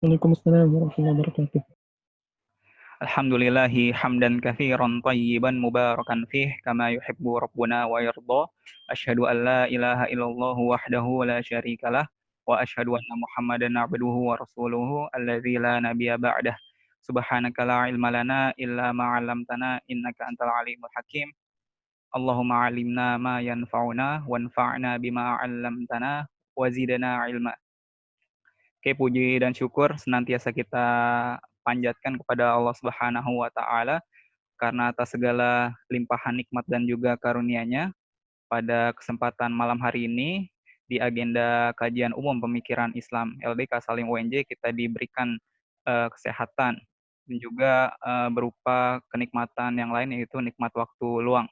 Waalaikumsalam warahmatullahi wabarakatuh. Alhamdulillahi hamdan katsiran tayyiban mubarakan fih kama yuhibbu rabbuna wa yarda. Asyhadu an la ilaha illallah wahdahu la syarikalah wa asyhadu anna Muhammadan abduhu wa rasuluhu alladzi la nabiyya ba'dah. Subhanaka la ilma lana illa ma 'allamtana innaka antal alimul hakim. Allahumma 'allimna ma yanfa'una wanfa'na bima 'allamtana wa zidna ilma. Oke, puji dan syukur senantiasa kita panjatkan kepada Allah Subhanahu wa taala karena atas segala limpahan nikmat dan juga karunia-Nya. Pada kesempatan malam hari ini di agenda kajian umum pemikiran Islam LDK Salim UNJ kita diberikan kesehatan dan juga berupa kenikmatan yang lain yaitu nikmat waktu luang.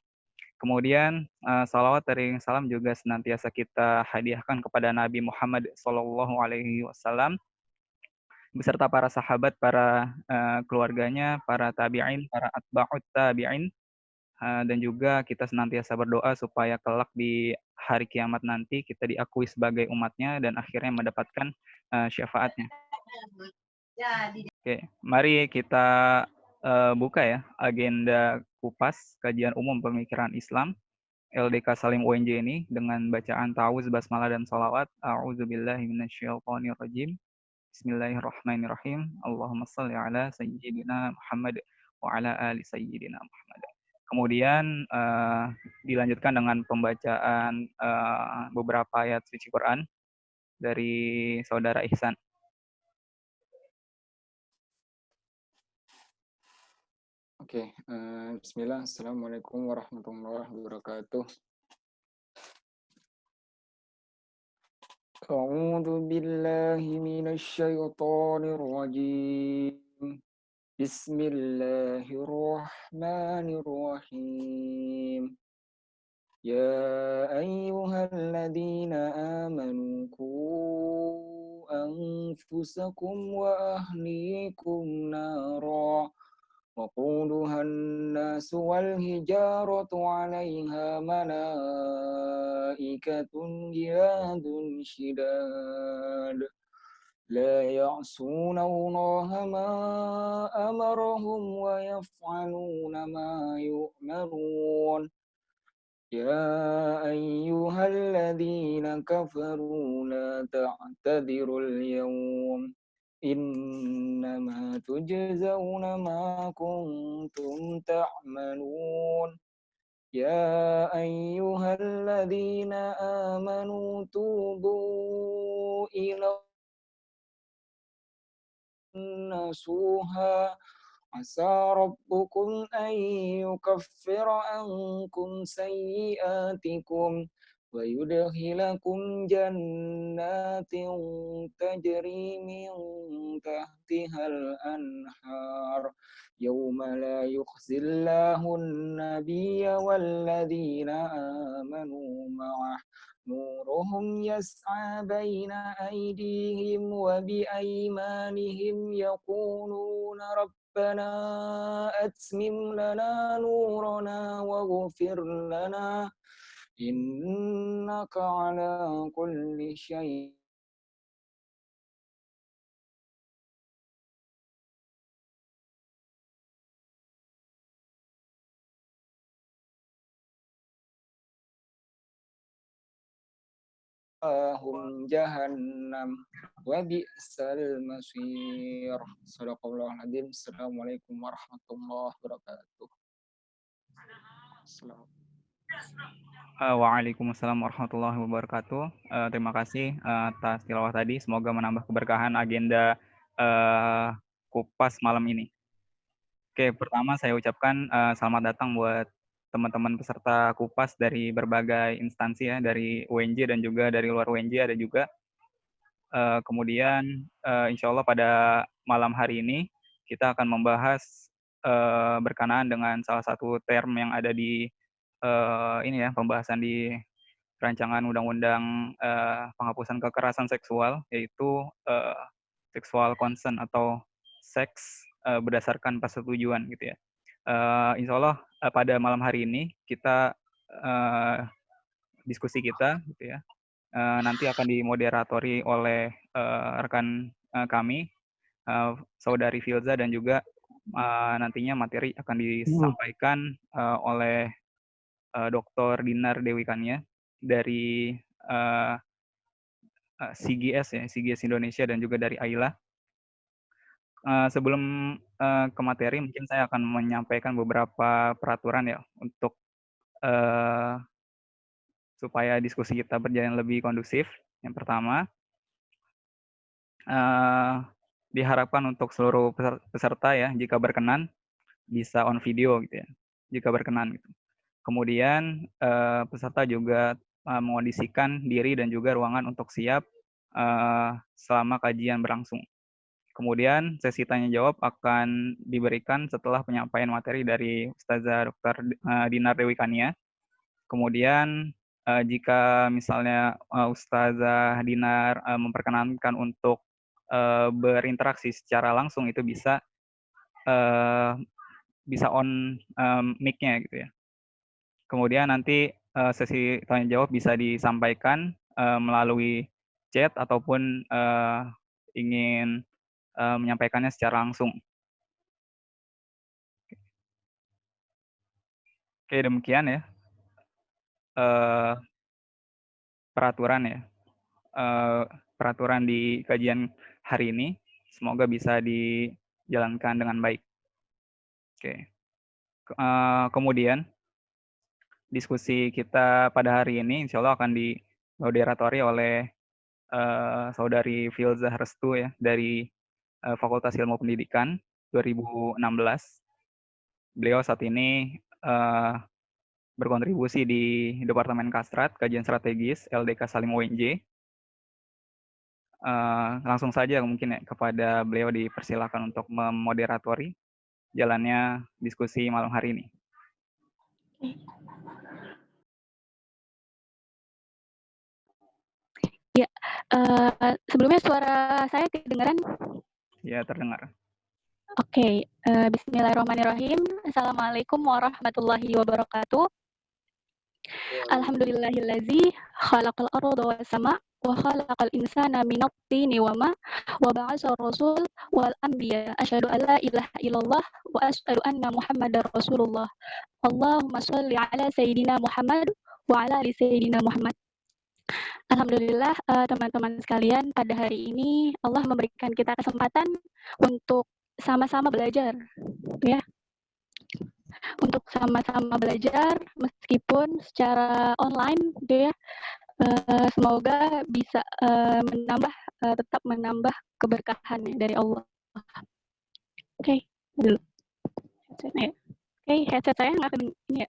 Kemudian salawat dari salam juga senantiasa kita hadiahkan kepada Nabi Muhammad SAW beserta para sahabat, para keluarganya, para tabi'in, para atba'ut tabi'in, dan juga kita senantiasa berdoa supaya kelak di hari kiamat nanti kita diakui sebagai umatnya dan akhirnya mendapatkan syafaatnya. Oke, mari kita buka ya agenda kupas kajian umum pemikiran Islam LDK Salim UNJ ini dengan bacaan ta'awuz, basmalah, dan salawat. A'udzubillahi minasyaitonirrajim. Bismillahirrahmanirrahim. Allahumma salli ala sayyidina Muhammad wa ala ali sayyidina Muhammad. Kemudian dilanjutkan dengan pembacaan beberapa ayat suci Quran dari Saudara Ihsan. Oke, bismillah. Assalamualaikum warahmatullahi wabarakatuh. A'udzu billahi minasy syaithanir rajim. Bismillahirrahmanirrahim. Ya ayyuhalladzina amanu qu anfusakum wa ahlikum nara وقودها الناس والحجارة عليها ملائكة غلاظ شداد لا يعصون الله ما أمرهم ويفعلون ما يؤمرون يا أيها الذين كفروا لا تعتذروا اليوم إنما تجزون ما كنتم تعملون يا أيها الذين آمنوا توبوا إلى نصوحا عسى ربكم أن يكفر عنكم سيئاتكم ويدخلكم جنات تجري من تحتها الأنهار يوم لا يخزي الله النبي والذين آمنوا معه نورهم يسعى بين أيديهم وبأيمانهم يقولون ربنا أتمم لنا نورنا واغفر لنا إنك على كل شيء hum jahannam wa bi'sal masir. Shadaqallahul adzim. Assalamualaikum warahmatullahi wabarakatuh. Waalaikumsalam warahmatullahi wabarakatuh. Terima kasih atas tilawah tadi. Semoga menambah keberkahan agenda kupas malam ini. Oke, pertama saya ucapkan selamat datang buat teman-teman peserta kupas dari berbagai instansi ya, dari UNJ dan juga dari luar UNJ ada juga. Kemudian insya Allah pada malam hari ini kita akan membahas berkenaan dengan salah satu term yang ada di ini ya, pembahasan di rancangan undang-undang penghapusan kekerasan seksual, yaitu sexual consent atau seks berdasarkan persetujuan gitu ya. Insya Allah pada malam hari ini kita diskusi kita gitu ya nanti akan dimoderatori oleh rekan kami Saudari Filza, dan juga nantinya materi akan disampaikan oleh Dr. Dinar Dewi Kania dari CGS ya, CGS Indonesia, dan juga dari AILA. Sebelum ke materi, mungkin saya akan menyampaikan beberapa peraturan ya untuk supaya diskusi kita berjalan lebih kondusif. Yang pertama, diharapkan untuk seluruh peserta ya, jika berkenan bisa on video gitu ya, jika berkenan gitu. Kemudian peserta juga mengondisikan diri dan juga ruangan untuk siap selama kajian berlangsung. Kemudian sesi tanya jawab akan diberikan setelah penyampaian materi dari Ustazah Dr. Dinar Dewi Kania. Kemudian jika misalnya Ustazah Dinar memperkenankan untuk berinteraksi secara langsung, itu bisa on mic-nya gitu ya. Kemudian nanti sesi tanya jawab bisa disampaikan melalui chat ataupun ingin menyampaikannya secara langsung. Oke, demikian ya peraturan ya, peraturan di kajian hari ini. Semoga bisa dijalankan dengan baik. Oke. Kemudian diskusi kita pada hari ini insya Allah akan dimoderatori oleh Saudari Filzah Restu ya, dari Fakultas Ilmu Pendidikan 2016. Beliau saat ini berkontribusi di Departemen Kastrat, Kajian Strategis, LDK Salim UNJ. Langsung saja mungkin ya kepada beliau dipersilakan untuk memoderatori jalannya diskusi malam hari ini. Ya, sebelumnya suara saya kedengaran? Ya, terdengar. Oke, bismillahirrahmanirrahim. Assalamualaikum warahmatullahi wabarakatuh. Alhamdulillahillazi khalaqal arda was sama wa khalaqal insana minat tini wa ma wa ba'asa rasul wal anbiya asyhadu an la ilaha illallah wa asyhadu anna muhammadar rasulullah. Allahumma shalli ala sayyidina Muhammad wa ala ali sayyidina Muhammad. Alhamdulillah teman-teman sekalian, pada hari ini Allah memberikan kita kesempatan untuk sama-sama belajar, ya. Untuk sama-sama belajar meskipun secara online, gitu ya. Semoga bisa tetap menambah keberkahan dari Allah. Oke, dulu. Headset saya nggak ini ya.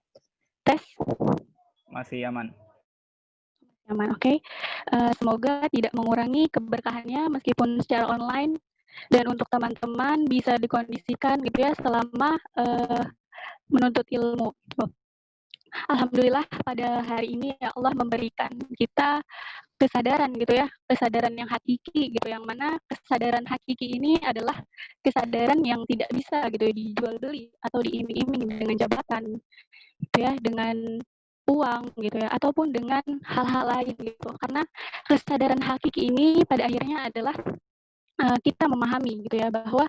Tes. Masih aman. Aman, oke. Semoga tidak mengurangi keberkahannya meskipun secara online, dan untuk teman-teman bisa dikondisikan gitu ya selama menuntut ilmu. Alhamdulillah pada hari ini ya Allah memberikan kita kesadaran gitu ya, kesadaran yang hakiki gitu, yang mana kesadaran hakiki ini adalah kesadaran yang tidak bisa gitu dijual beli atau diiming-iming dengan jabatan gitu ya, dengan uang gitu ya, ataupun dengan hal-hal lain gitu. Karena kesadaran hakiki ini pada akhirnya adalah kita memahami gitu ya bahwa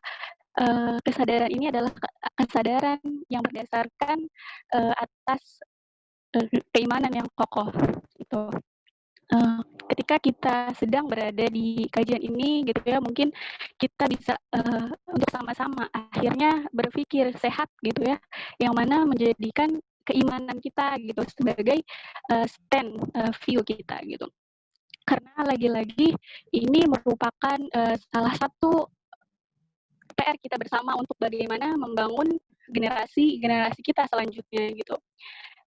kesadaran ini adalah kesadaran yang berdasarkan atas keimanan yang kokoh gitu. Ketika kita sedang berada di kajian ini gitu ya, mungkin kita bisa untuk sama-sama akhirnya berpikir sehat gitu ya, yang mana menjadikan keimanan kita gitu sebagai stand view kita gitu. Karena lagi-lagi ini merupakan salah satu PR kita bersama untuk bagaimana membangun generasi kita selanjutnya gitu.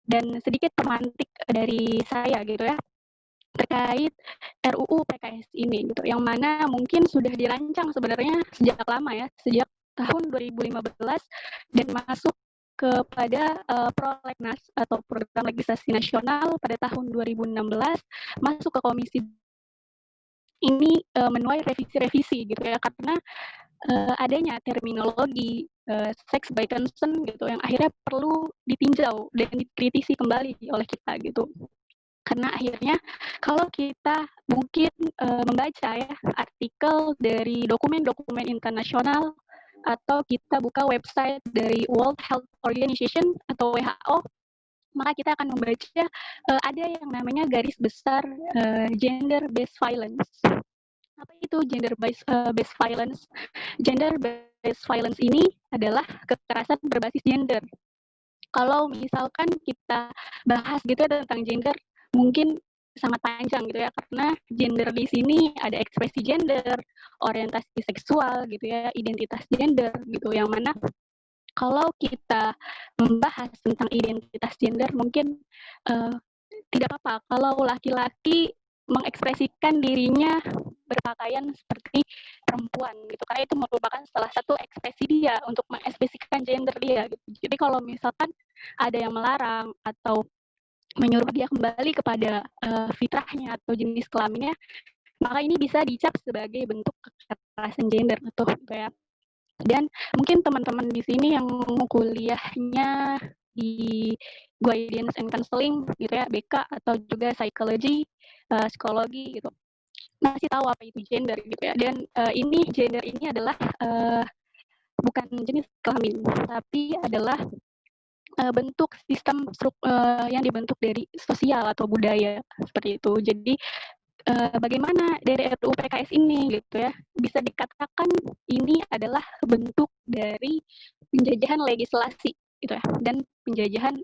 Dan sedikit pemantik dari saya gitu ya, terkait RUU PKS ini gitu, yang mana mungkin sudah dirancang sebenarnya sejak lama ya, sejak tahun 2015 dan masuk kepada Prolegnas atau Program Legislasi Nasional pada tahun 2016, masuk ke komisi ini menuai revisi-revisi gitu ya, karena adanya terminologi sex by consent gitu yang akhirnya perlu ditinjau dan dikritisi kembali oleh kita gitu. Karena akhirnya kalau kita mungkin membaca ya artikel dari dokumen-dokumen internasional atau kita buka website dari World Health Organization atau WHO, maka kita akan membaca ada yang namanya garis besar gender based violence. Apa itu gender based violence? Gender based violence ini adalah kekerasan berbasis gender. Kalau misalkan kita bahas gitu ya tentang gender, mungkin sangat panjang gitu ya, karena gender di sini ada ekspresi gender, orientasi seksual gitu ya, identitas gender gitu, yang mana kalau kita membahas tentang identitas gender mungkin tidak apa-apa kalau laki-laki mengekspresikan dirinya berpakaian seperti perempuan gitu, karena itu merupakan salah satu ekspresi dia untuk mengekspresikan gender dia gitu. Jadi kalau misalkan ada yang melarang atau menyuruh dia kembali kepada fitrahnya atau jenis kelaminnya, maka ini bisa dicap sebagai bentuk kekerasan gender gitu ya. Dan mungkin teman-teman di sini yang kuliahnya di guidance and counseling gitu ya, BK atau juga psikologi, psikologi gitu, masih tahu apa itu gender gitu ya. Dan ini gender ini adalah bukan jenis kelamin, tapi adalah bentuk sistem yang dibentuk dari sosial atau budaya seperti itu. Jadi bagaimana dari RUU PKS ini gitu ya, bisa dikatakan ini adalah bentuk dari penjajahan legislasi gitu ya, dan penjajahan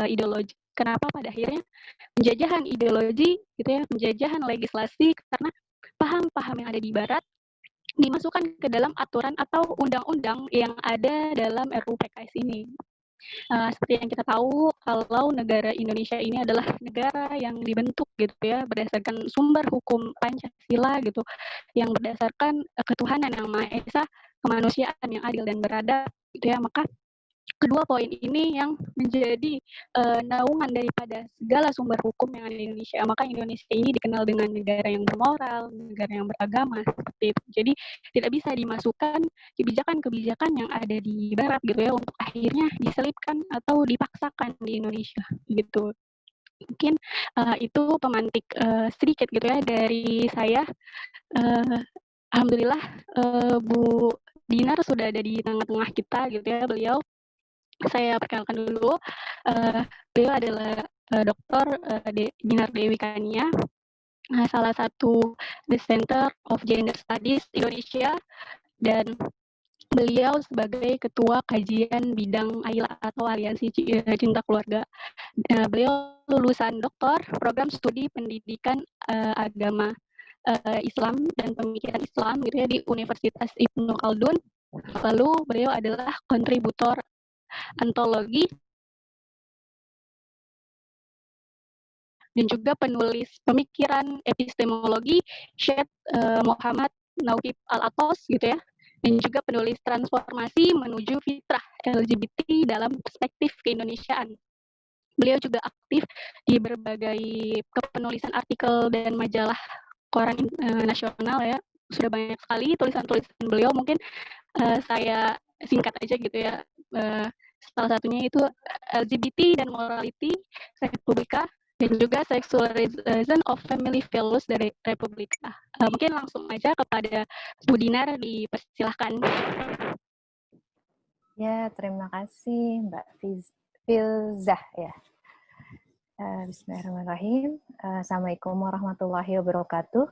ideologi. Kenapa pada akhirnya penjajahan ideologi gitu ya, penjajahan legislasi, karena paham-paham yang ada di barat dimasukkan ke dalam aturan atau undang-undang yang ada dalam RUU PKS ini. Seperti yang kita tahu, kalau negara Indonesia ini adalah negara yang dibentuk gitu ya berdasarkan sumber hukum Pancasila gitu, yang berdasarkan ketuhanan yang Maha Esa, kemanusiaan yang adil dan beradab gitu ya. Maka kedua poin ini yang menjadi naungan daripada segala sumber hukum yang ada di Indonesia. Maka Indonesia ini dikenal dengan negara yang bermoral, negara yang beragama seperti itu. Jadi tidak bisa dimasukkan kebijakan-kebijakan yang ada di Barat gitu ya untuk akhirnya diselipkan atau dipaksakan di Indonesia gitu. Mungkin itu pemantik sedikit gitu ya dari saya. Alhamdulillah Bu Dinar sudah ada di tengah-tengah kita gitu ya beliau. Saya perkenalkan dulu, beliau adalah Dr. Dinar Dewi Kania, salah satu The Center of Gender Studies Indonesia, dan beliau sebagai Ketua Kajian Bidang AILA atau Aliansi Cinta Keluarga. Beliau lulusan doktor program studi pendidikan agama Islam dan pemikiran Islam gitu ya di Universitas Ibnu Khaldun. Lalu beliau adalah kontributor antologi dan juga penulis pemikiran epistemologi Syed Muhammad Naufib Al-Atos gitu ya, dan juga penulis transformasi menuju fitrah LGBT dalam perspektif keindonesiaan. Beliau juga aktif di berbagai kepenulisan artikel dan majalah koran nasional ya. Sudah banyak sekali tulisan-tulisan beliau, mungkin saya singkat aja gitu ya. Salah satunya itu LGBT dan Morality Republika, dan juga Sexualization of Family Values dari Republika. Mungkin langsung aja kepada Bu Dinar, dipersilahkan. Ya, terima kasih Mbak Filzah ya. Bismillahirrahmanirrahim. Assalamualaikum warahmatullahi wabarakatuh.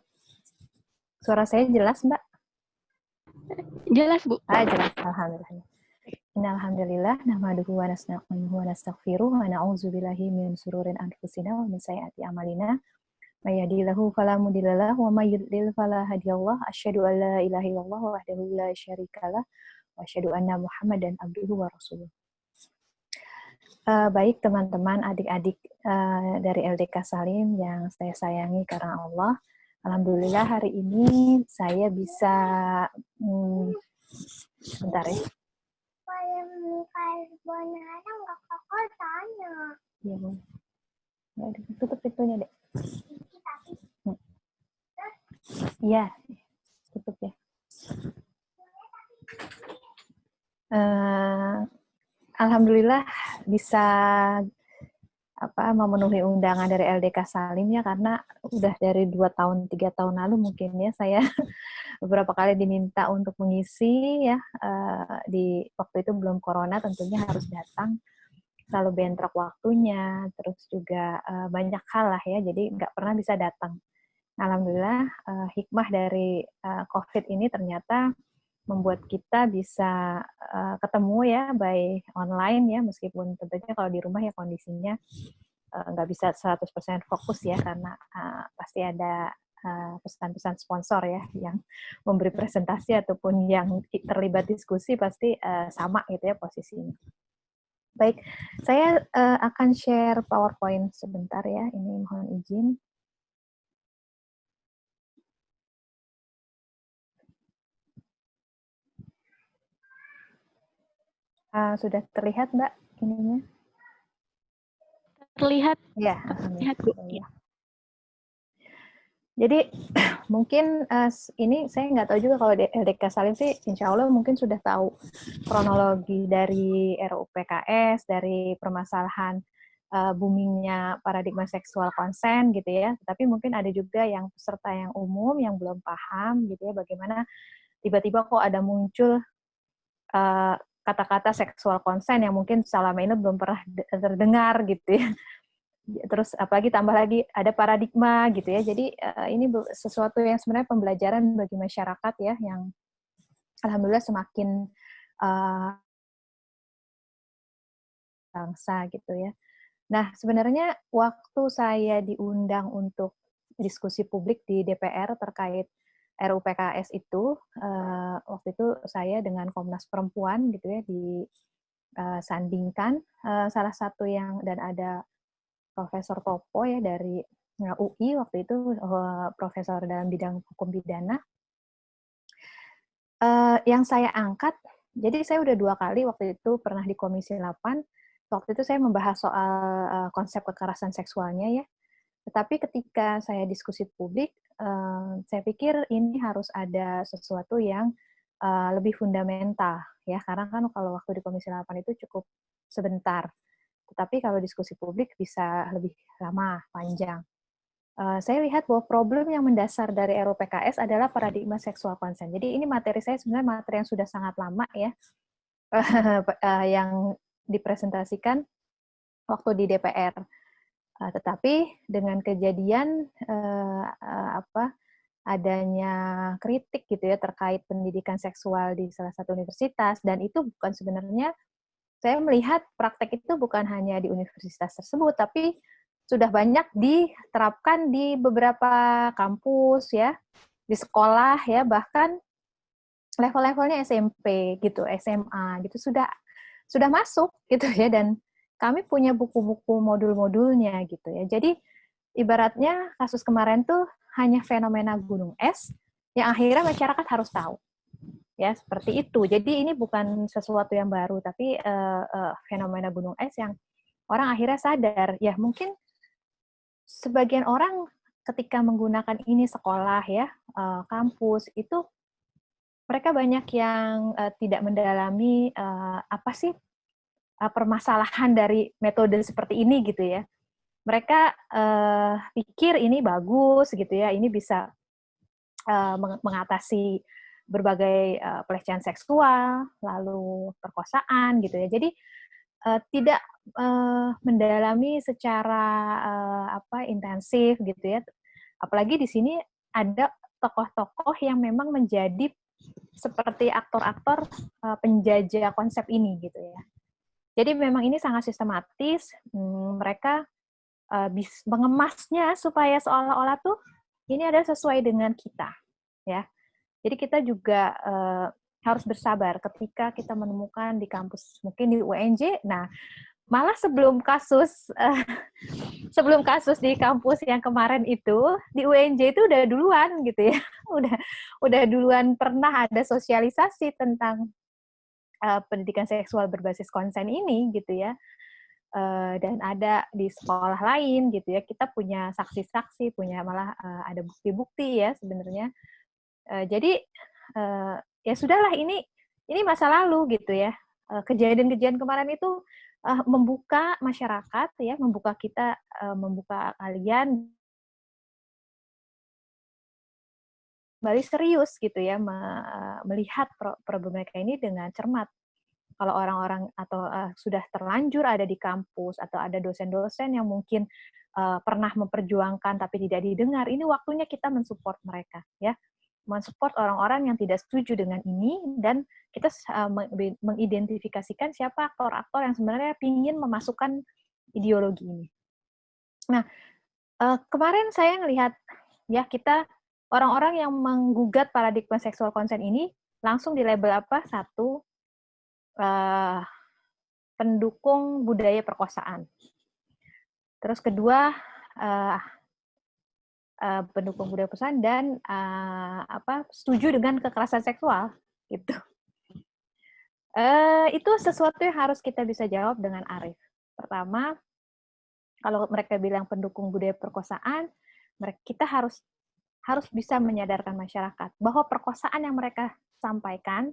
Suara saya jelas, Mbak? Jelas, Bu. Jelas. Alhamdulillah. Innalhamdulillah nahmaduhu wa nasta'inuhu wa nastaghfiruh wa na'udzubillahi min syururi anfusina wa min sayyiati a'malina. May yahdihillahu fala mudhillalah wa may yudlil fala hadiyalah. Asyhadu an la ilaha illallah wahdahu la syarikalah wa asyhadu anna Muhammadan abduhu wa rasuluh. Baik teman-teman, adik-adik dari LDK Salim yang saya sayangi karena Allah. Alhamdulillah hari ini saya bisa bentar ya. Iya, Bu. Tutup pintunya, Dek. Iya, tutup ya. Alhamdulillah bisa memenuhi undangan dari LDK Salim ya, karena udah dari 2 tahun 3 tahun lalu mungkin ya saya beberapa kali diminta untuk mengisi ya, di waktu itu belum corona tentunya harus datang, selalu bentrok waktunya, terus juga banyak hal lah ya, jadi nggak pernah bisa datang. Alhamdulillah hikmah dari COVID ini ternyata membuat kita bisa ketemu ya by online ya, meskipun tentunya kalau di rumah ya kondisinya nggak bisa 100% fokus ya, karena pasti ada pesan-pesan sponsor ya yang memberi presentasi ataupun yang terlibat diskusi pasti sama gitu ya posisinya. Baik, saya akan share PowerPoint sebentar ya, ini mohon izin. Sudah terlihat Mbak ininya? Terlihat, Ya, terlihat Bu. ya. Jadi mungkin ini saya nggak tahu juga kalau di LDK Salim sih, insya Allah mungkin sudah tahu kronologi dari RUU PKS, dari permasalahan boomingnya paradigma seksual konsen gitu ya. Tapi mungkin ada juga yang peserta yang umum yang belum paham gitu ya, bagaimana tiba-tiba kok ada muncul kata-kata seksual konsen yang mungkin selama ini belum pernah terdengar gitu ya. Terus apalagi tambah lagi ada paradigma gitu ya. Jadi ini sesuatu yang sebenarnya pembelajaran bagi masyarakat ya, yang alhamdulillah semakin bangsa gitu ya. Nah, sebenarnya waktu saya diundang untuk diskusi publik di DPR terkait RUU PKS itu, waktu itu saya dengan Komnas Perempuan gitu ya disandingkan, salah satu yang, dan ada Profesor Topo ya dari UI waktu itu, profesor dalam bidang hukum pidana. Yang saya angkat, jadi saya udah 2 kali waktu itu pernah di Komisi 8, waktu itu saya membahas soal konsep kekerasan seksualnya ya. Tetapi ketika saya diskusi publik, saya pikir ini harus ada sesuatu yang lebih fundamental ya, karena kan kalau waktu di Komisi 8 itu cukup sebentar. Tetapi kalau diskusi publik bisa lebih lama, panjang. Saya lihat bahwa problem yang mendasar dari RUU PKS adalah paradigma seksual konsen. Jadi ini materi saya sebenarnya materi yang sudah sangat lama ya, yang dipresentasikan waktu di DPR. Tetapi dengan kejadian adanya kritik gitu ya terkait pendidikan seksual di salah satu universitas, dan itu bukan sebenarnya, saya melihat praktek itu bukan hanya di universitas tersebut, tapi sudah banyak diterapkan di beberapa kampus ya, di sekolah ya, bahkan level-levelnya SMP gitu, SMA gitu sudah masuk gitu ya, dan kami punya buku-buku modul-modulnya gitu ya. Jadi ibaratnya kasus kemarin tuh hanya fenomena gunung es yang akhirnya masyarakat harus tahu. Ya, seperti itu. Jadi ini bukan sesuatu yang baru, tapi fenomena gunung es yang orang akhirnya sadar. Ya, mungkin sebagian orang ketika menggunakan ini sekolah ya, kampus, itu mereka banyak yang tidak mendalami apa sih permasalahan dari metode seperti ini gitu ya. Mereka pikir ini bagus gitu ya, ini bisa mengatasi berbagai pelecehan seksual, lalu perkosaan gitu ya. Jadi tidak mendalami secara intensif gitu ya. Apalagi di sini ada tokoh-tokoh yang memang menjadi seperti aktor-aktor penjajah konsep ini gitu ya. Jadi memang ini sangat sistematis. Mereka mengemasnya supaya seolah-olah tuh ini adalah sesuai dengan kita, ya. Jadi kita juga harus bersabar ketika kita menemukan di kampus, mungkin di UNJ. Nah, malah sebelum kasus di kampus yang kemarin itu, di UNJ itu udah duluan gitu ya, udah duluan pernah ada sosialisasi tentang pendidikan seksual berbasis konsen ini gitu ya. Dan ada di sekolah lain gitu ya, kita punya saksi-saksi, punya malah ada bukti-bukti ya sebenarnya. Jadi ya sudahlah, ini masa lalu gitu ya. Kejadian-kejadian kemarin itu membuka masyarakat ya, membuka kita, membuka kalian kembali serius gitu ya, melihat problematika ini dengan cermat. Kalau orang-orang atau sudah terlanjur ada di kampus atau ada dosen-dosen yang mungkin pernah memperjuangkan tapi tidak didengar, ini waktunya kita mensupport mereka ya, mensupport orang-orang yang tidak setuju dengan ini, dan kita mengidentifikasikan siapa aktor-aktor yang sebenarnya ingin memasukkan ideologi ini. Nah, kemarin saya ngelihat ya, kita orang-orang yang menggugat paradigma seksual konsen ini langsung di label apa? Satu, pendukung budaya perkosaan. Terus kedua, pendukung budaya perkosaan, dan setuju dengan kekerasan seksual gitu. Itu sesuatu yang harus kita bisa jawab dengan arif. Pertama, kalau mereka bilang pendukung budaya perkosaan, kita harus bisa menyadarkan masyarakat bahwa perkosaan yang mereka sampaikan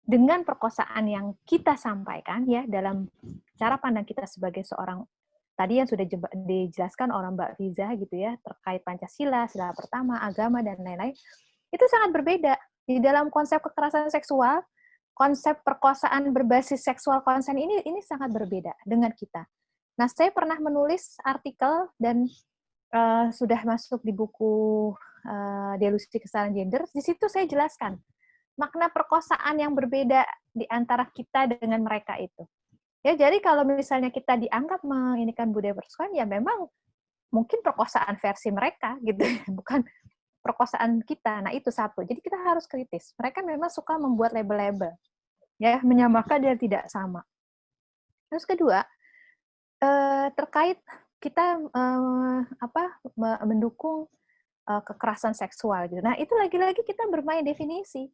dengan perkosaan yang kita sampaikan ya, dalam cara pandang kita sebagai seorang, tadi yang sudah dijelaskan oleh Mbak Fiza gitu ya, terkait Pancasila, sila pertama, agama, dan lain-lain, itu sangat berbeda. Di dalam konsep kekerasan seksual, konsep perkosaan berbasis seksual konsen ini sangat berbeda dengan kita. Nah, saya pernah menulis artikel dan sudah masuk di buku Delusi Kesalahan Gender. Di situ saya jelaskan makna perkosaan yang berbeda di antara kita dengan mereka itu. Ya, jadi kalau misalnya kita dianggap menginikan budaya perkosaan, ya memang mungkin perkosaan versi mereka gitu, bukan perkosaan kita. Nah, itu satu. Jadi kita harus kritis. Mereka memang suka membuat label-label, ya, menyamakan dan tidak sama. Terus kedua, terkait kita mendukung kekerasan seksual gitu. Nah, itu lagi-lagi kita bermain definisi.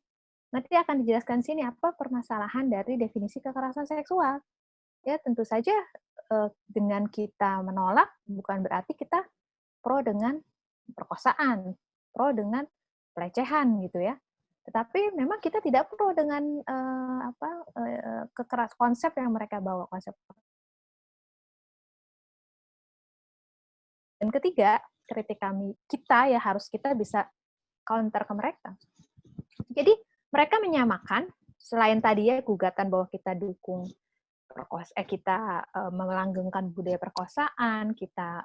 Nanti akan dijelaskan sini apa permasalahan dari definisi kekerasan seksual. Ya, tentu saja dengan kita menolak bukan berarti kita pro dengan perkosaan, pro dengan pelecehan gitu ya. Tetapi memang kita tidak pro dengan konsep yang mereka bawa, konsep. Dan ketiga, kritik kita ya harus kita bisa counter ke mereka. Jadi mereka menyamakan, selain tadi ya gugatan bahwa kita dukung kita melanggengkan budaya perkosaan, kita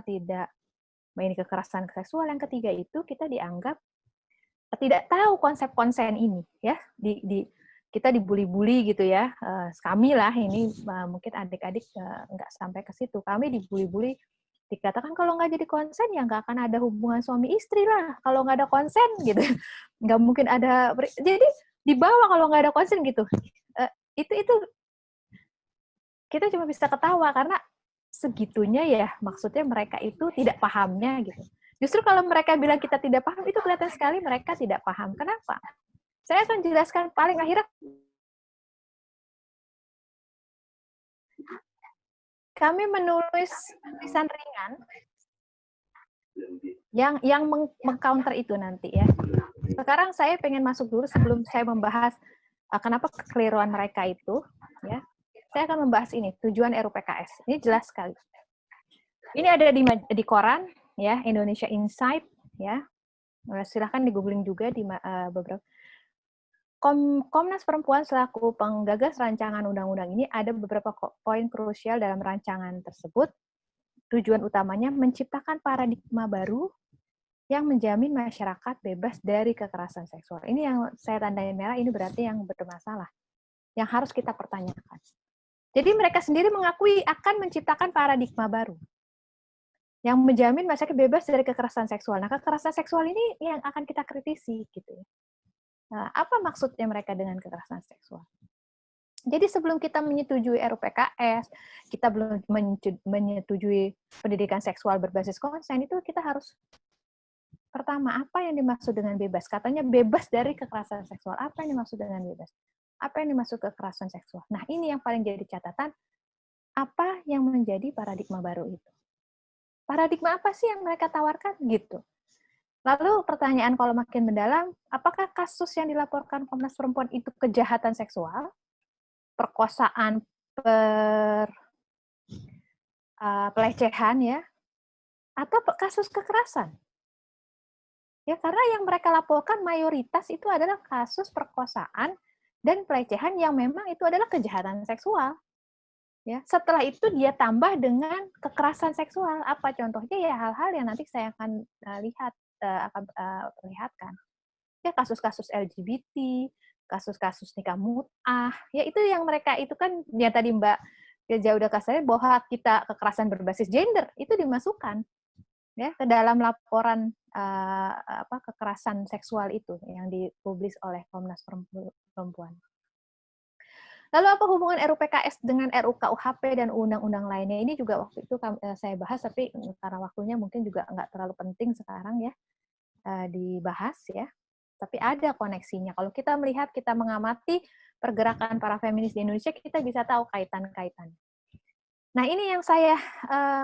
tidak main kekerasan seksual. Yang ketiga itu kita dianggap tidak tahu konsep konsen ini ya, kita dibully-bully gitu ya. Kami lah ini mungkin adik-adik nggak sampai ke situ. Kami dibully-bully, dikatakan kalau nggak jadi konsen ya nggak akan ada hubungan suami istri lah. Kalau nggak ada konsen gitu, nggak mungkin ada. Jadi dibawa kalau nggak ada konsen gitu. Itu kita cuma bisa ketawa karena segitunya ya, maksudnya mereka itu tidak pahamnya gitu. Justru kalau mereka bilang kita tidak paham, itu kelihatan sekali mereka tidak paham. Kenapa? Saya akan jelaskan paling akhirnya. Kami menulis tulisan ringan yang meng-counter itu nanti ya. Sekarang saya pengen masuk dulu sebelum saya membahas kenapa kekeliruan mereka itu ya. Saya akan membahas ini, tujuan RUPKS. Ini jelas sekali. Ini ada di koran ya, Indonesia Insight ya. Silahkan di-googling juga di beberapa. Komnas Perempuan selaku penggagas rancangan undang-undang ini ada beberapa poin krusial dalam rancangan tersebut. Tujuan utamanya menciptakan paradigma baru yang menjamin masyarakat bebas dari kekerasan seksual. Ini yang saya tandain merah, ini berarti yang bermasalah, yang harus kita pertanyakan. Jadi mereka sendiri mengakui akan menciptakan paradigma baru yang menjamin masyarakat bebas dari kekerasan seksual. Nah, kekerasan seksual ini yang akan kita kritisi gitu ya. Nah, apa maksudnya mereka dengan kekerasan seksual? Jadi sebelum kita menyetujui RUPKS, kita belum menyetujui pendidikan seksual berbasis konsen, itu kita harus pertama, apa yang dimaksud dengan bebas? Katanya bebas dari kekerasan seksual. Apa yang dimaksud dengan bebas? Apa yang dimaksud kekerasan seksual? Nah, ini yang paling jadi catatan. Apa yang menjadi paradigma baru itu? Paradigma apa sih yang mereka tawarkan? Gitu. Lalu pertanyaan kalau makin mendalam, apakah kasus yang dilaporkan Komnas Perempuan itu kejahatan seksual, perkosaan pelecehan ya, atau kasus kekerasan. Ya, karena yang mereka laporkan mayoritas itu adalah kasus perkosaan dan pelecehan yang memang itu adalah kejahatan seksual. Ya, setelah itu dia tambah dengan kekerasan seksual. Apa contohnya? Ya hal-hal yang nanti saya akan perlihatkan. Ya, kasus-kasus LGBT, kasus-kasus nikah mut'ah. Ya, itu yang mereka itu kan ya tadi Mbak Geja udah kasih bahwa kita kekerasan berbasis gender itu dimasukkan ya ke dalam laporan kekerasan seksual itu yang dipublis oleh Komnas Perempuan. Lalu apa hubungan RUU PKS dengan RUU KUHP dan undang-undang lainnya? Ini juga waktu itu saya bahas, tapi karena waktunya mungkin juga nggak terlalu penting sekarang ya dibahas ya. Tapi ada koneksinya. Kalau kita melihat, kita mengamati pergerakan para feminis di Indonesia, kita bisa tahu kaitan-kaitan. Nah, ini yang saya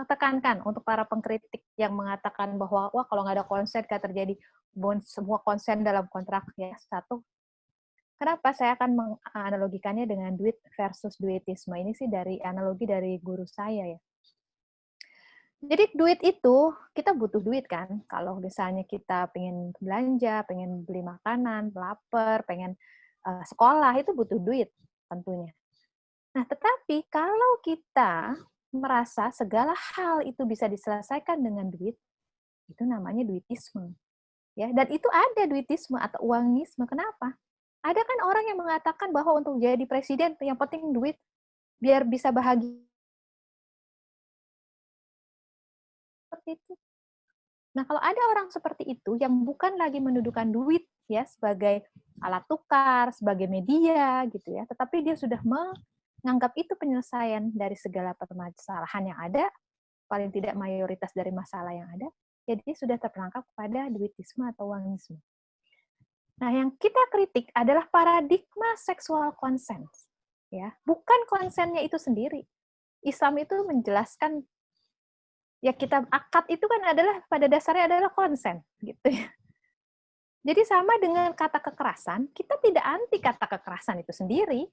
tekankan untuk para pengkritik yang mengatakan bahwa wah kalau nggak ada konsen, nggak terjadi semua konsen dalam kontrak ya. Satu, kenapa saya akan menganalogikannya dengan duit versus duitisme? Ini sih dari analogi dari guru saya ya. Jadi duit itu, kita butuh duit kan. Kalau misalnya kita pengen belanja, pengen beli makanan, lapar, pengen sekolah, itu butuh duit tentunya. Nah, tetapi kalau kita merasa segala hal itu bisa diselesaikan dengan duit, itu namanya duitisme. Ya, dan itu ada duitisme atau uangisme. Kenapa? Ada kan orang yang mengatakan bahwa untuk jadi presiden yang penting duit biar bisa bahagia. Seperti itu. Nah, kalau ada orang seperti itu yang bukan lagi mendudukan duit ya sebagai alat tukar, sebagai media gitu ya, tetapi dia sudah menganggap itu penyelesaian dari segala permasalahan yang ada, paling tidak mayoritas dari masalah yang ada, jadi sudah terperangkap pada duitisme atau uangisme. Nah, yang kita kritik adalah paradigma seksual konsen. Ya, bukan konsennya itu sendiri. Islam itu menjelaskan ya kita akad itu kan adalah pada dasarnya adalah konsen gitu ya. Jadi sama dengan kata kekerasan, kita tidak anti kata kekerasan itu sendiri.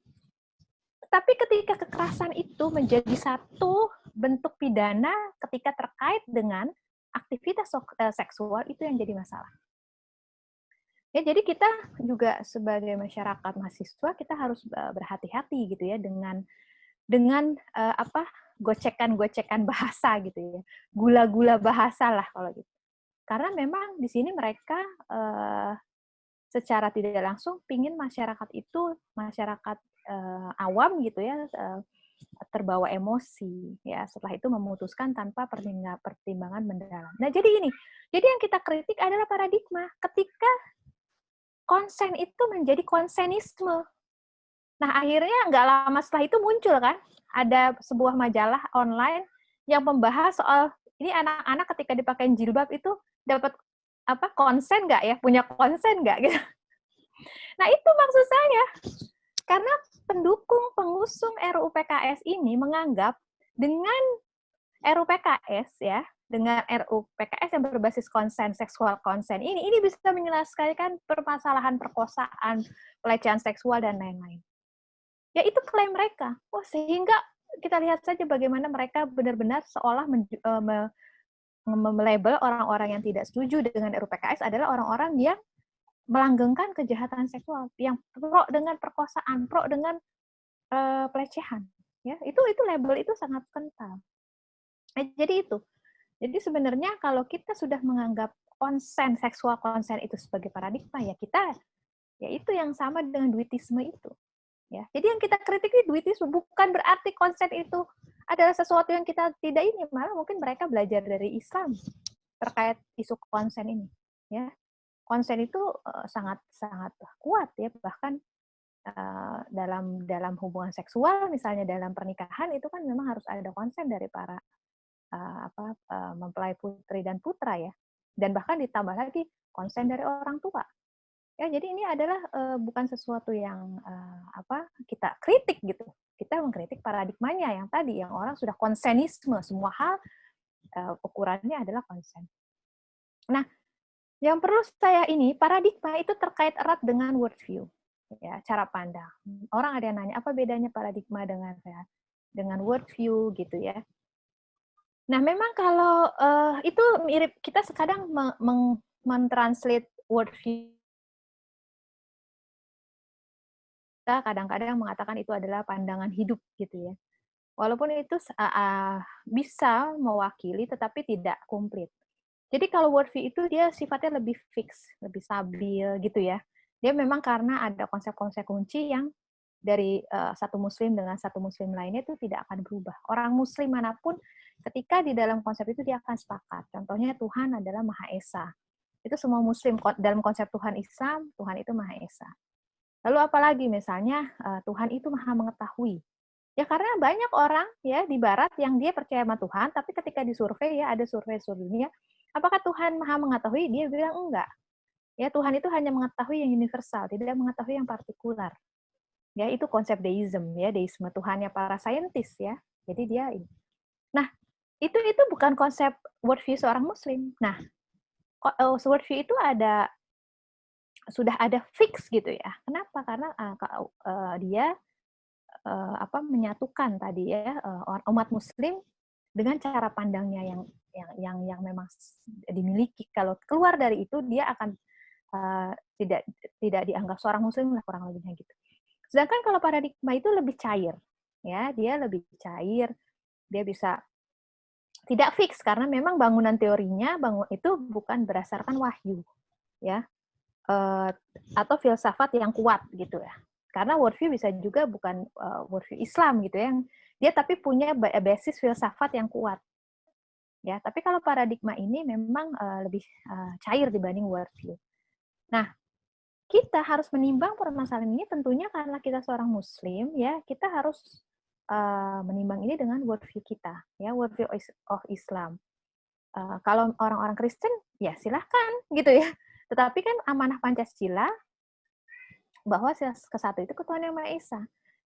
Tapi ketika kekerasan itu menjadi satu bentuk pidana ketika terkait dengan aktivitas seksual, itu yang jadi masalah. Ya, jadi kita juga sebagai masyarakat mahasiswa kita harus berhati-hati gitu ya dengan gocekan-gocekan bahasa gitu ya, gula-gula bahasa lah kalau gitu. Karena memang di sini mereka secara tidak langsung pingin masyarakat itu masyarakat awam gitu ya terbawa emosi ya setelah itu memutuskan tanpa pertimbangan mendalam. Nah jadi yang kita kritik adalah paradigma ketika konsen itu menjadi konsenisme. Nah akhirnya nggak lama setelah itu muncul kan ada sebuah majalah online yang membahas soal ini anak-anak ketika dipakai jilbab itu dapat konsen nggak ya, punya konsen nggak gitu. Nah itu maksud saya, karena pendukung pengusung RUU PKS ini menganggap dengan RUU PKS ya, dengan RUU PKS yang berbasis konsen, seksual konsen ini bisa menyelesaikan permasalahan perkosaan, pelecehan seksual dan lain-lain. Ya itu klaim mereka. Oh sehingga kita lihat saja bagaimana mereka benar-benar seolah melabel orang-orang yang tidak setuju dengan RUU PKS adalah orang-orang yang melanggengkan kejahatan seksual, yang pro dengan perkosaan, pro dengan pelecehan. Ya, itu label itu sangat kental. Jadi itu. Jadi sebenarnya kalau kita sudah menganggap konsen, seksual konsen itu sebagai paradigma, ya kita, ya itu yang sama dengan duitisme itu. Ya, jadi yang kita kritik ini duitisme, bukan berarti konsen itu adalah sesuatu yang kita tidak ini, malah mungkin mereka belajar dari Islam terkait isu konsen ini. Ya, konsen itu sangat kuat ya, bahkan dalam hubungan seksual misalnya dalam pernikahan itu kan memang harus ada konsen dari para mempelai putri dan putra ya, dan bahkan ditambah lagi konsen dari orang tua. Ya, jadi ini adalah bukan sesuatu yang kita kritik gitu. Kita mengkritik paradigmanya yang tadi, yang orang sudah konsenisme, semua hal ukurannya adalah konsen. Nah, yang perlu saya ini, paradigma itu terkait erat dengan worldview, ya, cara pandang. Orang ada yang nanya, apa bedanya paradigma dengan dengan worldview gitu ya. Nah, memang kalau itu mirip, kita sekadang mentranslate worldview, kita kadang-kadang mengatakan itu adalah pandangan hidup gitu ya. Walaupun itu bisa mewakili tetapi tidak komplit. Jadi kalau worldview itu dia sifatnya lebih fix, lebih stabil gitu ya. Dia memang karena ada konsep-konsep kunci yang dari satu muslim dengan satu muslim lainnya itu tidak akan berubah. Orang muslim manapun ketika di dalam konsep itu dia akan sepakat. Contohnya Tuhan adalah Maha Esa. Itu semua muslim dalam konsep Tuhan Islam, Tuhan itu Maha Esa. Lalu apalagi misalnya Tuhan itu Maha Mengetahui. Ya karena banyak orang ya di barat yang dia percaya sama Tuhan, tapi ketika disurvei ya ada survei seluruh dunia, apakah Tuhan Maha Mengetahui? Dia bilang enggak. Ya Tuhan itu hanya mengetahui yang universal, tidak mengetahui yang partikular. Ya itu konsep deism ya, deisme Tuhannya para saintis ya. Jadi dia ini. Nah, itu bukan konsep worldview seorang muslim. Nah, worldview itu sudah ada fix gitu ya. Kenapa? Karena dia menyatukan tadi ya umat muslim dengan cara pandangnya yang memang dimiliki. Kalau keluar dari itu dia akan tidak dianggap seorang muslim lah, kurang lebihnya gitu. Sedangkan kalau paradigma itu lebih cair, ya dia lebih cair, dia bisa tidak fix karena memang bangunan teorinya itu bukan berdasarkan wahyu, ya, atau filsafat yang kuat gitu ya. Karena worldview bisa juga bukan worldview Islam gitu ya, dia tapi punya basis filsafat yang kuat, ya. Tapi kalau paradigma ini memang lebih cair dibanding worldview. Nah, kita harus menimbang permasalahan ini tentunya karena kita seorang muslim ya, kita harus menimbang ini dengan worldview kita ya, worldview of Islam. Kalau orang-orang Kristen ya silahkan gitu ya, tetapi kan amanah Pancasila bahwa kesatu itu Tuhan Yang Maha Esa.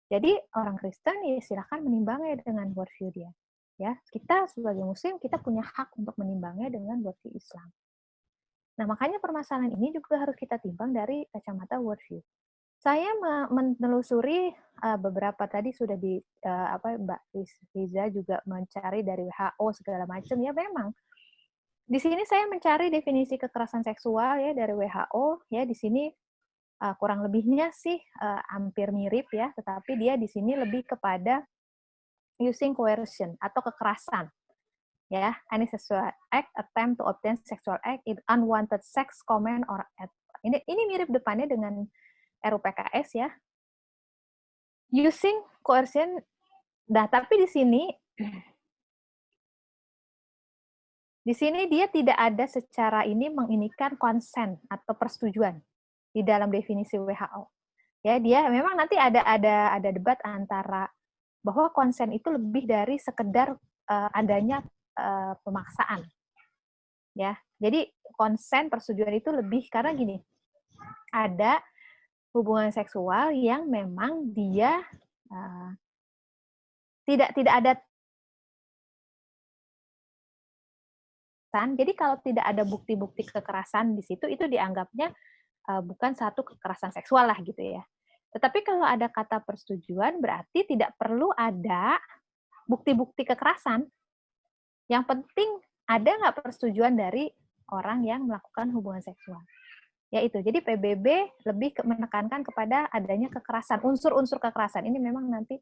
Jadi orang Kristen ya silahkan menimbangnya dengan worldview dia ya. Kita sebagai muslim kita punya hak untuk menimbangnya dengan worldview Islam. Nah, makanya permasalahan ini juga harus kita timbang dari kacamata worldview. Saya menelusuri beberapa tadi sudah Mbak Riza juga mencari dari WHO segala macam ya, memang di sini saya mencari definisi kekerasan seksual ya dari WHO ya, di sini kurang lebihnya sih hampir mirip ya, tetapi dia di sini lebih kepada using coercion atau kekerasan. Ya, any sexual act, attempt to obtain sexual act, unwanted sex, comment, or ini mirip depannya dengan RUPKS ya. Using coercion, tapi di sini dia tidak ada secara ini menginikan consent atau persetujuan di dalam definisi WHO. Ya, dia memang nanti ada debat antara bahwa consent itu lebih dari sekedar adanya pemaksaan, ya. Jadi konsen persetujuan itu lebih karena gini, ada hubungan seksual yang memang dia tidak ada. Jadi kalau tidak ada bukti-bukti kekerasan di situ, itu dianggapnya bukan satu kekerasan seksual lah gitu ya. Tetapi kalau ada kata persetujuan berarti tidak perlu ada bukti-bukti kekerasan. Yang penting ada nggak persetujuan dari orang yang melakukan hubungan seksual. Ya itu. Jadi PBB lebih menekankan kepada adanya kekerasan, unsur-unsur kekerasan. Ini memang nanti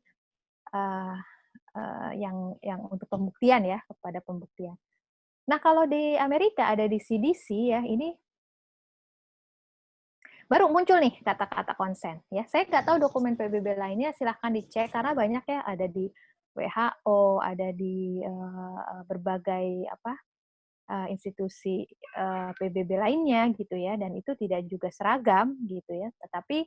yang untuk pembuktian ya, kepada pembuktian. Nah kalau di Amerika ada di CDC ya, ini baru muncul nih kata-kata konsen. Ya, saya nggak tahu dokumen PBB lainnya, silahkan dicek karena banyak ya, ada di WHO, ada di berbagai institusi PBB lainnya gitu ya, dan itu tidak juga seragam gitu ya. Tetapi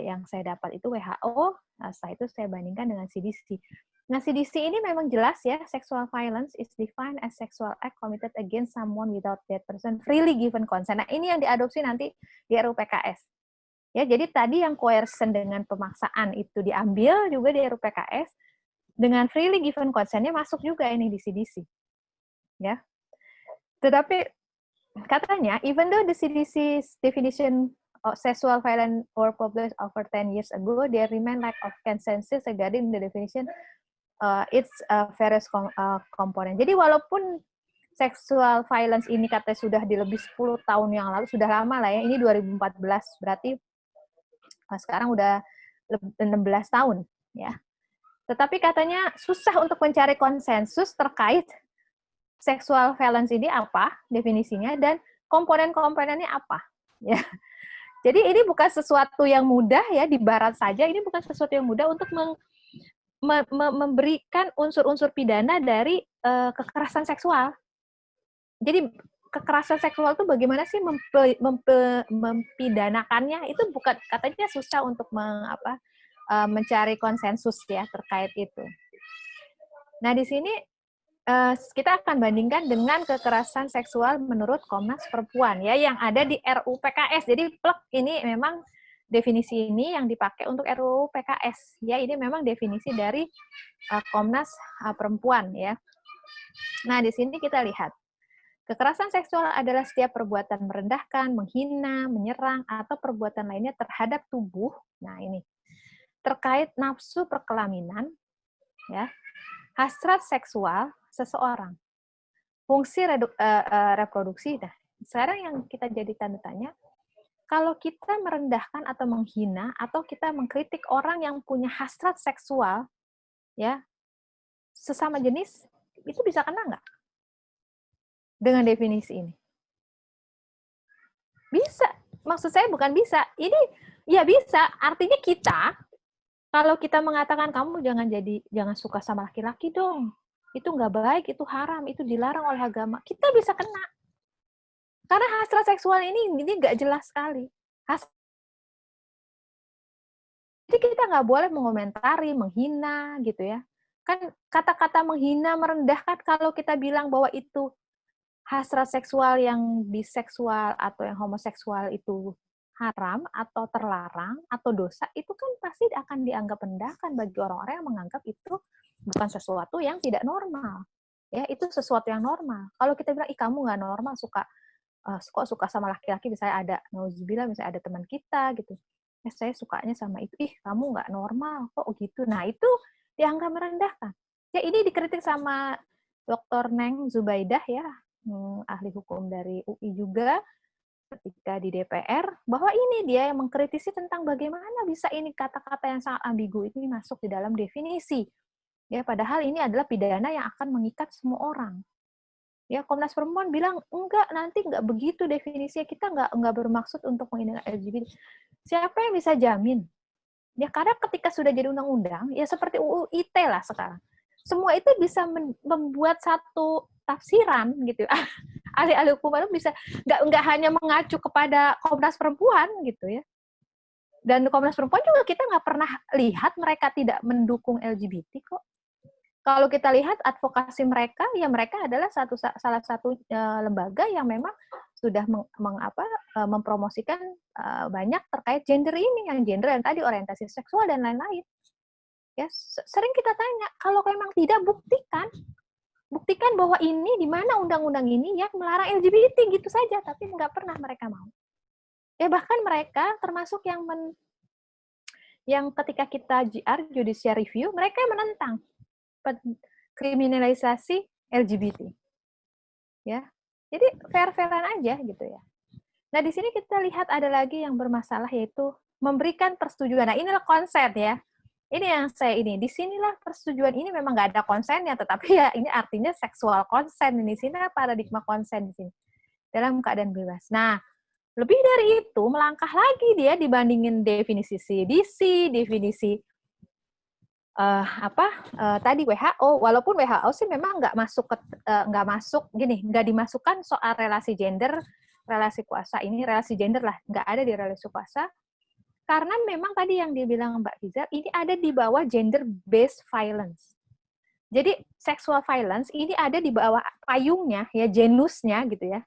yang saya dapat itu WHO, setelah itu saya bandingkan dengan CDC. Nah, CDC ini memang jelas ya, sexual violence is defined as sexual act committed against someone without that person freely given consent. Nah, ini yang diadopsi nanti di RUPKS. Ya, jadi tadi yang coercion dengan pemaksaan itu diambil juga di RUPKS, dengan freely given consent-nya masuk juga ini di CDC. Ya. Tetapi katanya, even though the CDC's definition of sexual violence were published over 10 years ago, there remain lack of consensus regarding the definition it's various component. Jadi walaupun sexual violence ini katanya sudah di lebih 10 tahun yang lalu, sudah lama lah ya, ini 2014, berarti sekarang udah 16 tahun ya. Tetapi katanya susah untuk mencari konsensus terkait sexual violence ini apa definisinya dan komponen-komponennya apa ya. Jadi ini bukan sesuatu yang mudah ya di barat saja, ini bukan sesuatu yang mudah untuk memberikan unsur-unsur pidana dari kekerasan seksual. Jadi kekerasan seksual itu bagaimana sih mempidanakannya, itu bukan, katanya susah untuk mencari konsensus ya terkait itu. Nah di sini kita akan bandingkan dengan kekerasan seksual menurut Komnas Perempuan ya yang ada di RUU PKS. Jadi plek ini memang definisi ini yang dipakai untuk RUU PKS ya, ini memang definisi dari Komnas Perempuan ya. Nah di sini kita lihat kekerasan seksual adalah setiap perbuatan merendahkan, menghina, menyerang atau perbuatan lainnya terhadap tubuh. Nah ini terkait nafsu perkelaminan ya, hasrat seksual seseorang, fungsi reproduksi. Nah, sekarang yang kita jadi tanda tanya, kalau kita merendahkan atau menghina atau kita mengkritik orang yang punya hasrat seksual, ya sesama jenis, itu bisa kena nggak? Dengan definisi ini? Bisa. Maksud saya bukan bisa. Ini ya bisa. Artinya kita, kalau kita mengatakan kamu jangan suka sama laki-laki dong, itu nggak baik, itu haram, itu dilarang oleh agama, kita bisa kena. Karena hasrat seksual ini nggak jelas sekali. Jadi kita nggak boleh mengomentari, menghina gitu ya. Kan kata-kata menghina, merendahkan, kalau kita bilang bahwa itu hasrat seksual yang biseksual atau yang homoseksual itu haram atau terlarang atau dosa, itu kan pasti akan dianggap rendahan bagi orang-orang yang menganggap itu bukan sesuatu yang tidak normal. Ya, itu sesuatu yang normal. Kalau kita bilang, ih kamu nggak normal, kok suka sama laki-laki, misalnya ada, nauzubillah, misalnya ada teman kita gitu, saya sukanya sama itu, ih kamu nggak normal, kok gitu. Nah itu dianggap merendahkan. Ya ini dikritik sama Dr. Neng Zubaidah ya, ahli hukum dari UI juga, ketika di DPR, bahwa ini dia yang mengkritisi tentang bagaimana bisa ini kata-kata yang sangat ambigu ini masuk di dalam definisi. Ya, padahal ini adalah pidana yang akan mengikat semua orang. Ya, Komnas Perempuan bilang, enggak, nanti enggak begitu definisinya, kita enggak bermaksud untuk menghina LGBT. Siapa yang bisa jamin? Ya, karena ketika sudah jadi undang-undang, ya seperti UU ITE lah sekarang. Semua itu bisa membuat satu tafsiran gitu. Ahli-ahli hukum itu bisa enggak hanya mengacu kepada Komnas Perempuan gitu ya. Dan Komnas Perempuan juga kita nggak pernah lihat mereka tidak mendukung LGBT kok. Kalau kita lihat advokasi mereka, ya mereka adalah salah satu lembaga yang memang sudah mempromosikan banyak terkait gender ini, yang gender yang tadi orientasi seksual dan lain-lain. Ya, sering kita tanya, kalau memang tidak, buktikan bahwa ini di mana undang-undang ini yang melarang LGBT gitu saja, tapi nggak pernah mereka mau. Ya bahkan mereka termasuk yang ketika kita GR, judicial review, mereka menentang kriminalisasi LGBT. Ya. Jadi fair-fairan aja gitu ya. Nah, di sini kita lihat ada lagi yang bermasalah, yaitu memberikan persetujuan. Nah, inilah konsen ya. Ini yang di sinilah persetujuan ini memang nggak ada konsennya, tetapi ya ini artinya seksual konsen di sini, paradigma konsen di sini. Dalam keadaan bebas. Nah, lebih dari itu, melangkah lagi dia dibandingin definisi CDC, definisi tadi WHO, walaupun WHO sih memang nggak dimasukkan soal relasi gender, relasi kuasa ini, relasi gender lah, nggak ada di relasi kuasa, karena memang tadi yang dibilang Mbak Fizar, ini ada di bawah gender-based violence. Jadi sexual violence ini ada di bawah payungnya, ya genusnya gitu ya.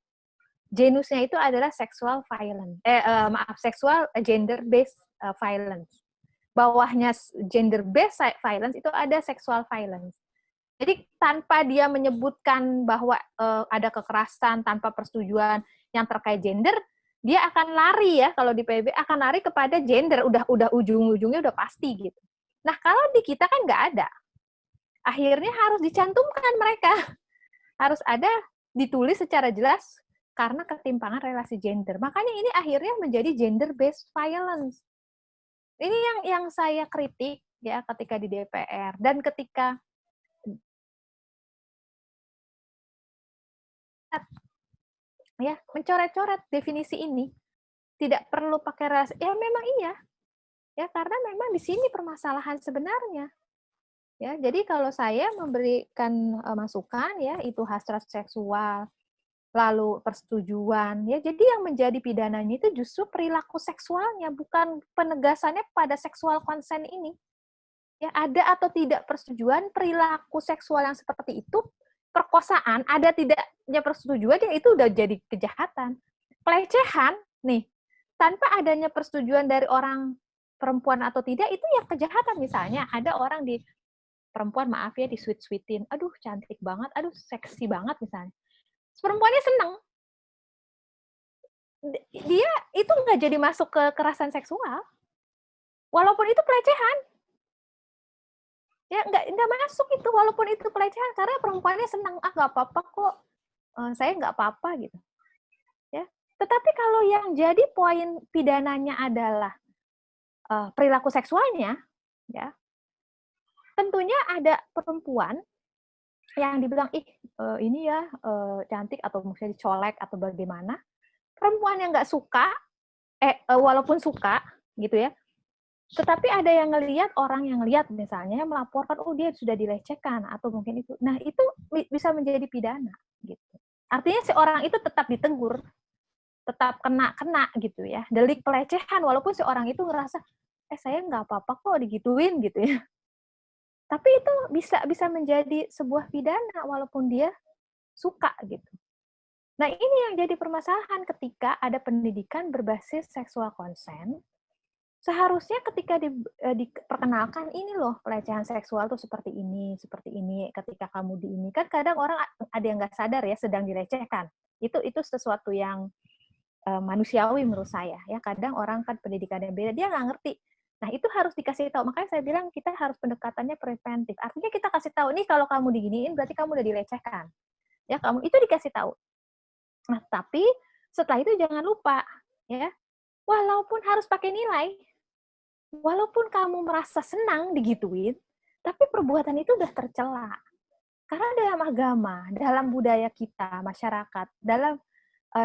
Genusnya itu adalah sexual violence, sexual gender-based violence. Bawahnya gender-based violence itu ada sexual violence. Jadi tanpa dia menyebutkan bahwa ada kekerasan tanpa persetujuan yang terkait gender, dia akan lari ya, kalau di PBB akan lari kepada gender, udah ujung-ujungnya udah pasti gitu. Nah kalau di kita kan nggak ada. akhirnya harus dicantumkan mereka. Harus ada ditulis secara jelas karena ketimpangan relasi gender. Makanya ini akhirnya menjadi gender-based violence. Ini yang saya kritik ya ketika di DPR dan ketika ya mencoret-coret definisi ini. Tidak perlu pakai relasi. Ya memang iya. Ya karena memang di sini permasalahan sebenarnya. Ya, jadi kalau saya memberikan masukan ya itu hasrat seksual, lalu persetujuan ya. Jadi yang menjadi pidananya itu justru perilaku seksualnya, bukan penegasannya pada seksual konsen ini. Ya, ada atau tidak persetujuan perilaku seksual yang seperti itu, perkosaan, ada tidaknya persetujuan ya itu udah jadi kejahatan. Pelecehan nih, tanpa adanya persetujuan dari orang perempuan atau tidak itu ya kejahatan. Misalnya ada orang di perempuan maaf ya di sweet-sweetin, aduh cantik banget, aduh seksi banget misalnya. Perempuannya seneng, dia itu nggak jadi masuk ke kekerasan seksual, walaupun itu pelecehan, ya nggak masuk itu, walaupun itu pelecehan karena perempuannya seneng, nggak apa-apa kok, saya nggak apa-apa gitu, ya. Tetapi kalau yang jadi poin pidananya adalah perilaku seksualnya, ya. Tentunya ada perempuan yang dibilang ini ya cantik atau misalnya dicolek atau bagaimana. Perempuan yang nggak suka, walaupun suka gitu ya, tetapi ada yang ngelihat, orang yang lihat misalnya melaporkan, oh dia sudah dilecehkan atau mungkin itu. Nah itu bisa menjadi pidana gitu. Artinya si orang itu tetap ditegur, tetap kena gitu ya, delik pelecehan walaupun si orang itu ngerasa saya nggak apa-apa kok digituin gitu ya. Tapi itu bisa menjadi sebuah pidana walaupun dia suka gitu. Nah, ini yang jadi permasalahan ketika ada pendidikan berbasis seksual konsen. Seharusnya ketika diperkenalkan ini loh pelecehan seksual tuh seperti ini, ketika kamu di ini kan kadang orang ada yang nggak sadar ya sedang dilecehkan. Itu sesuatu yang manusiawi menurut saya ya. Kadang orang kan pendidikannya beda, dia nggak ngerti. Nah, itu harus dikasih tahu. Makanya saya bilang kita harus pendekatannya preventif. Artinya kita kasih tahu nih kalau kamu diginiin berarti kamu udah dilecehkan. Ya, kamu itu dikasih tahu. Nah, tapi setelah itu jangan lupa ya. Walaupun harus pakai nilai, walaupun kamu merasa senang digituin, tapi perbuatan itu udah tercela. Karena dalam agama, dalam budaya kita, masyarakat, dalam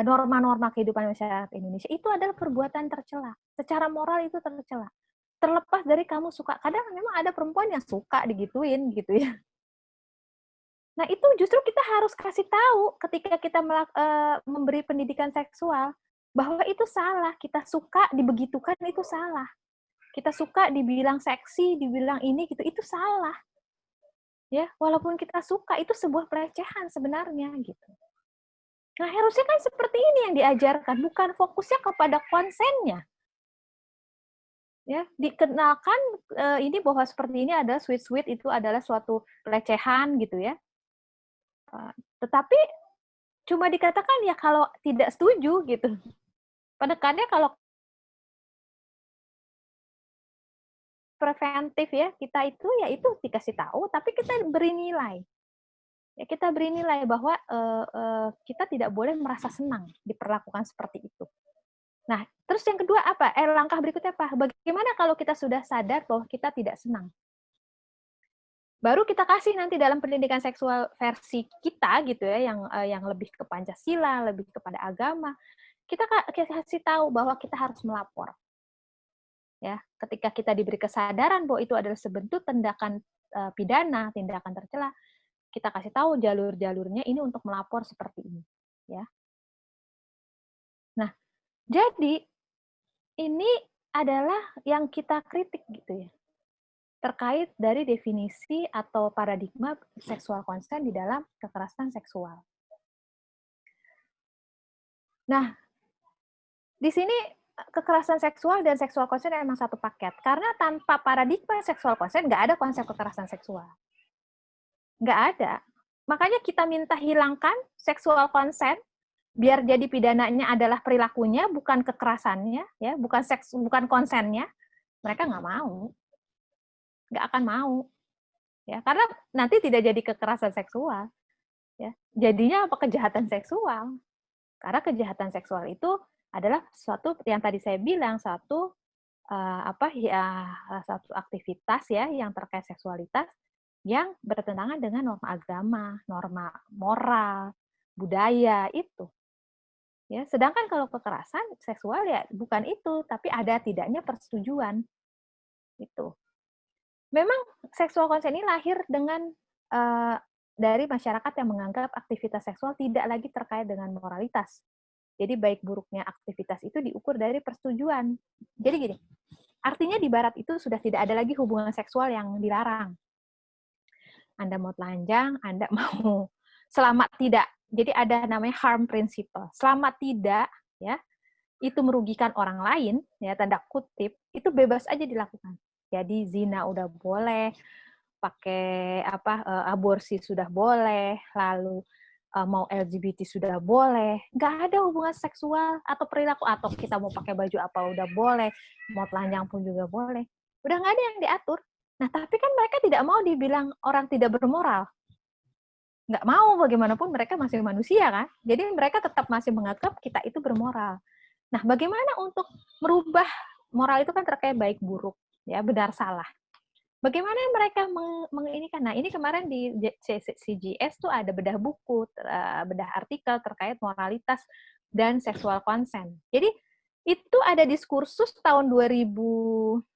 norma-norma kehidupan masyarakat Indonesia itu adalah perbuatan tercela. Secara moral itu tercela. Terlepas dari kamu suka, kadang memang ada perempuan yang suka digituin gitu ya. Nah itu justru kita harus kasih tahu ketika kita memberi pendidikan seksual bahwa itu salah, kita suka dibegitukan itu salah, kita suka dibilang seksi, dibilang ini gitu itu salah, ya walaupun kita suka itu sebuah pelecehan sebenarnya gitu. Nah harusnya kan seperti ini yang diajarkan, bukan fokusnya kepada konsennya. Ya, dikenalkan ini bahwa seperti ini adalah sweet itu adalah suatu pelecehan gitu ya. Tetapi cuma dikatakan ya kalau tidak setuju gitu. Penekannya kalau preventif ya kita itu ya itu dikasih tahu, tapi kita beri nilai. Ya kita beri nilai bahwa kita tidak boleh merasa senang diperlakukan seperti itu. Nah, terus yang kedua apa? Langkah berikutnya apa? Bagaimana kalau kita sudah sadar bahwa kita tidak senang? Baru kita kasih nanti dalam pendidikan seksual versi kita gitu ya, yang lebih ke Pancasila, lebih kepada agama. Kita kasih tahu bahwa kita harus melapor. Ya, ketika kita diberi kesadaran bahwa itu adalah sebentuk tindakan pidana, tindakan tercela, kita kasih tahu jalur-jalurnya ini untuk melapor seperti ini, ya. Nah, jadi ini adalah yang kita kritik gitu ya. Terkait dari definisi atau paradigma seksual konsen di dalam kekerasan seksual. Nah, di sini kekerasan seksual dan seksual konsen memang satu paket. Karena tanpa paradigma seksual konsen, nggak ada konsep kekerasan seksual. Nggak ada. Makanya kita minta hilangkan seksual konsen, biar jadi pidananya adalah perilakunya, bukan kekerasannya, ya, bukan konsennya. Mereka nggak mau. Nggak akan mau. ya, karena nanti tidak jadi kekerasan seksual, ya, jadinya apa? Kejahatan seksual. Karena kejahatan seksual itu adalah suatu yang tadi saya bilang, satu satu aktivitas ya yang terkait seksualitas yang bertentangan dengan norma agama, norma moral, budaya itu. Ya, sedangkan kalau kekerasan seksual ya bukan itu, tapi ada tidaknya persetujuan. Itu. Memang seksual konsen ini lahir dengan dari masyarakat yang menganggap aktivitas seksual tidak lagi terkait dengan moralitas. Jadi baik buruknya aktivitas itu diukur dari persetujuan. Jadi gini, artinya di barat itu sudah tidak ada lagi hubungan seksual yang dilarang. Anda mau telanjang, Anda mau selama tidak. Jadi ada namanya harm principle. Selama tidak ya, itu merugikan orang lain, ya tanda kutip, itu bebas aja dilakukan. Jadi zina udah boleh, pakai aborsi sudah boleh, lalu mau LGBT sudah boleh, nggak ada hubungan seksual atau perilaku, atau kita mau pakai baju apa udah boleh, mau telanjang pun juga boleh, udah nggak ada yang diatur. Nah tapi kan mereka tidak mau dibilang orang tidak bermoral, nggak mau, bagaimanapun mereka masih manusia kan, jadi mereka tetap masih menganggap kita itu bermoral. Nah bagaimana untuk merubah moral itu kan terkait baik buruk, ya benar salah. Bagaimana mereka menginikan? Nah, ini kemarin di CGS tuh ada bedah buku, bedah artikel terkait moralitas dan seksual konsen. Jadi, itu ada diskursus tahun 2014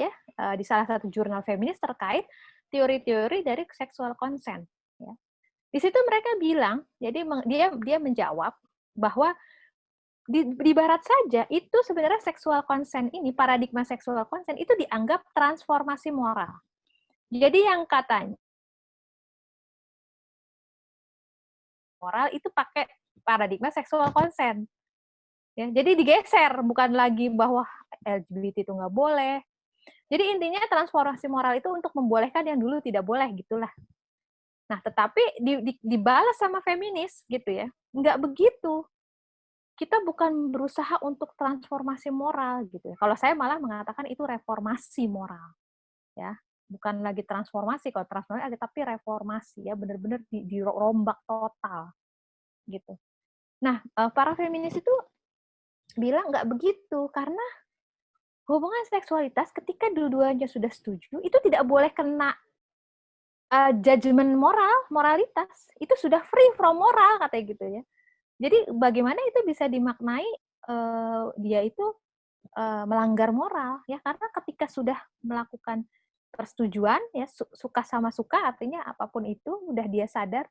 ya, di salah satu jurnal feminis terkait teori-teori dari seksual konsen. Ya. Di situ mereka bilang, jadi dia menjawab bahwa di barat saja itu sebenarnya seksual konsen ini, paradigma seksual konsen itu dianggap transformasi moral. Jadi yang katanya moral itu pakai paradigma seksual konsen. Ya, jadi digeser, bukan lagi bahwa LGBT itu nggak boleh. Jadi intinya transformasi moral itu untuk membolehkan yang dulu tidak boleh, gitulah. Nah, tetapi dibalas sama feminis gitu ya. Nggak begitu. Kita bukan berusaha untuk transformasi moral gitu ya. Kalau saya malah mengatakan itu reformasi moral. Ya, bukan lagi transformasi, kalau transformasi tapi reformasi ya, benar-benar dirombak total gitu. Nah, para feminis itu bilang nggak begitu, karena hubungan seksualitas ketika dua-duanya sudah setuju itu tidak boleh kena judgement moralitas. Itu sudah free from moral katanya gitu ya. Jadi bagaimana itu bisa dimaknai dia itu melanggar moral ya, karena ketika sudah melakukan persetujuan ya, suka sama suka, artinya apapun itu udah dia sadar.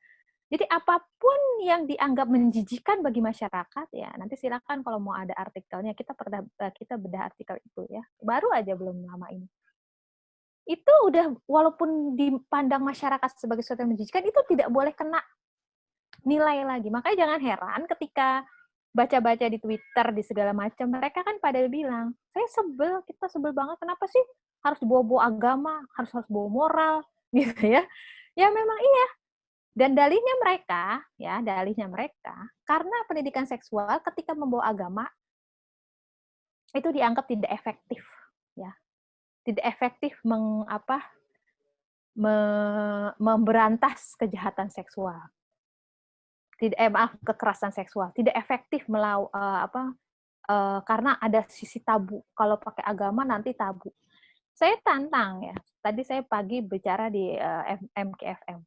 Jadi apapun yang dianggap menjijikan bagi masyarakat ya, nanti silakan kalau mau ada artikelnya, kita bedah artikel itu ya, baru aja belum lama ini. Itu udah, walaupun dipandang masyarakat sebagai sesuatu yang menjijikan, itu tidak boleh kena nilai lagi. Makanya jangan heran ketika baca-baca di Twitter, di segala macam, mereka kan pada bilang, kita sebel banget, kenapa sih harus bawa-bawa agama, harus bawa moral, gitu ya. Ya memang iya. Dan dalihnya mereka, karena pendidikan seksual ketika membawa agama, itu dianggap tidak efektif. Ya. Tidak efektif memberantas kejahatan seksual. Kekerasan seksual, tidak efektif karena ada sisi tabu. Kalau pakai agama nanti tabu. Saya tantang ya. Tadi saya pagi bicara di MKFM.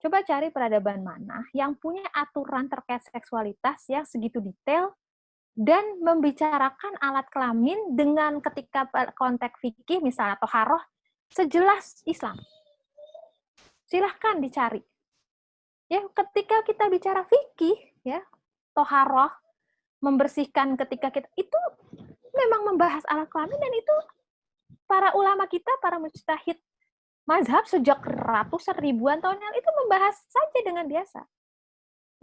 Coba cari peradaban mana yang punya aturan terkait seksualitas yang segitu detail dan membicarakan alat kelamin dengan ketika konteks fikih misalnya toharoh sejelas Islam. Silahkan dicari. Ya, ketika kita bicara fikih, ya, toharoh, membersihkan ketika kita, itu memang membahas alat kelamin, dan itu para ulama kita, para mujtahid mazhab sejak ratusan ribuan tahun yang itu membahas saja dengan biasa.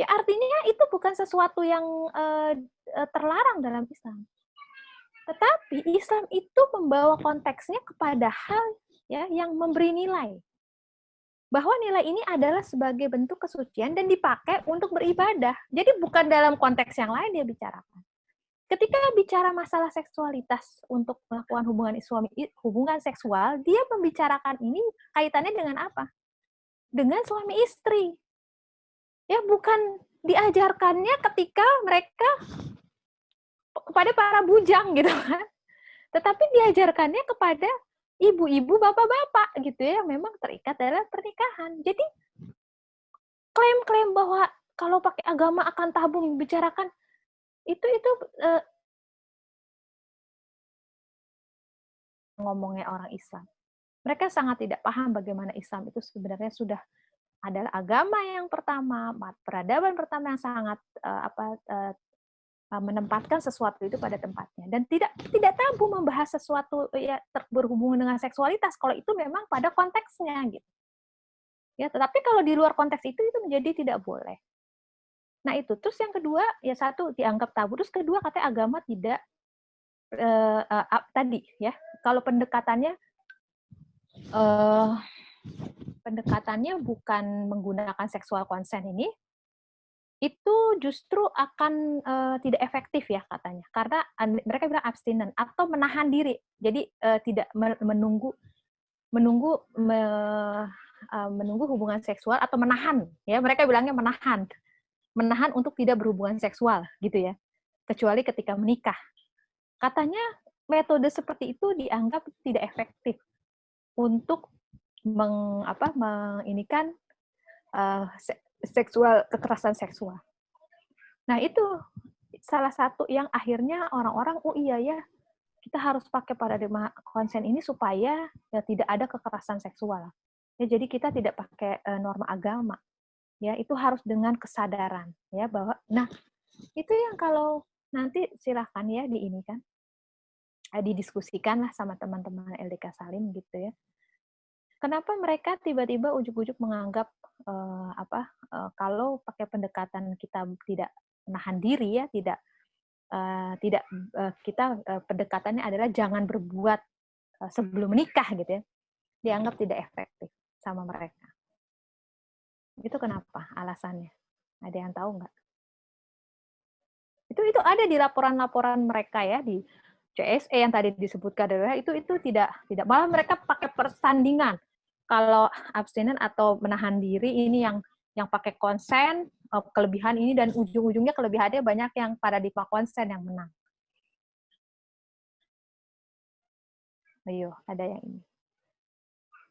Ya, artinya itu bukan sesuatu yang terlarang dalam Islam. Tetapi Islam itu membawa konteksnya kepada hal ya yang memberi nilai. Bahwa nilai ini adalah sebagai bentuk kesucian dan dipakai untuk beribadah. Jadi bukan dalam konteks yang lain dia bicarakan. ketika bicara masalah seksualitas untuk melakukan hubungan seksual, dia membicarakan ini kaitannya dengan apa? Dengan suami istri. Ya, bukan diajarkannya ketika mereka kepada para bujang gitu kan. Tetapi diajarkannya kepada ibu-ibu, bapak-bapak gitu ya, memang terikat dalam pernikahan. Jadi klaim-klaim bahwa kalau pakai agama akan tabu membicarakan itu ngomongnya orang Islam. Mereka sangat tidak paham bagaimana Islam itu sebenarnya sudah adalah agama yang pertama, peradaban pertama yang sangat menempatkan sesuatu itu pada tempatnya, dan tidak tabu membahas sesuatu ya berhubungan dengan seksualitas kalau itu memang pada konteksnya gitu. Ya, tetapi kalau di luar konteks itu menjadi tidak boleh. Nah, itu. Terus yang kedua, ya satu dianggap tabu, terus kedua katanya agama tidak tadi ya. Kalau pendekatannya bukan menggunakan seksual consent ini, itu justru akan tidak efektif ya katanya, karena mereka bilang abstinen atau menahan diri, jadi tidak menunggu hubungan seksual atau menahan ya, mereka bilangnya menahan untuk tidak berhubungan seksual gitu ya, kecuali ketika menikah. Katanya metode seperti itu dianggap tidak efektif untuk menginikan kekerasan seksual. Nah, itu salah satu yang akhirnya orang-orang, oh iya ya, kita harus pakai paradigma konsen ini supaya ya tidak ada kekerasan seksual. Ya, jadi kita tidak pakai norma agama. Ya, itu harus dengan kesadaran ya bahwa itu yang kalau nanti silahkan ya didiskusikan lah sama teman-teman LDK Salim gitu ya. Kenapa mereka tiba-tiba ujuk-ujuk menganggap kalau pakai pendekatan kita tidak menahan diri ya, kita pendekatannya adalah jangan berbuat sebelum menikah gitu ya, dianggap tidak efektif sama mereka. Itu kenapa alasannya? Ada yang tahu nggak? Itu ada di laporan-laporan mereka ya, di CSE yang tadi disebutkan adalah itu tidak malah mereka pakai persandingan. Kalau abstinen atau menahan diri ini yang pakai konsen, kelebihan ini, dan ujung-ujungnya kelebihannya banyak yang paradigma konsen yang menang. Ayo, ada yang ini.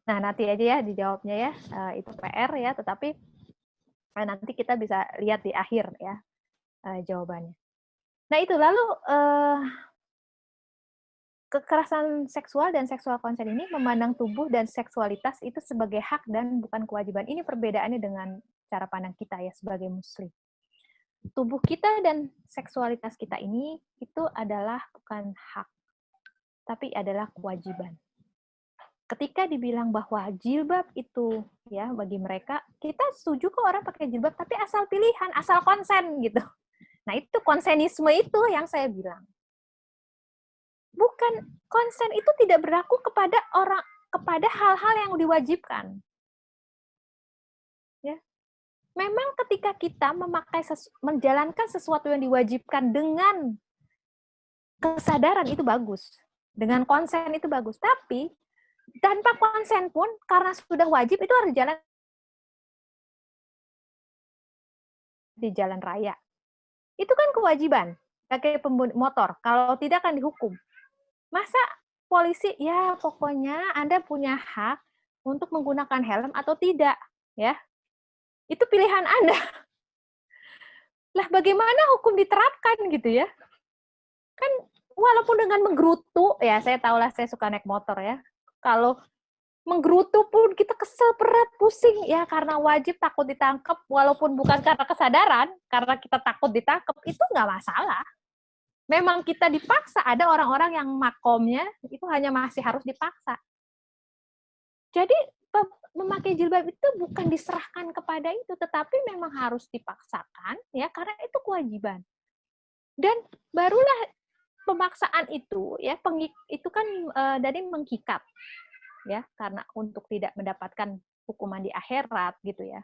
Nah, nanti aja ya dijawabnya ya, itu PR ya, tetapi nanti kita bisa lihat di akhir ya jawabannya. Nah, itu lalu kekerasan seksual dan seksual konsen ini memandang tubuh dan seksualitas itu sebagai hak dan bukan kewajiban. Ini perbedaannya dengan cara pandang kita ya sebagai muslim. Tubuh kita dan seksualitas kita ini itu adalah bukan hak, tapi adalah kewajiban. Ketika dibilang bahwa jilbab itu ya bagi mereka, kita setuju kok orang pakai jilbab, tapi asal pilihan, asal konsen gitu. Nah, itu konsenisme itu yang saya bilang. Bukan, konsen itu tidak berlaku kepada hal-hal yang diwajibkan. Ya. Memang ketika kita menjalankan sesuatu yang diwajibkan dengan kesadaran itu bagus. Dengan konsen itu bagus, tapi tanpa konsen pun karena sudah wajib itu harus di jalan raya. Itu kan kewajiban pakai motor. Kalau tidak kan dihukum. Masa polisi ya pokoknya Anda punya hak untuk menggunakan helm atau tidak, ya. Itu pilihan Anda. Lah bagaimana hukum diterapkan gitu ya? Kan walaupun dengan menggerutu, ya saya tahulah saya suka naik motor ya. Kalau menggerutu pun kita kesel, berat, pusing ya karena wajib takut ditangkap, walaupun bukan karena kesadaran, karena kita takut ditangkap, itu nggak masalah. Memang kita dipaksa, ada orang-orang yang makomnya itu hanya masih harus dipaksa. Jadi memakai jilbab itu bukan diserahkan kepada itu, tetapi memang harus dipaksakan ya karena itu kewajiban. Dan barulah pemaksaan itu ya itu kan dari menghikat ya karena untuk tidak mendapatkan hukuman di akhirat gitu ya.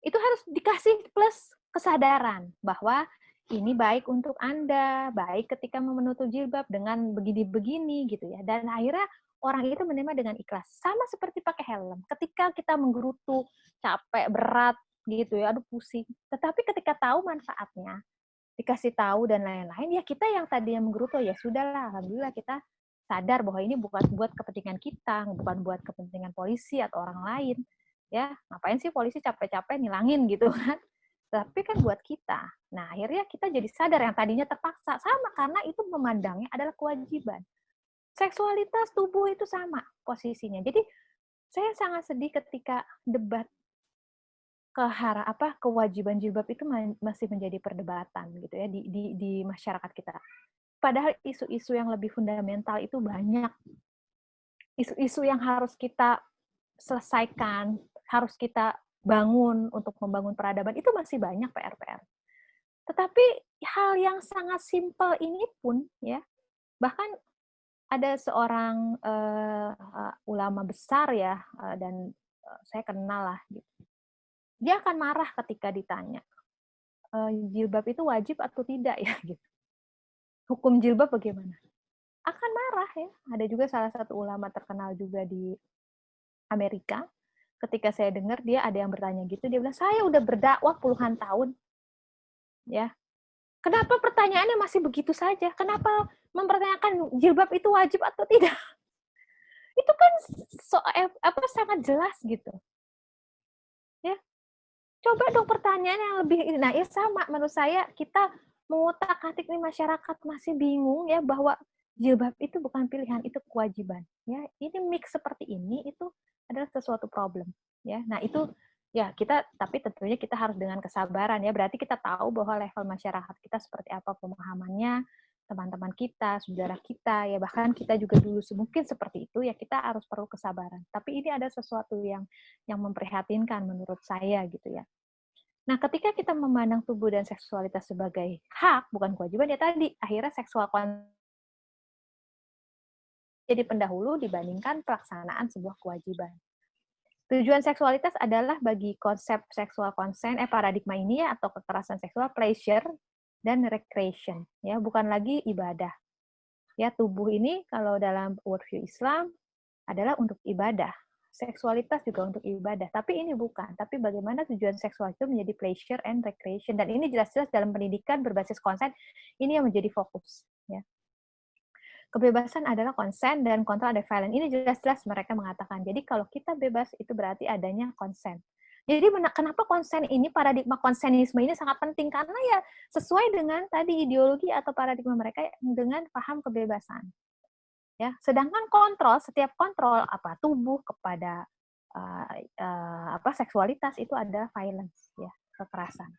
Itu harus dikasih plus kesadaran bahwa ini baik untuk Anda, baik ketika menutup jilbab dengan begini-begini gitu ya. Dan akhirnya orang itu menerima dengan ikhlas. Sama seperti pakai helm. Ketika kita menggerutu, capek, berat gitu ya, aduh pusing. Tetapi ketika tahu manfaatnya, dikasih tahu dan lain-lain, ya kita yang tadinya menggerutu, ya sudahlah, alhamdulillah kita sadar bahwa ini bukan buat kepentingan kita, bukan buat kepentingan polisi atau orang lain. Ya, ngapain sih polisi capek-capek nilangin gitu kan? Tapi kan buat kita. Nah, akhirnya kita jadi sadar yang tadinya terpaksa. Sama, karena itu memandangnya adalah kewajiban. Seksualitas tubuh itu sama posisinya. Jadi, saya sangat sedih ketika debat kewajiban jilbab itu masih menjadi perdebatan gitu ya di masyarakat kita. Padahal isu-isu yang lebih fundamental itu banyak. Isu-isu yang harus kita selesaikan, harus kita bangun untuk membangun peradaban itu masih banyak PR-PR. Tetapi hal yang sangat simpel ini pun ya, bahkan ada seorang ulama besar ya, dan saya kenal lah gitu. Dia akan marah ketika ditanya jilbab itu wajib atau tidak ya gitu. Hukum jilbab bagaimana? Akan marah ya. Ada juga salah satu ulama terkenal juga di Amerika. Ketika saya dengar dia ada yang bertanya gitu, dia bilang, saya udah berdakwah puluhan tahun. Ya. Kenapa pertanyaannya masih begitu saja? Kenapa mempertanyakan jilbab itu wajib atau tidak? Itu kan sangat jelas gitu. Ya. Coba dong pertanyaan yang lebih, nah ya sama menurut saya kita mengutak-atik nih masyarakat masih bingung ya bahwa jilbab itu bukan pilihan, itu kewajiban. Ya, ini mix seperti ini itu adalah sesuatu problem ya. Nah, itu ya kita, tapi tentunya kita harus dengan kesabaran ya. Berarti kita tahu bahwa level masyarakat kita seperti apa pemahamannya, teman-teman kita, saudara kita ya, bahkan kita juga dulu mungkin seperti itu ya, kita harus perlu kesabaran. Tapi ini ada sesuatu yang memprihatinkan menurut saya gitu ya. Nah, ketika kita memandang tubuh dan seksualitas sebagai hak, bukan kewajiban, ya tadi, akhirnya seksual jadi pendahulu dibandingkan pelaksanaan sebuah kewajiban. Tujuan seksualitas adalah bagi konsep seksual consent, paradigma ini ya, atau kekerasan seksual, pleasure dan recreation, ya, bukan lagi ibadah. Ya, tubuh ini kalau dalam worldview Islam adalah untuk ibadah. Seksualitas juga untuk ibadah, tapi ini bukan. Tapi bagaimana tujuan seksual itu menjadi pleasure and recreation, dan ini jelas-jelas dalam pendidikan berbasis konsen ini yang menjadi fokus. Ya. Kebebasan adalah konsen dan kontrol ada violence. Ini jelas-jelas mereka mengatakan. Jadi kalau kita bebas itu berarti adanya konsen. Jadi kenapa konsen ini, paradigma konsenisme ini sangat penting, karena ya sesuai dengan tadi ideologi atau paradigma mereka dengan paham kebebasan. Ya, sedangkan kontrol, setiap kontrol tubuh kepada seksualitas itu adalah violence ya, kekerasan.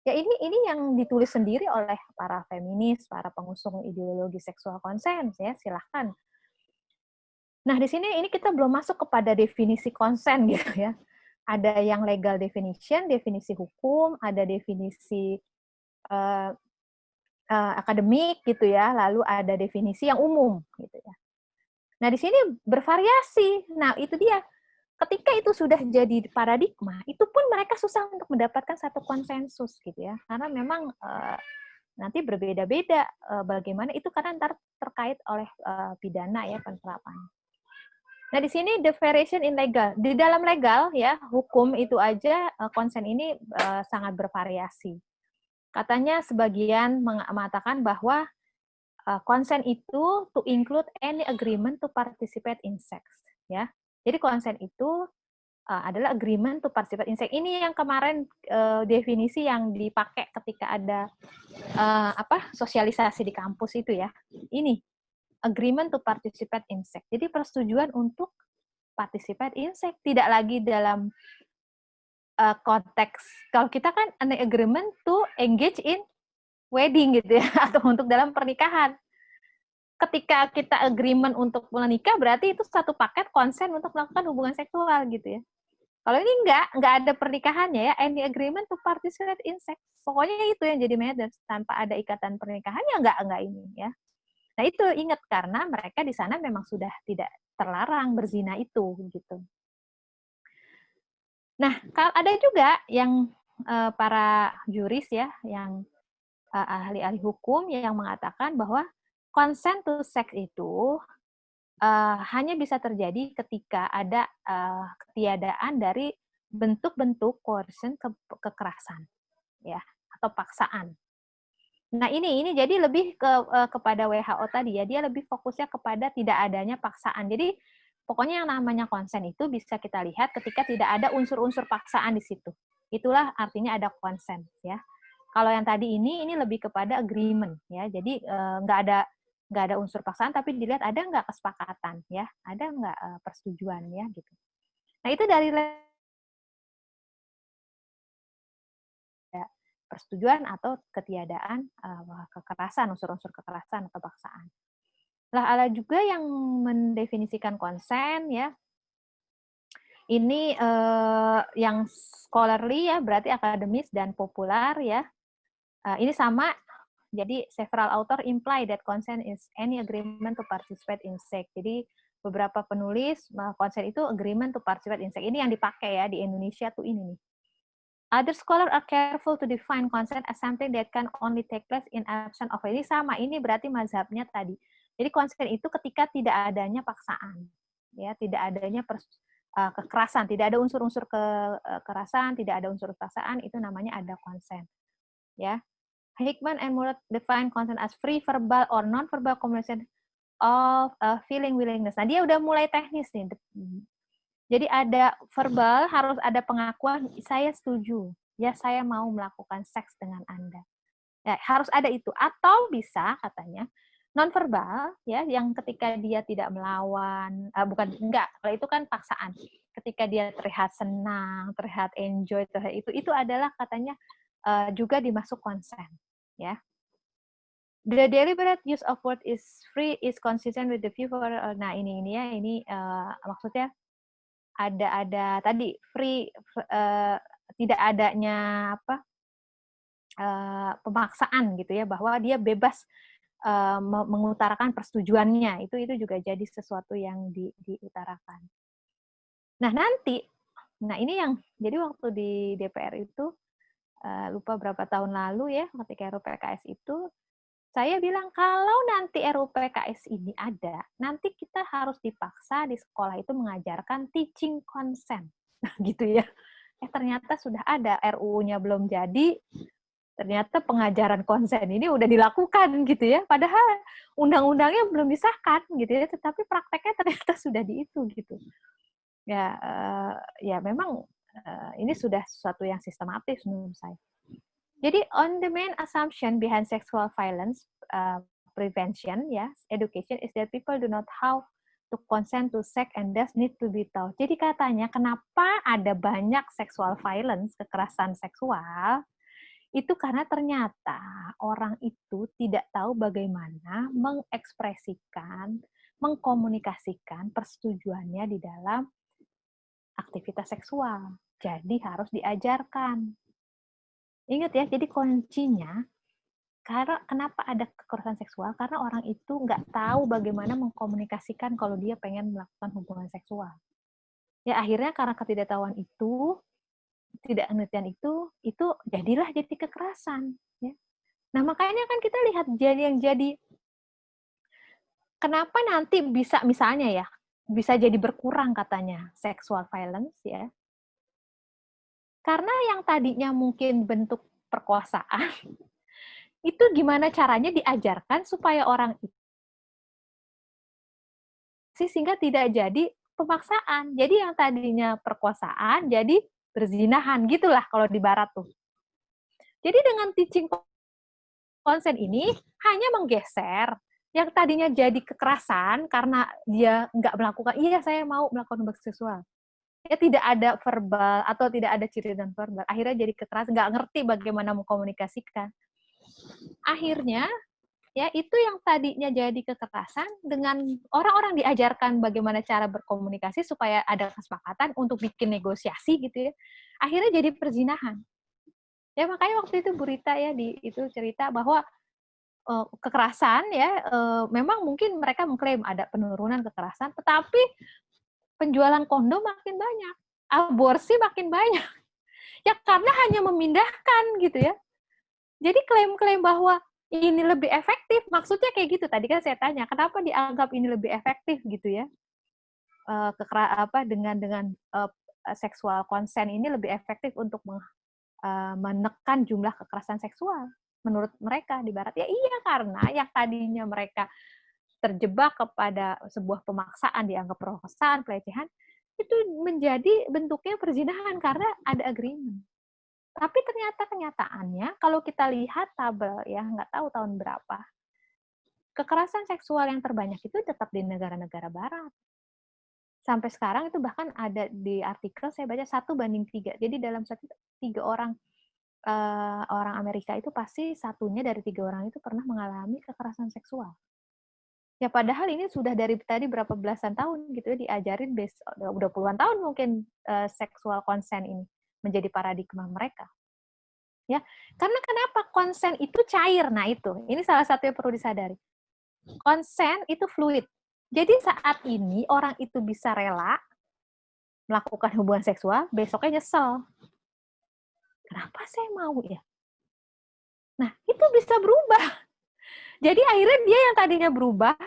Ya ini yang ditulis sendiri oleh para feminis, para pengusung ideologi seksual konsen ya, silahkan. Nah, di sini ini kita belum masuk kepada definisi konsen gitu ya. Ada yang legal definition, definisi hukum, ada definisi akademik gitu ya, lalu ada definisi yang umum gitu ya. Nah, di sini bervariasi. Nah, itu dia. Ketika itu sudah jadi paradigma, itu pun mereka susah untuk mendapatkan satu konsensus gitu ya. Karena memang nanti berbeda-beda bagaimana itu, karena ntar terkait oleh pidana ya penerapan. Nah, di sini the variation in legal. Di dalam legal ya, hukum itu aja konsen ini sangat bervariasi. Katanya sebagian mengatakan bahwa konsen itu to include any agreement to participate in sex, ya. Jadi konsen itu adalah agreement to participate in sex. Ini yang kemarin definisi yang dipakai ketika ada sosialisasi di kampus itu ya. Ini agreement to participate in sex. Jadi persetujuan untuk participate in sex, tidak lagi dalam konteks, kalau kita kan an agreement to engage in wedding gitu ya, atau untuk dalam pernikahan. Ketika kita agreement untuk menikah, berarti itu satu paket konsen untuk melakukan hubungan seksual gitu ya. Kalau ini nggak ada pernikahannya ya, any agreement to participate in sex. Pokoknya itu yang jadi matters, tanpa ada ikatan pernikahan ya nggak ini ya. Nah itu ingat, karena mereka di sana memang sudah tidak terlarang berzina itu gitu. Nah, ada juga yang para juris ya, yang ahli-ahli hukum yang mengatakan bahwa consent to sex itu hanya bisa terjadi ketika ada ketiadaan dari bentuk-bentuk coercion, kekerasan, ya, atau paksaan. Nah ini jadi lebih kepada WHO tadi ya, dia lebih fokusnya kepada tidak adanya paksaan. Jadi pokoknya yang namanya konsen itu bisa kita lihat ketika tidak ada unsur-unsur paksaan di situ. Itulah artinya ada konsen, ya. Kalau yang tadi ini lebih kepada agreement, ya. Jadi nggak ada unsur paksaan, tapi dilihat ada nggak kesepakatan, ya, ada nggak persetujuan, ya, gitu. Nah itu dari persetujuan atau ketiadaan kekerasan, unsur-unsur kekerasan atau paksaan. Lah ada juga yang mendefinisikan konsen, ya. Ini yang scholarly, ya, berarti akademis dan populer, ya. Ini sama. Jadi several author imply that consent is any agreement to participate in sex. Jadi beberapa penulis consent itu agreement to participate in sex. Ini yang dipakai ya di Indonesia tuh ini nih. Other scholars are careful to define consent as something that can only take place in absence of. Ini sama. Ini berarti mazhabnya tadi. Jadi consent itu ketika tidak adanya paksaan, ya, tidak adanya kekerasan, tidak ada unsur-unsur kekerasan, tidak ada unsur paksaan, itu namanya ada consent, ya. Hickman and Murat define consent as free verbal or non-verbal communication of feeling willingness. Nah, dia udah mulai teknis nih. Jadi ada verbal, harus ada pengakuan, saya setuju, ya saya mau melakukan seks dengan Anda. Ya, harus ada itu. Atau bisa katanya non-verbal, ya, yang ketika dia tidak melawan, enggak, kalau itu kan paksaan. Ketika dia terlihat senang, terlihat enjoy, itu adalah katanya juga dimasuk consent, ya. The deliberate use of word is free is consistent with the view for. Nah ini ya, ini maksudnya ada tadi free, tidak adanya pemaksaan gitu ya, bahwa dia bebas mengutarakan persetujuannya, itu juga jadi sesuatu yang diutarakan. Nah ini yang jadi waktu di DPR itu lupa berapa tahun lalu ya, ketika RUU PKS itu, saya bilang kalau nanti RUU PKS ini ada, nanti kita harus dipaksa di sekolah itu mengajarkan teaching consent, gitu ya. Ternyata sudah ada, RUU-nya belum jadi, ternyata pengajaran konsen ini udah dilakukan gitu ya, padahal undang-undangnya belum disahkan gitu ya, tetapi prakteknya ternyata sudah di itu gitu. Ya memang ini sudah sesuatu yang sistematis menurut saya. Jadi on the main assumption behind sexual violence prevention, ya, education is that people do not how to consent to sex and thus need to be taught. Jadi katanya kenapa ada banyak sexual violence, kekerasan seksual, itu karena ternyata orang itu tidak tahu bagaimana mengekspresikan, mengkomunikasikan persetujuannya di dalam aktivitas seksual. Jadi harus diajarkan. Ingat ya, jadi kuncinya, karena kenapa ada kekerasan seksual? Karena orang itu nggak tahu bagaimana mengkomunikasikan kalau dia pengen melakukan hubungan seksual. Ya akhirnya karena ketidaktahuan itu, tidak pengertian itu jadilah jadi kekerasan. Ya. Nah makanya kan kita lihat jadi kenapa nanti bisa misalnya ya, bisa jadi berkurang katanya sexual violence ya. Karena yang tadinya mungkin bentuk perkosaan, itu gimana caranya diajarkan supaya orang itu sehingga tidak jadi pemaksaan. Jadi yang tadinya perkosaan jadi berzinahan gitulah kalau di barat tuh. Jadi dengan teaching consent ini hanya menggeser yang tadinya jadi kekerasan karena dia nggak melakukan, iya saya mau melakukan hubungan seksual. Ya tidak ada verbal atau tidak ada ciri dan verbal, akhirnya jadi kekerasan, nggak ngerti bagaimana mengkomunikasikan. Akhirnya ya itu yang tadinya jadi kekerasan, dengan orang-orang diajarkan bagaimana cara berkomunikasi supaya ada kesepakatan untuk bikin negosiasi gitu ya, akhirnya jadi perzinahan. Ya makanya waktu itu Bu Rita ya itu cerita bahwa kekerasan ya memang mungkin mereka mengklaim ada penurunan kekerasan, tetapi penjualan kondom makin banyak, aborsi makin banyak. Ya karena hanya memindahkan gitu ya. Jadi klaim-klaim bahwa ini lebih efektif, maksudnya kayak gitu. Tadi kan saya tanya, kenapa dianggap ini lebih efektif gitu ya? Dengan seksual konsen ini lebih efektif untuk menekan jumlah kekerasan seksual menurut mereka di barat. Ya iya, karena yang tadinya mereka terjebak kepada sebuah pemaksaan dianggap perkosaan, pelecehan, itu menjadi bentuknya perzinahan karena ada agreement. Tapi ternyata kenyataannya kalau kita lihat tabel ya, nggak tahu tahun berapa, kekerasan seksual yang terbanyak itu tetap di negara-negara barat. Sampai sekarang itu bahkan ada di artikel saya baca 1:3. Jadi dalam 3 orang orang Amerika itu pasti satunya dari 3 orang itu pernah mengalami kekerasan seksual. Ya padahal ini sudah dari tadi berapa belasan tahun gitu ya diajarin udah puluhan tahun mungkin seksual konsen ini menjadi paradigma mereka. Ya, karena kenapa konsen itu cair? Nah itu, ini salah satu yang perlu disadari. Konsen itu fluid. Jadi saat ini orang itu bisa rela melakukan hubungan seksual, besoknya nyesel. Kenapa saya mau ya? Nah, itu bisa berubah. Jadi akhirnya dia yang tadinya berubah,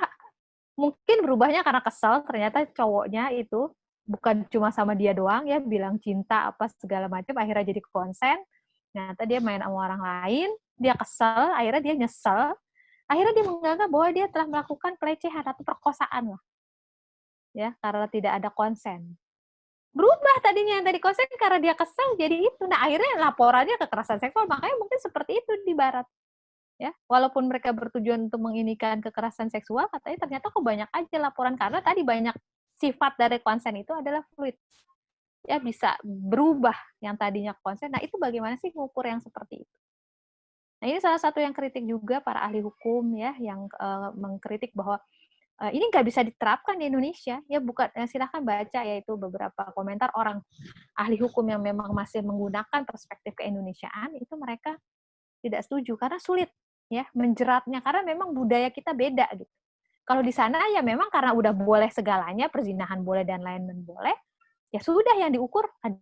mungkin berubahnya karena kesel, ternyata cowoknya itu bukan cuma sama dia doang ya, bilang cinta apa segala macam, akhirnya jadi konsen. Ternyata dia main sama orang lain, dia kesel, akhirnya dia nyesel, akhirnya dia menganggap bahwa dia telah melakukan pelecehan atau perkosaan lah. Ya, karena tidak ada konsen. Berubah tadinya yang tadi konsen karena dia kesel jadi itu. Nah, akhirnya laporannya kekerasan seksual, makanya mungkin seperti itu di barat. Ya, walaupun mereka bertujuan untuk menginikan kekerasan seksual, katanya ternyata kok banyak aja laporan karena tadi banyak sifat dari konsen itu adalah fluid. Ya, bisa berubah yang tadinya konsen. Nah, itu bagaimana sih mengukur yang seperti itu? Nah, ini salah satu yang kritik juga para ahli hukum ya, yang mengkritik bahwa ini nggak bisa diterapkan di Indonesia. Ya, bukan, silahkan baca yaitu beberapa komentar orang ahli hukum yang memang masih menggunakan perspektif keindonesiaan, itu mereka tidak setuju karena sulit ya menjeratnya karena memang budaya kita beda gitu. Kalau di sana ya memang karena udah boleh segalanya, perzinahan boleh dan lain-lain boleh, ya sudah yang diukur enggak.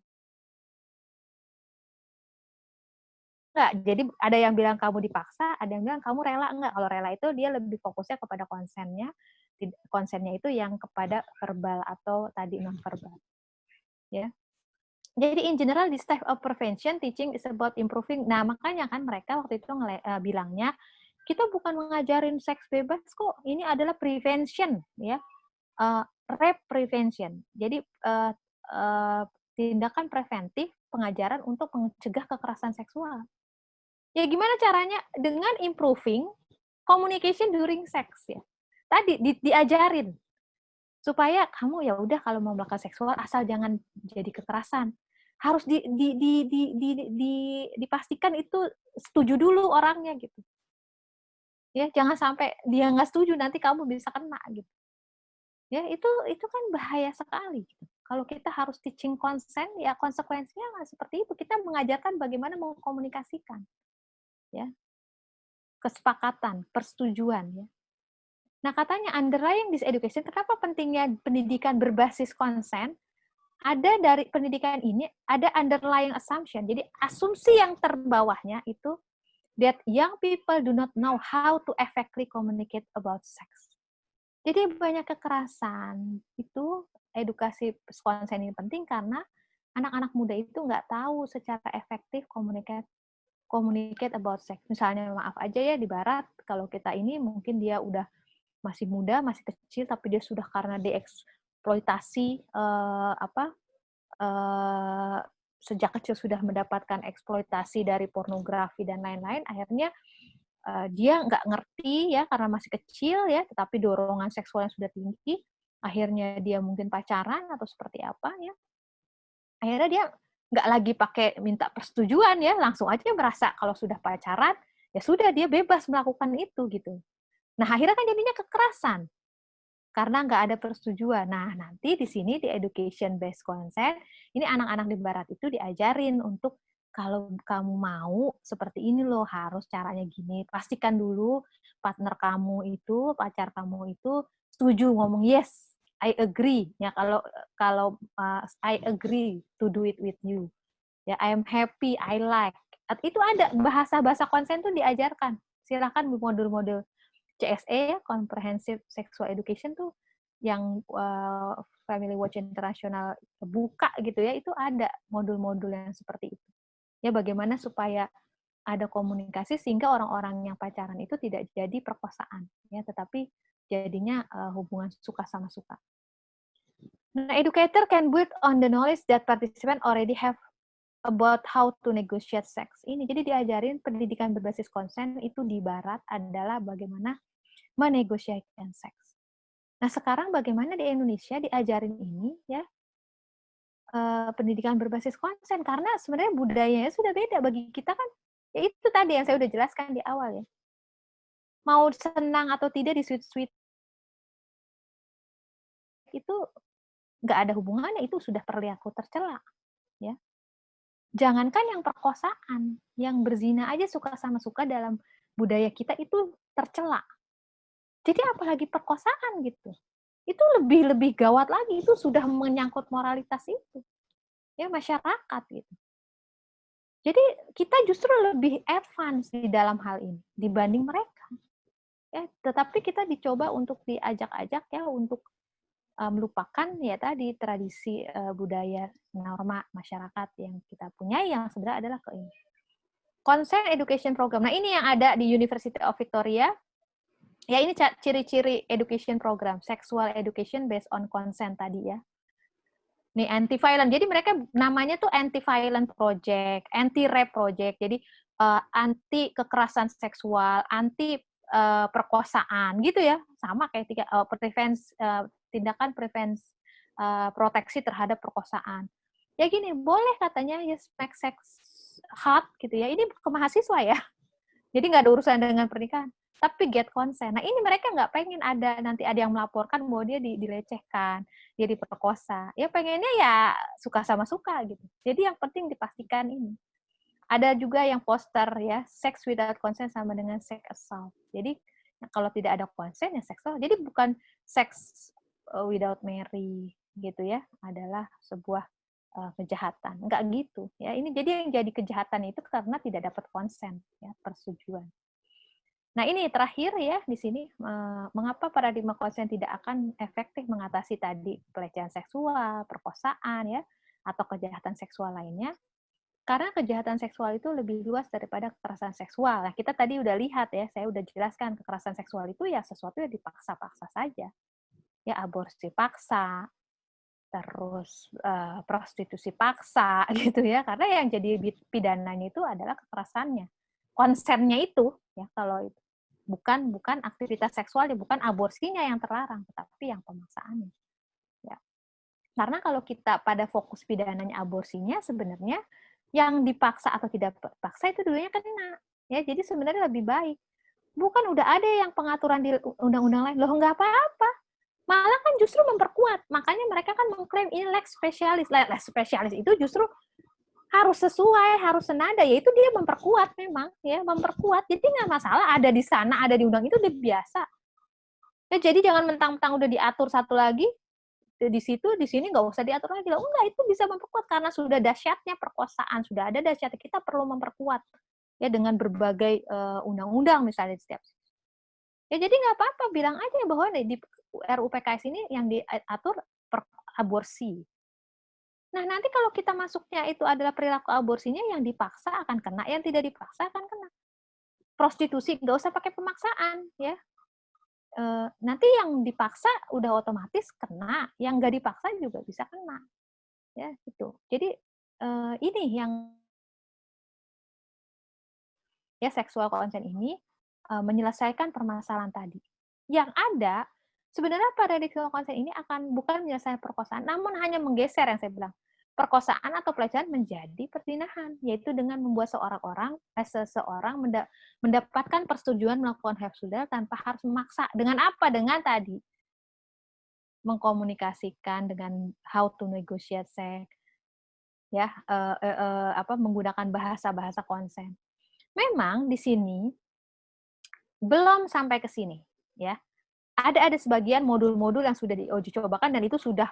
Jadi ada yang bilang kamu dipaksa, ada yang bilang kamu rela enggak. Kalau rela itu dia lebih fokusnya kepada konsennya. Konsennya itu yang kepada verbal atau tadi non verbal. Ya. Jadi in general this type of prevention teaching is about improving. Nah, makanya kan mereka waktu itu bilangnya kita bukan mengajarin seks bebas kok. Ini adalah prevention ya. Rape prevention. Jadi tindakan preventif pengajaran untuk mencegah kekerasan seksual. Ya gimana caranya? Dengan improving communication during sex ya. Tadi diajarin supaya kamu ya udah kalau mau melakukan seksual asal jangan jadi kekerasan. Harus dipastikan itu setuju dulu orangnya gitu. Ya, jangan sampai dia nggak setuju nanti kamu bisa kena gitu. Ya, itu kan bahaya sekali gitu. Kalau kita harus teaching consent ya konsekuensinya seperti itu. Kita mengajarkan bagaimana mengkomunikasikan. Ya. Kesepakatan, persetujuan ya. Nah, katanya underlying this education, kenapa pentingnya pendidikan berbasis konsen? Ada dari pendidikan ini, ada underlying assumption. Jadi, asumsi yang terbawahnya itu, that young people do not know how to effectively communicate about sex. Jadi, banyak kekerasan. Itu, edukasi konsen ini penting karena anak-anak muda itu nggak tahu secara efektif communicate about sex. Misalnya, maaf aja ya, di barat, kalau kita ini mungkin dia udah masih muda, masih kecil, tapi dia sudah karena dieksploitasi sejak kecil sudah mendapatkan eksploitasi dari pornografi dan lain-lain, akhirnya dia nggak ngerti ya karena masih kecil ya, tetapi dorongan seksual yang sudah tinggi, akhirnya dia mungkin pacaran atau seperti apa ya, akhirnya dia nggak lagi pakai minta persetujuan ya, langsung aja merasa kalau sudah pacaran ya sudah dia bebas melakukan itu gitu. Nah akhirnya kan jadinya kekerasan. Karena nggak ada persetujuan. Nah, nanti di sini di education based consent, ini anak-anak di barat itu diajarin untuk kalau kamu mau seperti ini loh, harus caranya gini. Pastikan dulu partner kamu itu, pacar kamu itu setuju ngomong yes, I agree. Ya kalau I agree to do it with you. Ya, I am happy, I like. Itu ada bahasa konsen tuh diajarkan. Silakan modul-modul CSE, Comprehensive Sexual Education tuh yang Family Watch International buka gitu ya, itu ada modul-modul yang seperti itu. Ya bagaimana supaya ada komunikasi sehingga orang-orang yang pacaran itu tidak jadi perkosaan, ya, tetapi jadinya hubungan suka sama suka. Nah, educator can build on the knowledge that participants already have about how to negotiate sex. Ini jadi diajarin pendidikan berbasis konsen itu di Barat adalah bagaimana menegosiasikan seks. Nah, sekarang bagaimana di Indonesia diajarin ini ya pendidikan berbasis konsen karena sebenarnya budayanya sudah beda bagi kita kan. Ya itu tadi yang saya udah jelaskan di awal ya. Mau senang atau tidak di sweet-sweet itu nggak ada hubungannya, itu sudah perilaku tercela. Ya. Jangankan yang perkosaan, yang berzina aja suka sama suka dalam budaya kita itu tercela. Jadi apalagi perkosaan gitu. Itu lebih gawat lagi, itu sudah menyangkut moralitas itu. Ya masyarakat gitu. Jadi kita justru lebih advance di dalam hal ini dibanding mereka. Ya, tetapi kita dicoba untuk diajak-ajak ya untuk melupakan ya tadi tradisi budaya norma masyarakat yang kita punya yang sebenarnya adalah ke ini. Consent Education Program. Nah, ini yang ada di University of Victoria. Ya, ini ciri-ciri education program, sexual education based on consent tadi ya. Nih, anti-violent. Jadi mereka namanya tuh anti-violent project, anti-rape project. Jadi anti kekerasan seksual, anti perkosaan gitu ya. Sama kayak tindakan prevensi proteksi terhadap perkosaan. Ya gini, boleh katanya ya make sex hot gitu ya. Ini ke mahasiswa ya. Jadi nggak ada urusan dengan pernikahan. Tapi get consent. Nah ini mereka nggak pengen nanti ada yang melaporkan bahwa dia dilecehkan, dia diperkosa. Ya pengennya ya suka sama suka gitu. Jadi yang penting dipastikan ini. Ada juga yang poster ya, sex without consent sama dengan sex assault. Jadi kalau tidak ada consent ya seksual. Jadi bukan sex without marry gitu ya, adalah sebuah kejahatan. Enggak gitu ya. Ini jadi yang jadi kejahatan itu karena tidak dapat consent ya, persetujuan. Nah, ini terakhir ya di sini mengapa paradigma konsen tidak akan efektif mengatasi tadi pelecehan seksual, perkosaan ya, atau kejahatan seksual lainnya. Karena kejahatan seksual itu lebih luas daripada kekerasan seksual. Nah, kita tadi udah lihat ya, saya udah jelaskan kekerasan seksual itu ya sesuatu yang dipaksa-paksa saja. Ya aborsi paksa, terus prostitusi paksa gitu ya. Karena yang jadi pidananya itu adalah kekerasannya. Konsennya itu ya kalau itu bukan aktivitas seksual, bukan aborsinya yang terlarang, tetapi yang pemaksaannya. Ya. Karena kalau kita pada fokus pidananya aborsinya, sebenarnya yang dipaksa atau tidak dipaksa itu dulunya kena. Ya, jadi sebenarnya lebih baik. Bukan udah ada yang pengaturan di undang-undang lain, loh nggak apa-apa. Malah kan justru memperkuat. Makanya mereka kan mengklaim ini lex specialis. Lex specialis itu justru harus sesuai, harus senada, yaitu dia memperkuat memang, ya memperkuat. Jadi nggak masalah ada di sana, ada di undang itu udah biasa. Ya, jadi jangan mentang-mentang udah diatur satu lagi di situ, di sini nggak usah diatur lagi. Enggak, itu bisa memperkuat karena sudah dahsyatnya perkosaan, sudah ada dahsyatnya, kita perlu memperkuat ya dengan berbagai undang-undang misalnya di setiap. Ya jadi nggak apa-apa, bilang aja bahwa di RUU PKS ini yang diatur aborsi. Nah, nanti kalau kita masuknya itu adalah perilaku aborsinya, yang dipaksa akan kena, yang tidak dipaksa akan kena. Prostitusi, nggak usah pakai pemaksaan, ya. Nanti yang dipaksa udah otomatis kena, yang nggak dipaksa juga bisa kena. Ya, gitu. Jadi, ini yang ya seksual consent ini menyelesaikan permasalahan tadi. Yang ada, sebenarnya paradigma consent ini bukan menyelesaikan perkosaan, namun hanya menggeser yang saya bilang. Perkosaan atau pelecehan menjadi perzinahan, yaitu dengan membuat seseorang mendapatkan persetujuan melakukan hak sudah tanpa harus memaksa. Dengan apa? Dengan tadi mengkomunikasikan dengan how to negotiate sex, ya, menggunakan bahasa konsen. Memang di sini belum sampai ke sini, ya. Ada sebagian modul-modul yang sudah diuji cobakan dan itu sudah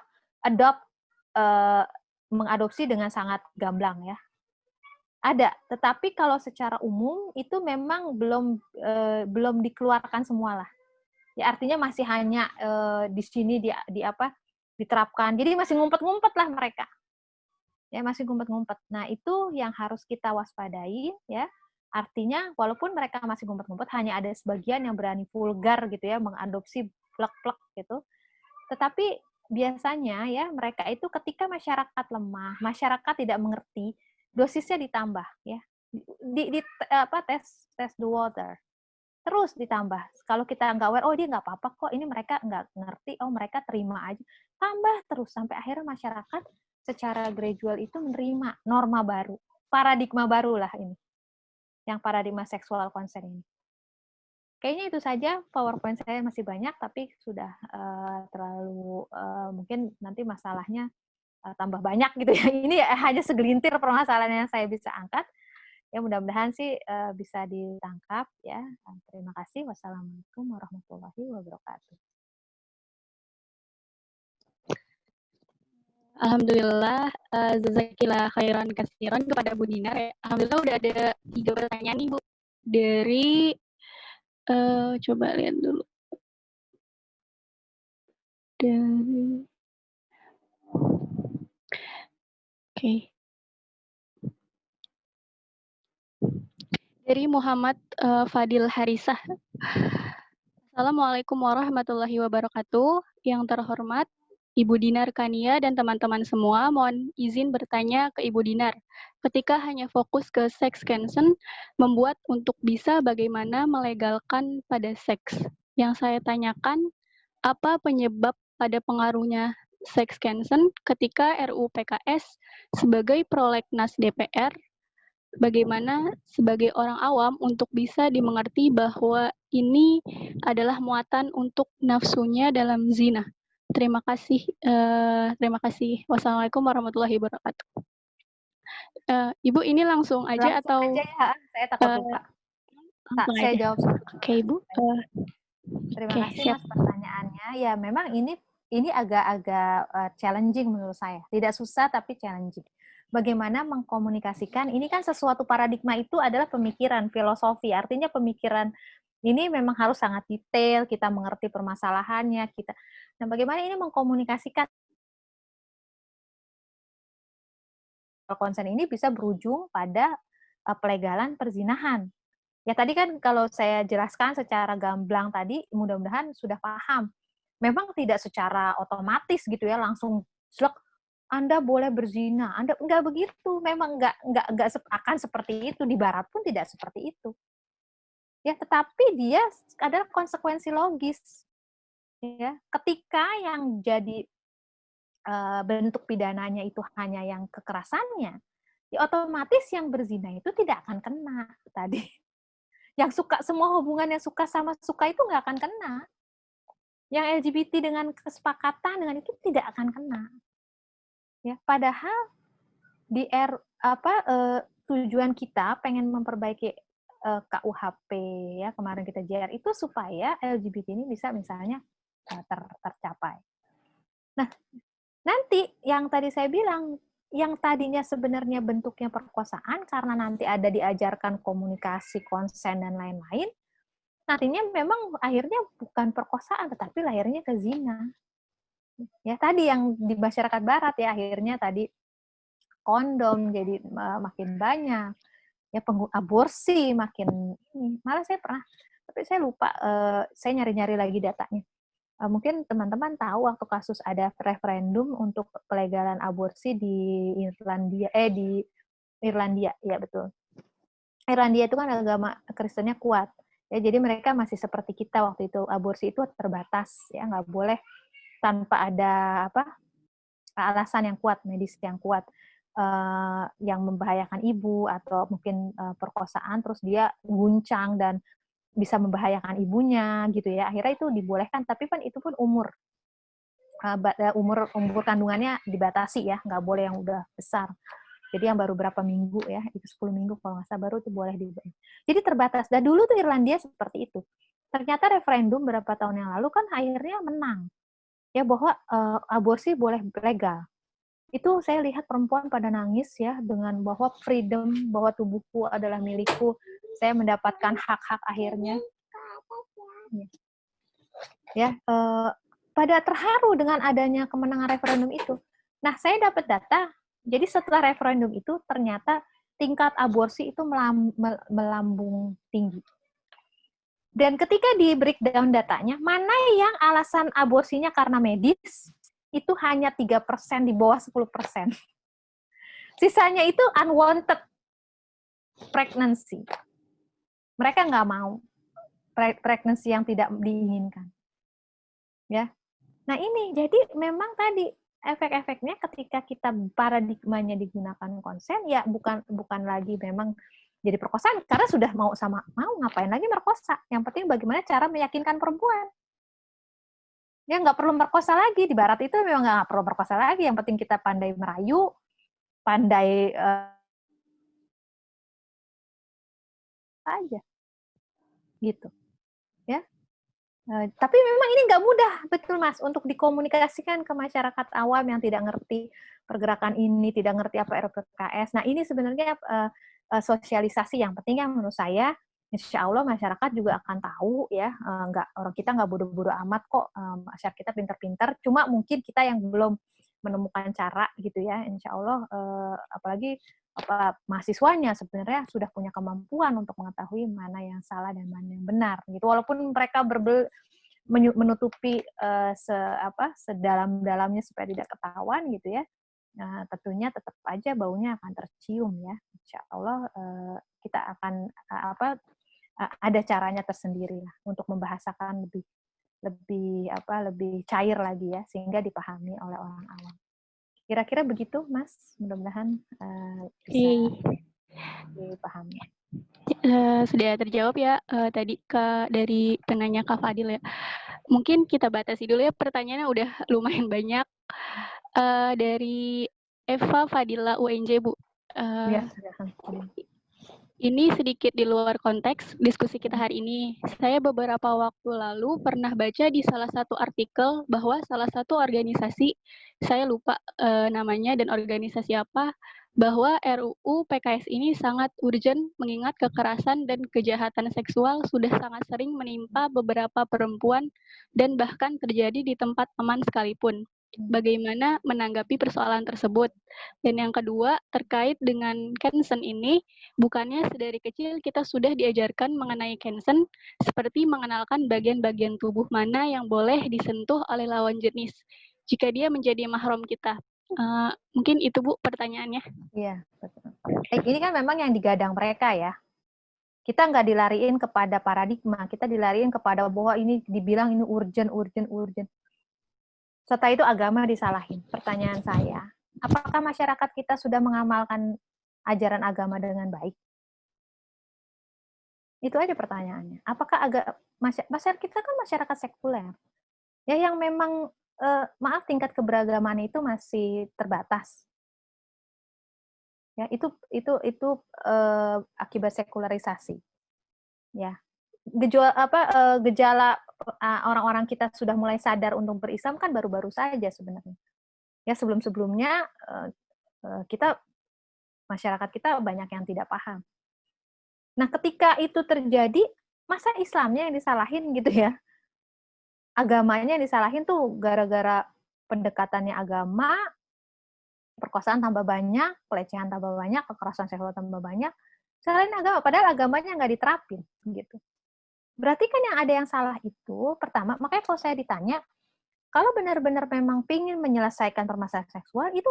mengadopsi dengan sangat gamblang ya. Ada, tetapi kalau secara umum itu memang belum dikeluarkan semualah. Ya artinya masih hanya di sini diterapkan. Jadi masih ngumpet-ngumpet lah mereka. Ya masih ngumpet-ngumpet. Nah, itu yang harus kita waspadai ya. Artinya walaupun mereka masih ngumpet-ngumpet, hanya ada sebagian yang berani vulgar gitu ya, mengadopsi plek-plek gitu. Tetapi biasanya ya mereka itu ketika masyarakat lemah, masyarakat tidak mengerti, dosisnya ditambah ya. Tes the water. Terus ditambah. Kalau kita nggak aware, oh dia nggak apa-apa kok, ini mereka nggak ngerti, oh mereka terima aja. Tambah terus sampai akhirnya masyarakat secara gradual itu menerima norma baru, paradigma baru lah ini. Yang paradigma seksual consent ini. Kayaknya itu saja, PowerPoint saya masih banyak, tapi sudah terlalu, mungkin nanti masalahnya tambah banyak gitu ya. Ini hanya segelintir permasalahan yang saya bisa angkat. Ya mudah-mudahan sih bisa ditangkap ya. Terima kasih. Wassalamualaikum warahmatullahi wabarakatuh. Alhamdulillah, jazakillah khairan kasiran kepada Bu Dinar ya. Alhamdulillah udah ada 3 pertanyaan nih Bu. Dari, coba lihat dulu. Dari Muhammad Fadil Harisah. Assalamualaikum warahmatullahi wabarakatuh. Yang terhormat Ibu Dinar Kania dan teman-teman semua, mohon izin bertanya ke Ibu Dinar. Ketika hanya fokus ke sex consent, membuat untuk bisa bagaimana melegalkan pada seks. Yang saya tanyakan, apa penyebab pada pengaruhnya sex consent ketika RUU PKS sebagai prolegnas DPR, bagaimana sebagai orang awam untuk bisa dimengerti bahwa ini adalah muatan untuk nafsunya dalam zina. Terima kasih. Wassalamualaikum warahmatullahi wabarakatuh. Ibu ini langsung aja Langsung atau? Aja ya, saya takut lupa. Saya jawab. Oke, Ibu. Terima kasih Mas pertanyaannya. Ya memang ini agak-agak challenging menurut saya. Tidak susah tapi challenging. Bagaimana mengkomunikasikan, ini kan sesuatu paradigma itu adalah pemikiran, filosofi. Artinya pemikiran ini memang harus sangat detail, kita mengerti permasalahannya, Nah, bagaimana ini mengkomunikasikan konsen ini bisa berujung pada pelegalan perzinahan. Ya tadi kan kalau saya jelaskan secara gamblang tadi, mudah-mudahan sudah paham. Memang tidak secara otomatis gitu ya, langsung slek, Anda boleh berzina. Anda enggak begitu, memang enggak akan seperti itu. Di Barat pun tidak seperti itu. Ya, tetapi dia adalah konsekuensi logis. Ya, ketika yang jadi bentuk pidananya itu hanya yang kekerasannya, ya otomatis yang berzina itu tidak akan kena tadi. Yang suka, semua hubungan yang suka sama suka itu nggak akan kena. Yang LGBT dengan kesepakatan dengan itu tidak akan kena. Ya, padahal di tujuan kita pengen memperbaiki KUHP ya, kemarin kita JR itu supaya LGBT ini bisa misalnya tercapai. Nah, nanti yang tadi saya bilang, yang tadinya sebenarnya bentuknya perkosaan karena nanti ada diajarkan komunikasi, konsen dan lain-lain, nantinya memang akhirnya bukan perkosaan tetapi lahirnya ke zina. Ya tadi yang di masyarakat barat ya akhirnya tadi kondom jadi makin banyak. Ya aborsi makin ini. Malah saya pernah, tapi saya lupa, saya nyari-nyari lagi datanya. Mungkin teman-teman tahu waktu kasus ada referendum untuk pelegalan aborsi di Irlandia, ya betul. Irlandia itu kan agama Kristennya kuat, ya jadi mereka masih seperti kita waktu itu, aborsi itu terbatas, ya nggak boleh tanpa ada alasan yang kuat, medis yang kuat, yang membahayakan ibu atau mungkin perkosaan, terus dia guncang dan bisa membahayakan ibunya gitu ya, akhirnya itu dibolehkan, tapi kan itu pun umur kandungannya dibatasi ya, nggak boleh yang udah besar, jadi yang baru berapa minggu ya, itu 10 minggu kalau nggak salah baru itu boleh jadi terbatas. Dan dulu tuh Irlandia seperti itu, ternyata referendum berapa tahun yang lalu kan akhirnya menang ya bahwa aborsi boleh legal Itu saya lihat perempuan pada nangis ya dengan bahwa freedom, bahwa tubuhku adalah milikku, saya mendapatkan hak-hak akhirnya. Ya, pada terharu dengan adanya kemenangan referendum itu. Nah, saya dapat data, jadi setelah referendum itu ternyata tingkat aborsi itu melambung tinggi. Dan ketika di breakdown datanya, mana yang alasan aborsinya karena medis, itu hanya 3%, di bawah 10%. Sisanya itu unwanted pregnancy. Mereka nggak mau pregnancy yang tidak diinginkan. Ya. Nah ini, jadi memang tadi efek-efeknya ketika kita paradigmanya digunakan konsen, ya bukan lagi memang jadi perkosaan, karena sudah mau ngapain lagi merkosa. Yang penting bagaimana cara meyakinkan perempuan. Ya nggak perlu merkosa lagi, di barat itu memang nggak perlu merkosa lagi, yang penting kita pandai merayu, pandai aja. Gitu. Ya. Tapi memang ini nggak mudah, betul Mas, untuk dikomunikasikan ke masyarakat awam yang tidak ngerti pergerakan ini, tidak ngerti apa RPKS. Nah ini sebenarnya sosialisasi yang penting yang menurut saya, insya Allah masyarakat juga akan tahu ya, orang kita nggak bodoh-bodoh amat kok, masyarakat kita pintar-pintar, cuma mungkin kita yang belum menemukan cara gitu ya, insya Allah, apalagi mahasiswanya sebenarnya sudah punya kemampuan untuk mengetahui mana yang salah dan mana yang benar gitu, walaupun mereka menutupi sedalam-dalamnya supaya tidak ketahuan gitu ya. Nah, tentunya tetap aja baunya akan tercium ya. Insya Allah kita akan ada caranya tersendiri lah untuk membahasakan lebih cair lagi ya, sehingga dipahami oleh orang awam. Kira-kira begitu, Mas. Mudah-mudahan bisa dipahami. Sudah terjawab ya tadi dari penanya Kak Fadil ya. Mungkin kita batasi dulu ya, pertanyaannya udah lumayan banyak. Dari Eva Fadila UNJ, Bu. Ya, ini sedikit di luar konteks diskusi kita hari ini. Saya beberapa waktu lalu pernah baca di salah satu artikel bahwa salah satu organisasi, saya lupa namanya dan organisasi apa, bahwa RUU PKS ini sangat urgent mengingat kekerasan dan kejahatan seksual sudah sangat sering menimpa beberapa perempuan dan bahkan terjadi di tempat aman sekalipun. Bagaimana menanggapi persoalan tersebut? Dan yang kedua, terkait dengan consent ini, bukannya sedari kecil kita sudah diajarkan mengenai consent, seperti mengenalkan bagian-bagian tubuh mana yang boleh disentuh oleh lawan jenis, jika dia menjadi mahram kita. Mungkin itu, Bu, pertanyaannya. Iya, betul. Ini kan memang yang digadang mereka ya. Kita nggak dilariin kepada paradigma, kita dilariin kepada bahwa ini dibilang ini urgent. Setelah itu agama disalahin. Pertanyaan saya, apakah masyarakat kita sudah mengamalkan ajaran agama dengan baik? Itu aja pertanyaannya. Apakah masyarakat kita kan masyarakat sekuler, ya yang memang maaf tingkat keberagaman itu masih terbatas. Ya itu akibat sekularisasi. Ya. Gejala orang-orang kita sudah mulai sadar untuk berislam kan baru-baru saja sebenarnya. Ya sebelum-sebelumnya masyarakat kita banyak yang tidak paham. Nah, ketika itu terjadi, masa Islamnya yang disalahin gitu ya? Agamanya yang disalahin tuh gara-gara pendekatannya agama, perkosaan tambah banyak, pelecehan tambah banyak, kekerasan seksual tambah banyak. Selain agama, padahal agamanya nggak diterapin gitu. Berarti kan yang ada yang salah itu, pertama, makanya kalau saya ditanya, kalau benar-benar memang ingin menyelesaikan permasalahan seksual, itu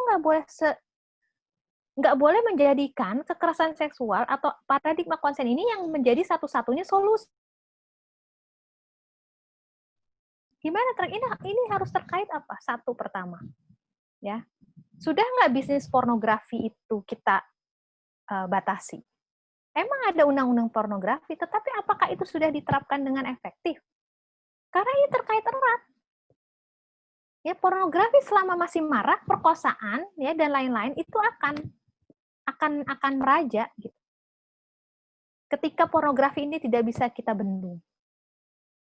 nggak boleh menjadikan kekerasan seksual atau paradigma konsen ini yang menjadi satu-satunya solusi. Gimana? Ini harus terkait apa? Satu pertama, ya sudah nggak bisnis pornografi itu kita batasi? Emang ada undang-undang pornografi, tetapi apakah itu sudah diterapkan dengan efektif? Karena ini terkait erat. Ya, pornografi selama masih marak, perkosaan ya dan lain-lain itu akan meraja gitu. Ketika pornografi ini tidak bisa kita bendung.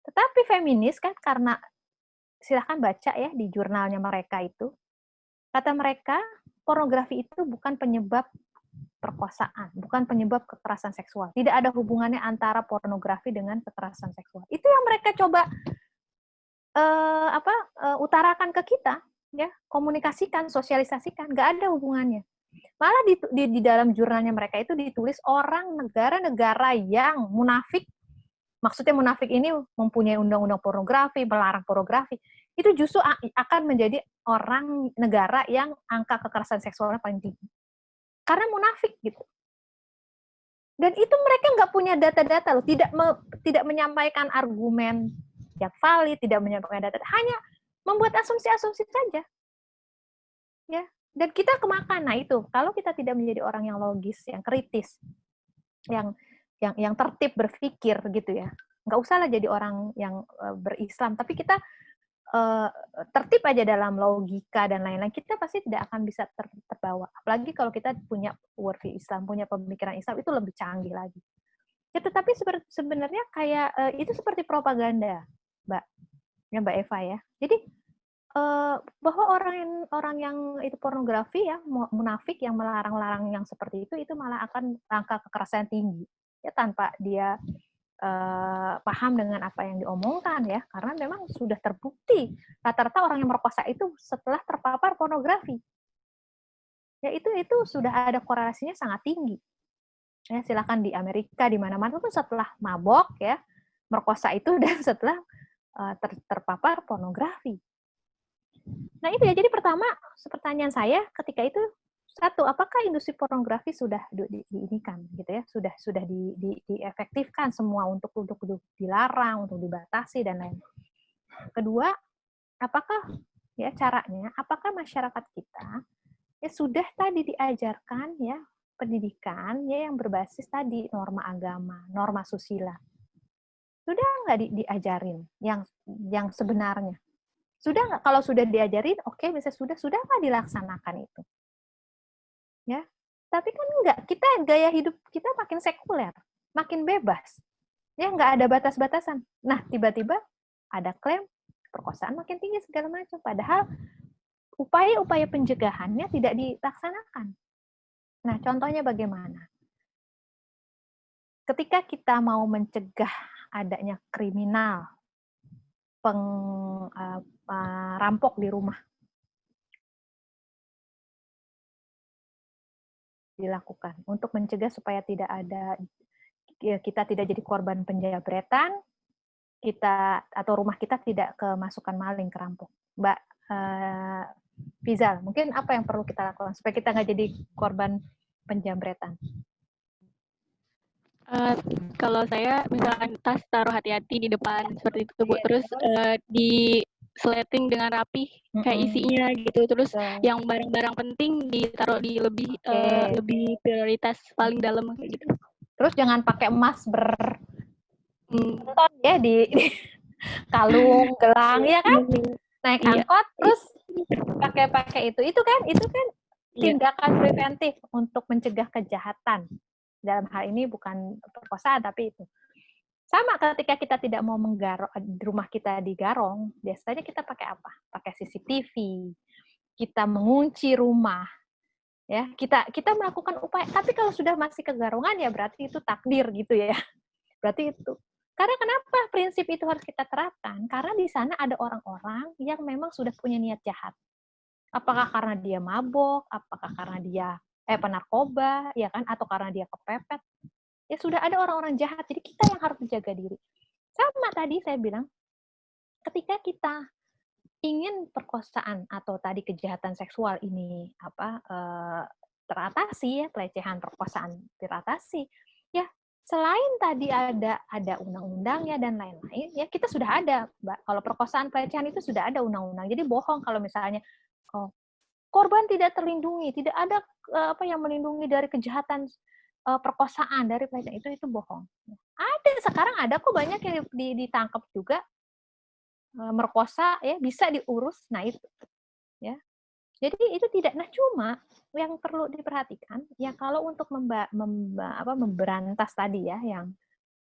Tetapi feminis kan, karena silahkan baca ya di jurnalnya mereka itu, Kata mereka, pornografi itu bukan penyebab perkosaan, bukan penyebab kekerasan seksual. Tidak ada hubungannya antara pornografi dengan kekerasan seksual. Itu yang mereka coba utarakan ke kita, ya, komunikasikan, sosialisasikan, nggak ada hubungannya. Malah di dalam jurnalnya mereka itu ditulis orang negara-negara yang munafik, maksudnya munafik ini mempunyai undang-undang pornografi, melarang pornografi, itu justru akan menjadi orang negara yang angka kekerasan seksualnya paling tinggi. Karena munafik gitu. Dan itu mereka nggak punya data-data loh, tidak menyampaikan argumen yang valid, tidak menyampaikan data, hanya membuat asumsi-asumsi saja. Ya, dan kita kemakan. Nah itu, kalau kita tidak menjadi orang yang logis, yang kritis, yang tertib berpikir gitu ya, nggak usahlah jadi orang yang berislam, tapi kita tertib aja dalam logika dan lain-lain, kita pasti tidak akan bisa terbawa. Apalagi kalau kita punya worldview Islam, punya pemikiran Islam, itu lebih canggih lagi. Ya, tetapi sebenarnya kayak itu seperti propaganda, Mbak Eva ya. Jadi bahwa orang yang itu pornografi ya, munafik yang melarang-larang yang seperti itu malah akan angka kekerasan tinggi ya, tanpa dia paham dengan apa yang diomongkan ya, karena memang sudah terbukti rata-rata orang yang merkosa itu setelah terpapar pornografi ya, itu sudah ada korelasinya sangat tinggi ya. Silakan di Amerika, di mana-mana tuh setelah mabok ya, merkosa itu dan setelah terpapar pornografi. Nah itu ya, jadi pertama pertanyaan saya ketika itu, satu, apakah industri pornografi sudah diinikan gitu ya, sudah diefektifkan semua untuk dilarang, untuk dibatasi dan lain. Kedua, apakah ya caranya, apakah masyarakat kita ya sudah tadi diajarkan ya pendidikan ya yang berbasis tadi norma agama, norma susila. Sudah nggak diajarin yang sebenarnya? Sudah nggak? Kalau sudah diajarin, oke, bisa sudah nggak dilaksanakan itu? Ya, tapi kan enggak, kita gaya hidup kita makin sekuler, makin bebas, ya nggak ada batas-batasan. Nah tiba-tiba ada klaim perkosaan makin tinggi segala macam, padahal upaya-upaya pencegahannya tidak dilaksanakan. Nah contohnya bagaimana? Ketika kita mau mencegah adanya kriminal, rampok di rumah, dilakukan untuk mencegah supaya tidak ada, kita tidak jadi korban penjabretan, kita atau rumah kita tidak kemasukan maling, kerampok. Mbak Fizal, mungkin apa yang perlu kita lakukan supaya kita nggak jadi korban penjambretan? Kalau saya misalkan tas taruh hati-hati di depan seperti itu Bu, terus di sleting dengan rapi kayak isinya gitu, terus yang barang-barang penting ditaruh di lebih prioritas paling dalam kayak gitu. Terus jangan pakai emas ton ya di kalung, gelang ya kan, naik angkot terus pakai itu kan tindakan preventif untuk mencegah kejahatan. Dalam hal ini bukan perkosaan tapi itu. Sama ketika kita tidak mau rumah kita digarong, biasanya kita pakai apa? Pakai CCTV, kita mengunci rumah, ya kita melakukan upaya. Tapi kalau sudah masih kegarongan ya berarti itu takdir gitu ya. Berarti itu. Karena kenapa prinsip itu harus kita terapkan? Karena di sana ada orang-orang yang memang sudah punya niat jahat. Apakah karena dia mabok, apakah karena dia penarkoba, ya kan, atau karena dia kepepet. Ya sudah ada orang-orang jahat, jadi kita yang harus menjaga diri. Sama tadi saya bilang, ketika kita ingin perkosaan atau tadi kejahatan seksual ini teratasi ya, pelecehan perkosaan teratasi, ya selain tadi ada undang-undangnya dan lain-lain, ya kita sudah ada, Mbak. Kalau perkosaan pelecehan itu sudah ada undang-undang. Jadi bohong kalau misalnya korban tidak terlindungi, tidak ada yang melindungi dari kejahatan perkosaan, dari pelecehan, itu bohong. Sekarang ada kok banyak yang ditangkap juga merkosa ya, bisa diurus. Nah itu ya. Jadi itu tidak. Nah cuma yang perlu diperhatikan ya, kalau untuk memberantas tadi ya yang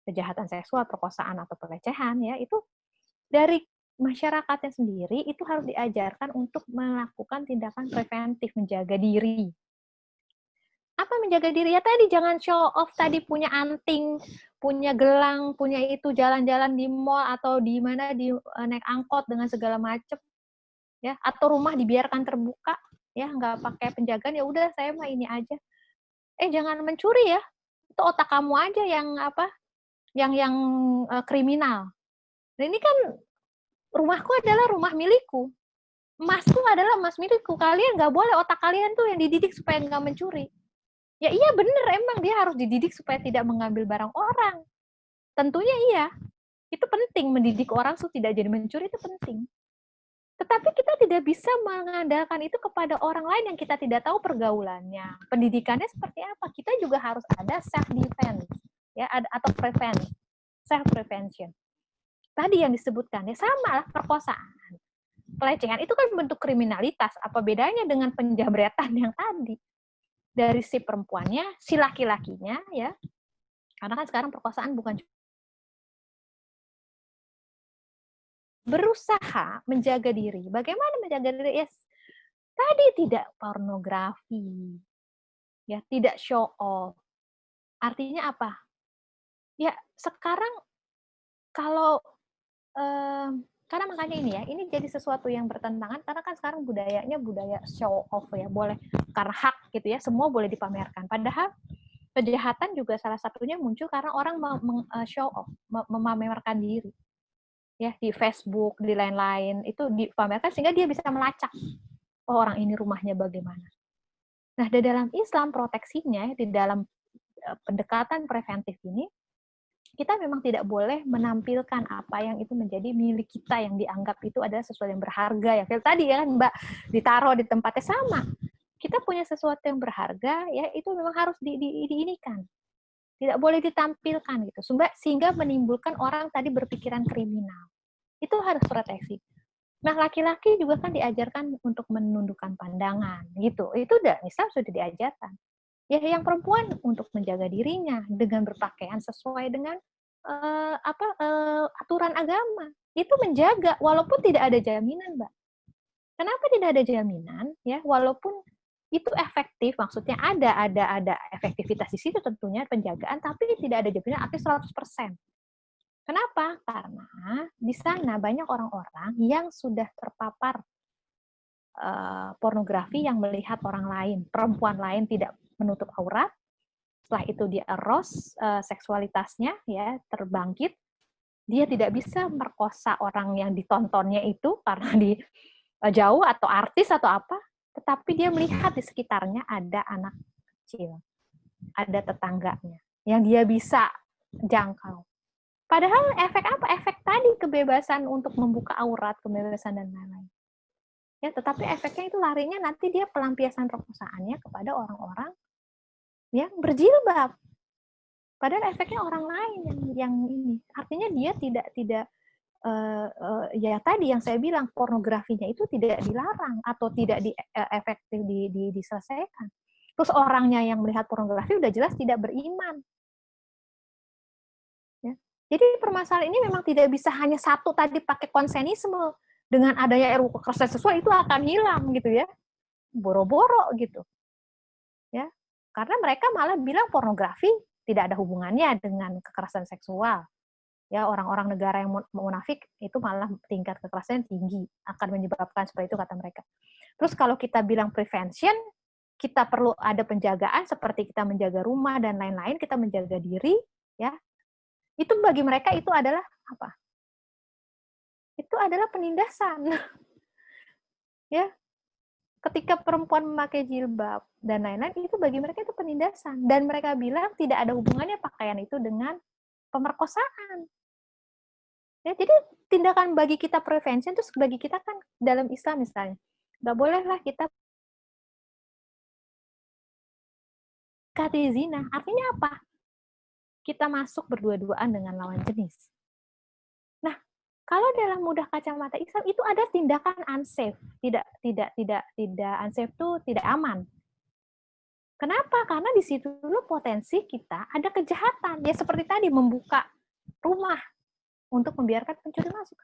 kejahatan seksual, perkosaan atau pelecehan ya, itu dari masyarakatnya sendiri itu harus diajarkan untuk melakukan tindakan preventif, menjaga diri. Apa menjaga diri? Ya tadi jangan show off tadi punya anting, punya gelang, punya itu jalan-jalan di mall atau di mana naik angkot dengan segala macam, ya, atau rumah dibiarkan terbuka, ya, nggak pakai penjagaan, ya udah saya mah ini aja. Jangan mencuri ya. Itu otak kamu aja yang apa? Yang kriminal. Dan ini kan rumahku adalah rumah milikku. Emasku adalah emas milikku. Kalian nggak boleh, otak kalian tuh yang dididik supaya nggak mencuri. Ya iya bener, emang dia harus dididik supaya tidak mengambil barang orang. Tentunya iya. Itu penting, mendidik orang supaya tidak jadi mencuri itu penting. Tetapi kita tidak bisa mengandalkan itu kepada orang lain yang kita tidak tahu pergaulannya. Pendidikannya seperti apa? Kita juga harus ada self defense, ya, atau self prevention. Tadi yang disebutkan ya sama lah, perkosaan. Pelecehan itu kan bentuk kriminalitas. Apa bedanya dengan penjabretan yang tadi? Dari si perempuannya, si laki-lakinya, ya. Karena kan sekarang perkosaan bukan berusaha menjaga diri. Bagaimana menjaga diri? Yes. Tadi tidak pornografi, ya, tidak show off. Artinya apa? Ya sekarang kalau karena makanya ini jadi sesuatu yang bertentangan karena kan sekarang budayanya budaya show off ya, boleh karena hak gitu ya, semua boleh dipamerkan. Padahal kejahatan juga salah satunya muncul karena orang show off, memamerkan diri. Ya, di Facebook, di lain-lain itu dipamerkan sehingga dia bisa melacak orang ini rumahnya bagaimana. Nah, di dalam Islam proteksinya, di dalam pendekatan preventif ini, kita memang tidak boleh menampilkan apa yang itu menjadi milik kita yang dianggap itu adalah sesuatu yang berharga ya. Kayak tadi ya kan Mbak, ditaruh di tempatnya sama. Kita punya sesuatu yang berharga ya, itu memang harus diinikan. Tidak boleh ditampilkan gitu. Sehingga menimbulkan orang tadi berpikiran kriminal. Itu harus proteksi. Nah, laki-laki juga kan diajarkan untuk menundukkan pandangan gitu. Itu udah Islam sudah diajarkan. Ya, yang perempuan untuk menjaga dirinya dengan berpakaian sesuai dengan aturan agama. Itu menjaga walaupun tidak ada jaminan, Mbak. Kenapa tidak ada jaminan? Ya, walaupun itu efektif, maksudnya ada efektivitas di situ tentunya penjagaan, tapi tidak ada jaminan artinya 100%. Kenapa? Karena di sana banyak orang-orang yang sudah terpapar pornografi yang melihat orang lain, perempuan lain tidak menutup aurat, setelah itu dia eros seksualitasnya ya terbangkit, dia tidak bisa merkosa orang yang ditontonnya itu karena di jauh atau artis atau apa, tetapi dia melihat di sekitarnya ada anak kecil, ada tetangganya yang dia bisa jangkau. Padahal efek apa? Efek tadi kebebasan untuk membuka aurat, kebebasan dan lain-lain. Ya, tetapi efeknya itu larinya nanti dia pelampiasan perkosaannya kepada orang-orang yang berjilbab. Padahal efeknya orang lain yang ini. Artinya dia tidak ya tadi yang saya bilang pornografinya itu tidak dilarang atau tidak efektif diselesaikan. Terus orangnya yang melihat pornografi udah jelas tidak beriman. Ya. Jadi permasalahan ini memang tidak bisa hanya satu tadi pakai konsenisme. Dengan adanya RUU kekerasan seksual itu akan hilang gitu ya, boro-boro gitu, ya, karena mereka malah bilang pornografi tidak ada hubungannya dengan kekerasan seksual, ya, orang-orang negara yang munafik itu malah tingkat kekerasan tinggi, akan menyebabkan seperti itu kata mereka. Terus kalau kita bilang prevention, kita perlu ada penjagaan seperti kita menjaga rumah dan lain-lain, kita menjaga diri, ya, itu bagi mereka itu adalah apa? Itu adalah penindasan. Ya. Ketika perempuan memakai jilbab dan lain-lain, itu bagi mereka itu penindasan. Dan mereka bilang tidak ada hubungannya pakaian itu dengan pemerkosaan. Ya, jadi tindakan bagi kita prevention, terus bagi kita kan dalam Islam misalnya, nggak bolehlah kita kati zina. Artinya apa? Kita masuk berdua-duaan dengan lawan jenis. Kalau dalam mudah kacamata Islam itu ada tindakan unsafe, tidak unsafe itu tidak aman. Kenapa? Karena di situ dulu potensi kita ada kejahatan. Ya seperti tadi membuka rumah untuk membiarkan pencuri masuk.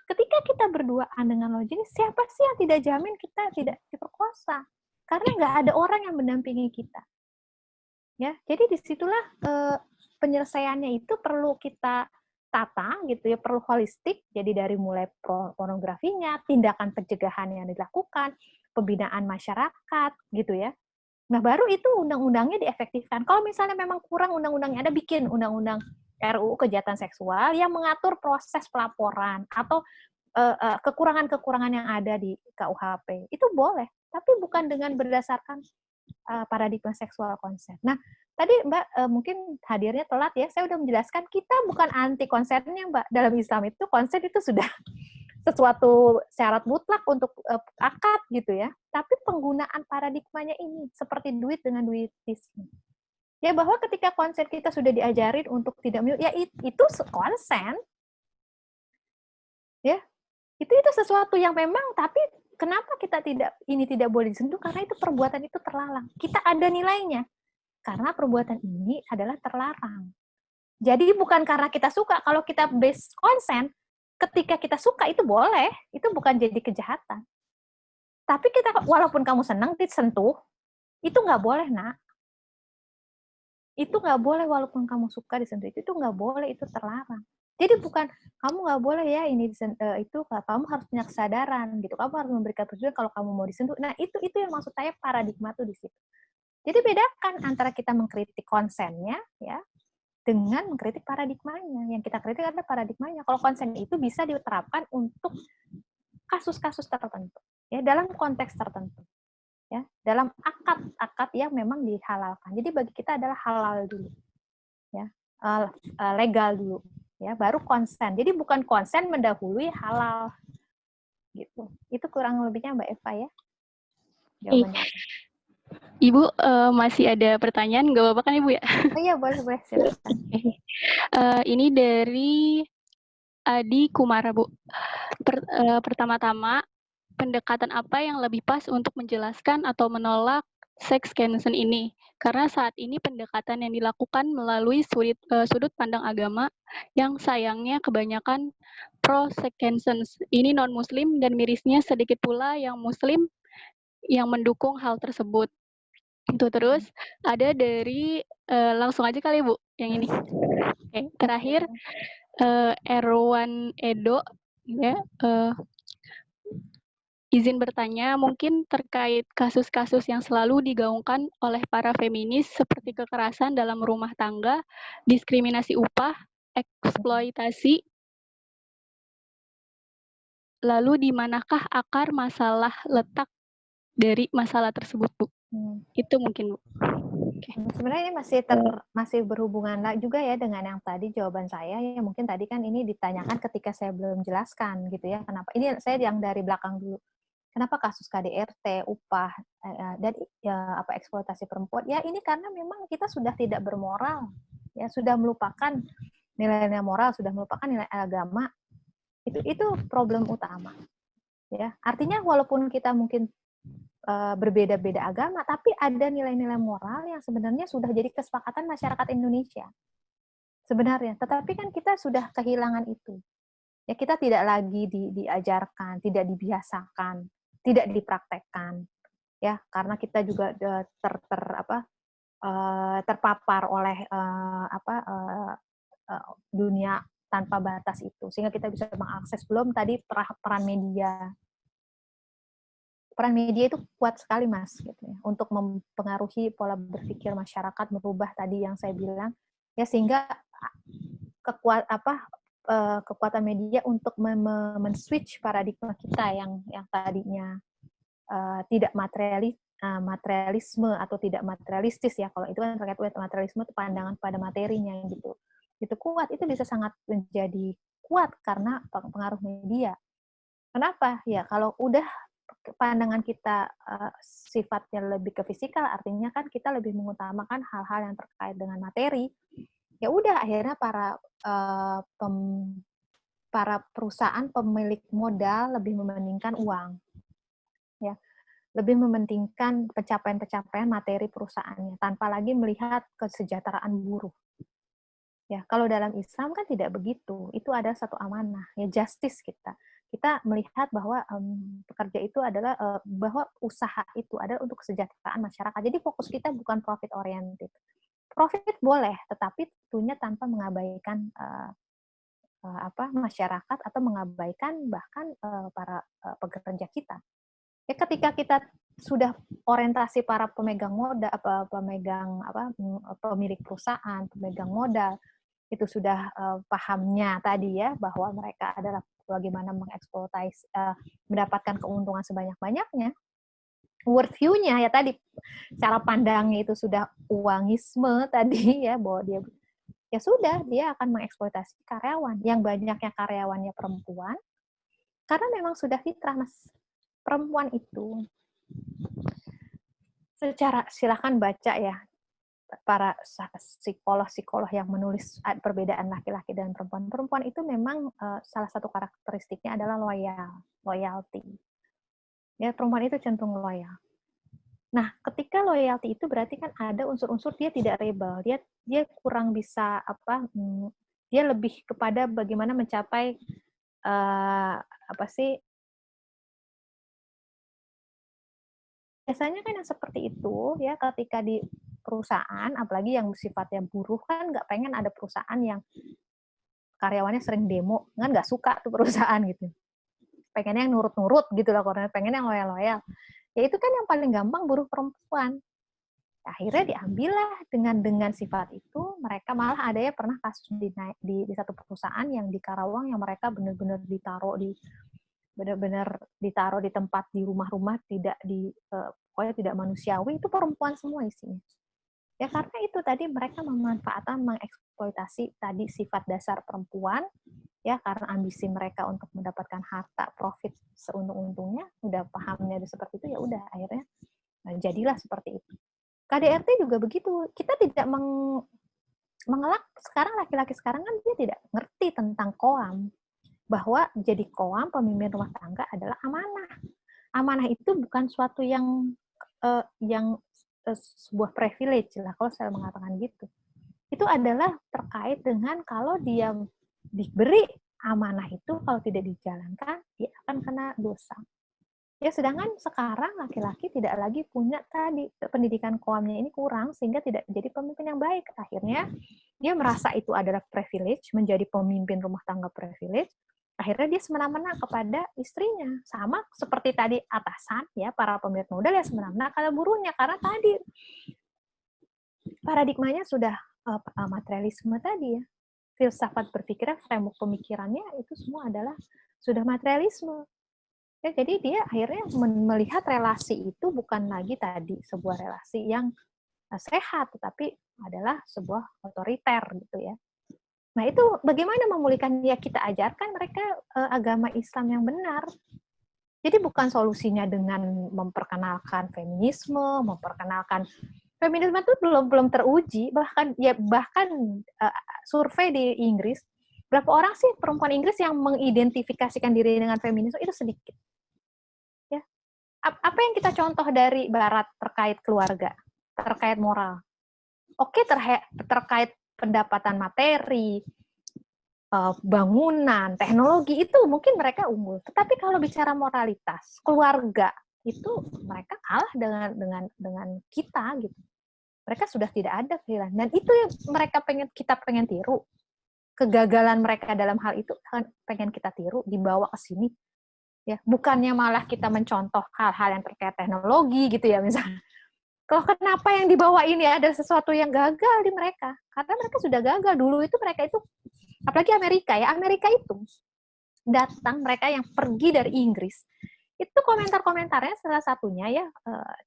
ketika kita berduaan dengan lawan jenis, siapa sih yang tidak jamin kita tidak diperkosa? Karena nggak ada orang yang mendampingi kita. Ya, jadi disitulah penyelesaiannya itu perlu kita tata gitu ya, perlu holistik. Jadi dari mulai pornografinya, tindakan pencegahan yang dilakukan, pembinaan masyarakat gitu ya. Nah, baru itu undang-undangnya diefektifkan. Kalau misalnya memang kurang undang-undangnya, ada bikin undang-undang RUU kejahatan seksual yang mengatur proses pelaporan atau kekurangan-kekurangan yang ada di KUHP. Itu boleh, tapi bukan dengan berdasarkan paradigma seksual konsen. Nah, tadi Mbak mungkin hadirnya telat ya, saya udah menjelaskan kita bukan anti konsennya Mbak. Dalam Islam itu konsen itu sudah sesuatu syarat mutlak untuk akad gitu ya. Tapi penggunaan paradigmanya ini seperti duit dengan duitisme. Ya bahwa ketika konsen kita sudah diajarin untuk tidak minum, ya itu konsen. Ya. Itu sesuatu yang memang, tapi kenapa kita tidak boleh disentuh? Karena itu perbuatan itu terlarang. Kita ada nilainya. Karena perbuatan ini adalah terlarang. Jadi bukan karena kita suka. Kalau kita based konsen, ketika kita suka itu boleh, itu bukan jadi kejahatan. Tapi kita walaupun kamu senang disentuh, itu nggak boleh, Nak. Itu nggak boleh walaupun kamu suka disentuh, itu nggak boleh, itu terlarang. Jadi bukan kamu nggak boleh ya ini itu, kamu harus punya kesadaran gitu. Kamu harus memberikan persetujuan kalau kamu mau disentuh. Nah, itu yang maksud saya paradigma tuh di situ. Jadi bedakan antara kita mengkritik konsennya ya dengan mengkritik paradigmanya. Yang kita kritik adalah paradigmanya. Kalau konsen itu bisa diterapkan untuk kasus-kasus tertentu, ya dalam konteks tertentu, ya dalam akad yang memang dihalalkan. Jadi bagi kita adalah halal dulu, ya legal dulu, ya baru konsen. Jadi bukan konsen mendahului halal, gitu. Itu kurang lebihnya Mbak Eva ya. Jawabannya. Ibu masih ada pertanyaan, nggak apa-apa kan Ibu ya? Oh iya, boleh silakan. Ini dari Adi Kumara, Bu. Pertama-tama, pendekatan apa yang lebih pas untuk menjelaskan atau menolak sex consent ini? Karena saat ini pendekatan yang dilakukan melalui sudut pandang agama yang sayangnya kebanyakan pro sex consent. Ini non-muslim dan mirisnya sedikit pula yang muslim yang mendukung hal tersebut. Itu terus ada dari langsung aja kali Bu yang ini. Oke, terakhir Erwan Edo ya, izin bertanya mungkin terkait kasus-kasus yang selalu digaungkan oleh para feminis seperti kekerasan dalam rumah tangga, diskriminasi upah, eksploitasi. Lalu di manakah akar masalah letak dari masalah tersebut, Bu? Itu mungkin, Bu. Okay. Sebenarnya ini masih berhubungan juga ya dengan yang tadi jawaban saya ya, mungkin tadi kan ini ditanyakan ketika saya belum jelaskan gitu ya, kenapa ini saya yang dari belakang dulu, kenapa kasus KDRT, upah dan eksploitasi perempuan ya, ini karena memang kita sudah tidak bermoral ya, sudah melupakan nilai-nilai moral, sudah melupakan nilai agama, itu problem utama ya. Artinya walaupun kita mungkin berbeda-beda agama, tapi ada nilai-nilai moral yang sebenarnya sudah jadi kesepakatan masyarakat Indonesia. Sebenarnya, tetapi kan kita sudah kehilangan itu. Ya, kita tidak lagi diajarkan, tidak dibiasakan, tidak dipraktekkan. Ya, karena kita juga terpapar oleh dunia tanpa batas itu, sehingga kita bisa mengakses. Belum tadi peran media. Peran media itu kuat sekali, Mas, gitu ya, untuk mempengaruhi pola berpikir masyarakat, merubah tadi yang saya bilang, ya sehingga kekuatan media untuk men-switch paradigma kita yang tadinya tidak materialisme atau tidak materialistis ya, kalau itu kan terkait materialisme itu pandangan pada materinya gitu. Itu kuat, itu bisa sangat menjadi kuat karena pengaruh media. Kenapa? Ya kalau udah pandangan kita sifatnya lebih ke fisikal, artinya kan kita lebih mengutamakan hal-hal yang terkait dengan materi. Ya udah, akhirnya para perusahaan pemilik modal lebih mementingkan uang, ya, lebih mementingkan pencapaian-pencapaian materi perusahaannya tanpa lagi melihat kesejahteraan buruh. Ya, kalau dalam Islam kan tidak begitu. Itu ada satu amanah, ya justice kita. kita melihat bahwa pekerja itu adalah bahwa usaha itu adalah untuk kesejahteraan masyarakat. Jadi fokus kita bukan profit oriented. Profit boleh, tetapi tentunya tanpa mengabaikan masyarakat atau mengabaikan bahkan para pekerja kita. Ya, ketika kita sudah orientasi para pemegang modal, pemilik perusahaan, pemegang modal, itu sudah pahamnya tadi ya, bahwa mereka adalah bagaimana mengeksploitasi, mendapatkan keuntungan sebanyak-banyaknya. World view-nya ya tadi, cara pandangnya itu sudah uangisme tadi ya, bahwa dia ya sudah, dia akan mengeksploitasi karyawan. Yang banyaknya karyawannya perempuan, karena memang sudah fitrah, Mas. Perempuan itu, silakan baca ya, para psikolog yang menulis perbedaan laki-laki dan perempuan. Perempuan itu memang salah satu karakteristiknya adalah loyalty. Ya, perempuan itu cenderung loyal. Nah, ketika loyalty itu berarti kan ada unsur-unsur dia tidak rebel, dia kurang bisa dia lebih kepada bagaimana mencapai biasanya kan yang seperti itu ya, ketika di perusahaan, apalagi yang sifatnya buruh, kan nggak pengen ada perusahaan yang karyawannya sering demo, kan nggak suka tuh perusahaan gitu. Pengennya yang nurut-nurut gitu lah, pengen yang loyal-loyal. Ya itu kan yang paling gampang buruh perempuan. Akhirnya diambillah dengan sifat itu, mereka malah ada ya pernah kasus di satu perusahaan yang di Karawang yang mereka benar-benar ditaruh di tempat di rumah-rumah pokoknya tidak manusiawi, itu perempuan semua isinya. Ya karena itu tadi mereka memanfaatkan, mengeksploitasi tadi sifat dasar perempuan, ya karena ambisi mereka untuk mendapatkan harta, profit seuntung-untungnya, udah pahamnya seperti itu, ya udah akhirnya jadilah seperti itu. KDRT juga begitu, kita tidak mengelak, sekarang laki-laki sekarang kan dia tidak ngerti tentang koam, bahwa jadi koam, pemimpin rumah tangga adalah amanah. Amanah itu bukan suatu yang sebuah privilege lah, kalau saya mengatakan gitu. Itu adalah terkait dengan kalau dia diberi amanah itu, kalau tidak dijalankan, dia akan kena dosa. Ya, sedangkan sekarang laki-laki tidak lagi punya tadi, pendidikan koamnya ini kurang, sehingga tidak jadi pemimpin yang baik. Akhirnya, dia merasa itu adalah privilege, menjadi pemimpin rumah tangga privilege, akhirnya dia semena-mena kepada istrinya. Sama seperti tadi atasan, ya para pemilik modal ya semena-mena kepada buruhnya. Karena tadi paradigmanya sudah materialisme tadi ya. Filsafat berpikirnya, framework pemikirannya itu semua adalah sudah materialisme. Ya, jadi dia akhirnya melihat relasi itu bukan lagi tadi sebuah relasi yang sehat, tetapi adalah sebuah otoriter gitu ya. Nah, itu bagaimana memulihkan, ya kita ajarkan mereka agama Islam yang benar. Jadi bukan solusinya dengan memperkenalkan feminisme, feminisme itu belum teruji, bahkan survei di Inggris, berapa orang sih perempuan Inggris yang mengidentifikasikan diri dengan feminisme, itu sedikit. Ya. Apa yang kita contoh dari Barat terkait keluarga, terkait moral? Oke, terkait pendapatan materi, bangunan, teknologi, itu mungkin mereka unggul. Tetapi kalau bicara moralitas, keluarga, itu mereka kalah dengan kita gitu. Mereka sudah tidak ada kehilangan. Dan itu yang kita pengen tiru. Kegagalan mereka dalam hal itu pengen kita tiru, dibawa ke sini. Ya, bukannya malah kita mencontoh hal-hal yang terkait teknologi gitu ya misalnya. Kalau kenapa yang dibawa ini ada sesuatu yang gagal di mereka? Karena mereka sudah gagal. Dulu itu mereka itu, apalagi Amerika itu datang, mereka yang pergi dari Inggris, itu komentar-komentarnya salah satunya ya,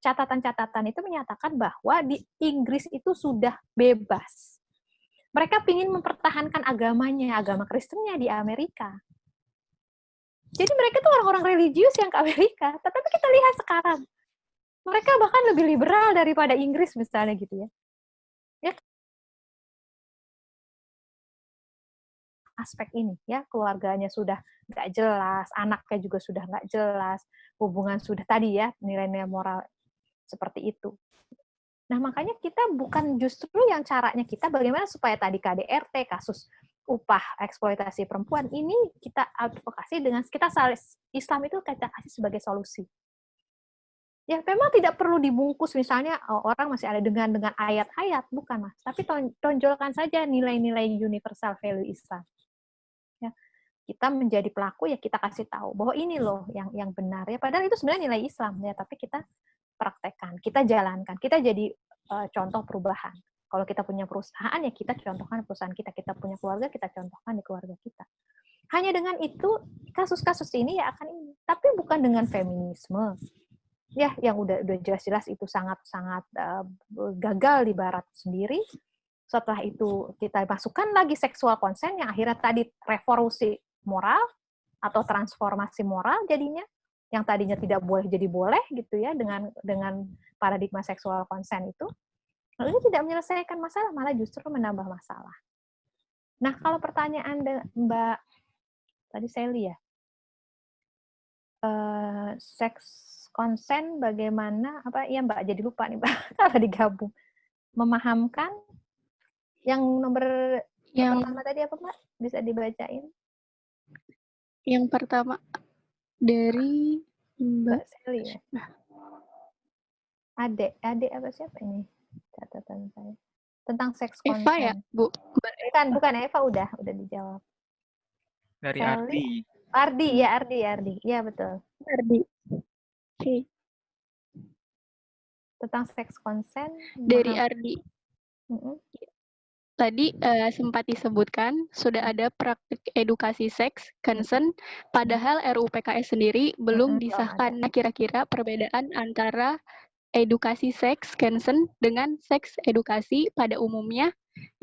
catatan-catatan itu menyatakan bahwa di Inggris itu sudah bebas. Mereka ingin mempertahankan agamanya, agama Kristennya di Amerika. Jadi mereka itu orang-orang religius yang ke Amerika. Tetapi kita lihat sekarang, mereka bahkan lebih liberal daripada Inggris misalnya gitu ya. Ya, aspek ini ya, keluarganya sudah nggak jelas, anaknya juga sudah nggak jelas, hubungan sudah tadi ya, nilai-nilai moral seperti itu. Nah, makanya kita bukan justru yang caranya kita bagaimana supaya tadi KDRT, kasus upah eksploitasi perempuan, ini kita advokasi dengan Islam itu kita kasih sebagai solusi. Ya, memang tidak perlu dibungkus misalnya orang masih ada dengan ayat-ayat, bukan Mas, tapi tonjolkan saja nilai-nilai universal value Islam. Ya, kita menjadi pelaku ya kita kasih tahu bahwa ini loh yang benar ya, padahal itu sebenarnya nilai Islam ya, tapi kita praktekkan, kita jalankan, kita jadi contoh perubahan. Kalau kita punya perusahaan, ya kita contohkan perusahaan kita. Kita punya keluarga, kita contohkan di keluarga kita. Hanya dengan itu, kasus-kasus ini ya akan ini. Tapi bukan dengan feminisme. Ya, yang udah jelas-jelas itu sangat-sangat gagal di Barat sendiri. Setelah itu, kita masukkan lagi seksual consent, yang akhirnya tadi revolusi moral, atau transformasi moral jadinya, yang tadinya tidak boleh jadi boleh, gitu ya, dengan paradigma seksual consent itu. Lalu ini tidak menyelesaikan masalah, malah justru menambah masalah. Nah, kalau pertanyaan Mbak, tadi Sally ya, seks konsen bagaimana, ya Mbak, jadi lupa nih Mbak, kalau digabung. Memahamkan, yang nomor pertama tadi apa Mbak? Bisa dibacain? Yang pertama, dari Mbak Sally ya? Adek apa siapa ini? Catatan saya. Tentang seks konsen. Eva ya, Bu? Bukan Eva, udah dijawab. Dari Sally. Ardi. Ardi. Ya, betul. Ardi. Oke. Tentang seks konsen. Dari Ardi. Tadi sempat disebutkan sudah ada praktik edukasi seks, consent, padahal RUU PKS sendiri belum disahkan. Nah, kira-kira perbedaan antara edukasi seks, consent, dengan seks edukasi pada umumnya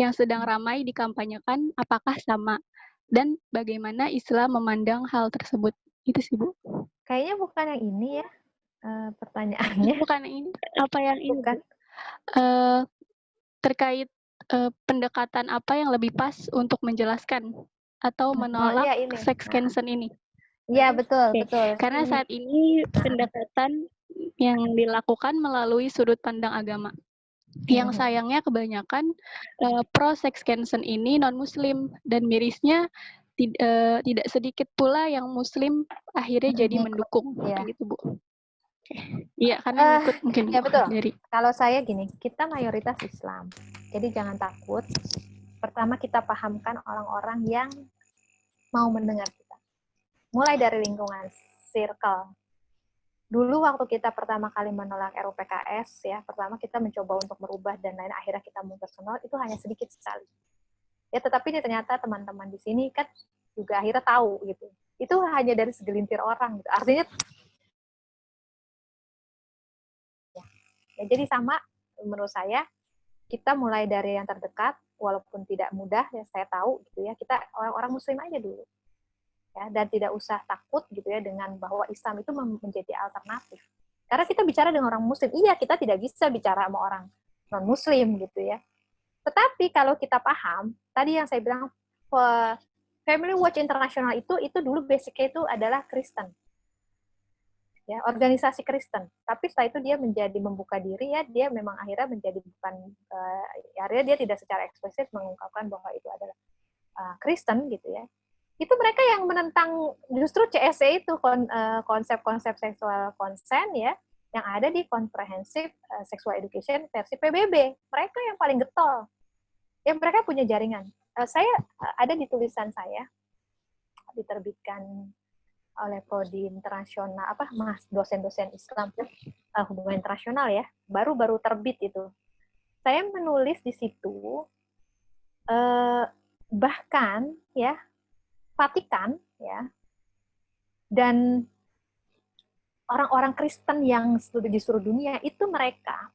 yang sedang ramai dikampanyekan, apakah sama? Dan bagaimana Islam memandang hal tersebut? Itu sih, Bu. Kayaknya bukan yang ini ya, pertanyaannya. Bukan ini. Apa yang ini? Bukan. Terkait pendekatan apa yang lebih pas untuk menjelaskan atau menolak seks consent ini? Iya, betul. Karena saat ini pendekatan yang dilakukan melalui sudut pandang agama. Yang sayangnya kebanyakan pro seks consent ini non-muslim, dan mirisnya tidak sedikit pula yang muslim akhirnya jadi mendukung, gitu Bu. Iya, karena ikut mungkin. Ya, betul. Kalau saya gini, kita mayoritas Islam. Jadi jangan takut. Pertama kita pahamkan orang-orang yang mau mendengar kita. Mulai dari lingkungan, circle. Dulu waktu kita pertama kali menolak RUU PKS, ya, pertama kita mencoba untuk merubah dan lain, akhirnya kita personal, itu hanya sedikit sekali. Ya, tetapi ini ternyata teman-teman di sini kan juga akhirnya tahu gitu. Itu hanya dari segelintir orang gitu. Artinya ya, jadi sama menurut saya, kita mulai dari yang terdekat, walaupun tidak mudah, ya saya tahu gitu ya, kita orang-orang muslim aja dulu. Ya, dan tidak usah takut gitu ya dengan bahwa Islam itu menjadi alternatif. Karena kita bicara dengan orang muslim, iya kita tidak bisa bicara sama orang non-muslim gitu ya. Tetapi kalau kita paham, tadi yang saya bilang, Family Watch International itu dulu basicnya itu adalah Kristen. Ya, organisasi Kristen. Tapi setelah itu dia menjadi membuka diri, ya dia memang akhirnya menjadi bukan, akhirnya dia tidak secara eksplisit mengungkapkan bahwa itu adalah Kristen gitu ya. Itu mereka yang menentang justru CSE itu, konsep-konsep seksual consent ya, yang ada di Comprehensive Sexual Education versi PBB. Mereka yang paling getol. Ya, mereka punya jaringan. Saya ada di tulisan saya, diterbitkan oleh Prodi Internasional, dosen-dosen Islam, hubungan internasional ya, baru terbit itu. Saya menulis di situ, bahkan ya, Vatikan ya, dan orang-orang Kristen yang di seluruh dunia itu mereka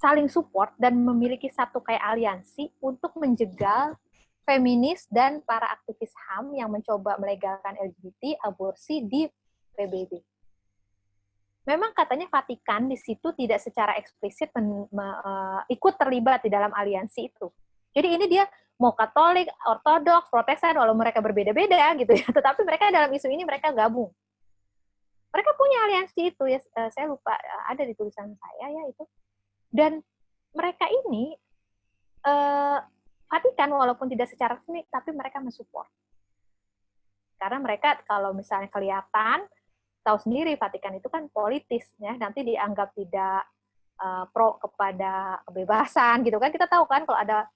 saling support dan memiliki satu kayak aliansi untuk menjegal feminis dan para aktivis HAM yang mencoba melegalkan LGBT, aborsi di PBB. Memang katanya Vatikan di situ tidak secara eksplisit ikut terlibat di dalam aliansi itu. Jadi ini dia mau Katolik, Ortodoks, Protestan, walau mereka berbeda-beda gitu ya, tetapi mereka dalam isu ini mereka gabung. Mereka punya aliansi itu ya, saya lupa ada di tulisan saya ya itu. Dan mereka ini Vatikan walaupun tidak secara resmi, tapi mereka mensupport. Karena mereka kalau misalnya kelihatan, tahu sendiri Vatikan itu kan politis, ya, nanti dianggap tidak pro kepada kebebasan gitu kan. Kita tahu kan kalau ada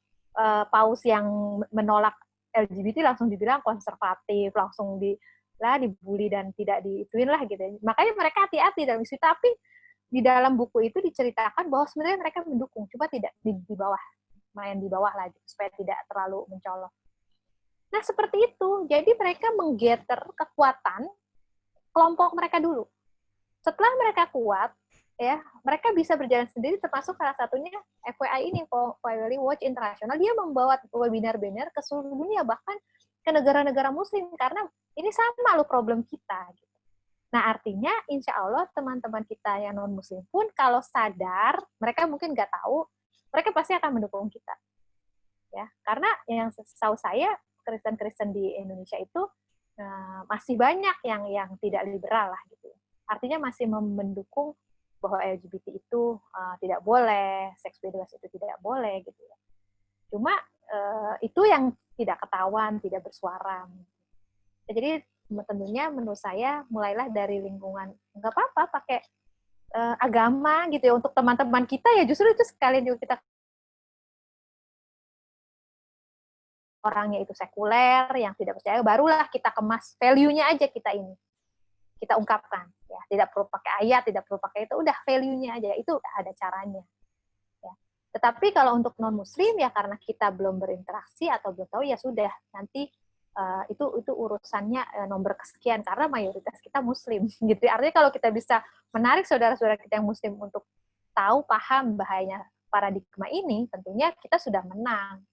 paus yang menolak LGBT langsung dibilang konservatif, langsung dibully dan tidak diituin lah gitu. Makanya mereka hati-hati dalam isu, tapi di dalam buku itu diceritakan bahwa sebenarnya mereka mendukung, cuma tidak di bawah, main di bawah lagi supaya tidak terlalu mencolok. Nah, seperti itu. Jadi mereka menggetter kekuatan kelompok mereka dulu. Setelah mereka kuat, ya, mereka bisa berjalan sendiri, termasuk salah satunya FWI ini, Family Watch International. Dia membawa webinar-webinar ke seluruh dunia, bahkan ke negara-negara muslim, karena ini sama loh problem kita. Gitu. Nah, artinya insya Allah teman-teman kita yang non-muslim pun kalau sadar, mereka mungkin nggak tahu, mereka pasti akan mendukung kita. Ya, karena yang setahu saya, Kristen-Kristen di Indonesia itu masih banyak yang tidak liberal lah gitu. Artinya masih mendukung bahwa LGBT itu tidak boleh, seks bebas itu tidak boleh gitu ya. Cuma itu yang tidak ketahuan, tidak bersuara. Jadi tentunya menurut saya mulailah dari lingkungan, nggak apa-apa pakai agama gitu ya, untuk teman-teman kita ya justru itu sekalian juga kita orangnya itu sekuler, yang tidak percaya, barulah kita kemas value-nya aja kita ini. Kita ungkapkan. Ya, tidak perlu pakai ayat, tidak perlu pakai itu, udah value-nya aja. Itu ada caranya. Ya. Tetapi kalau untuk non-muslim, ya karena kita belum berinteraksi atau belum tahu, ya sudah. Nanti itu urusannya nomor kesekian, karena mayoritas kita muslim. Gitu. Artinya kalau kita bisa menarik saudara-saudara kita yang muslim untuk tahu, paham bahayanya paradigma ini, tentunya kita sudah menang.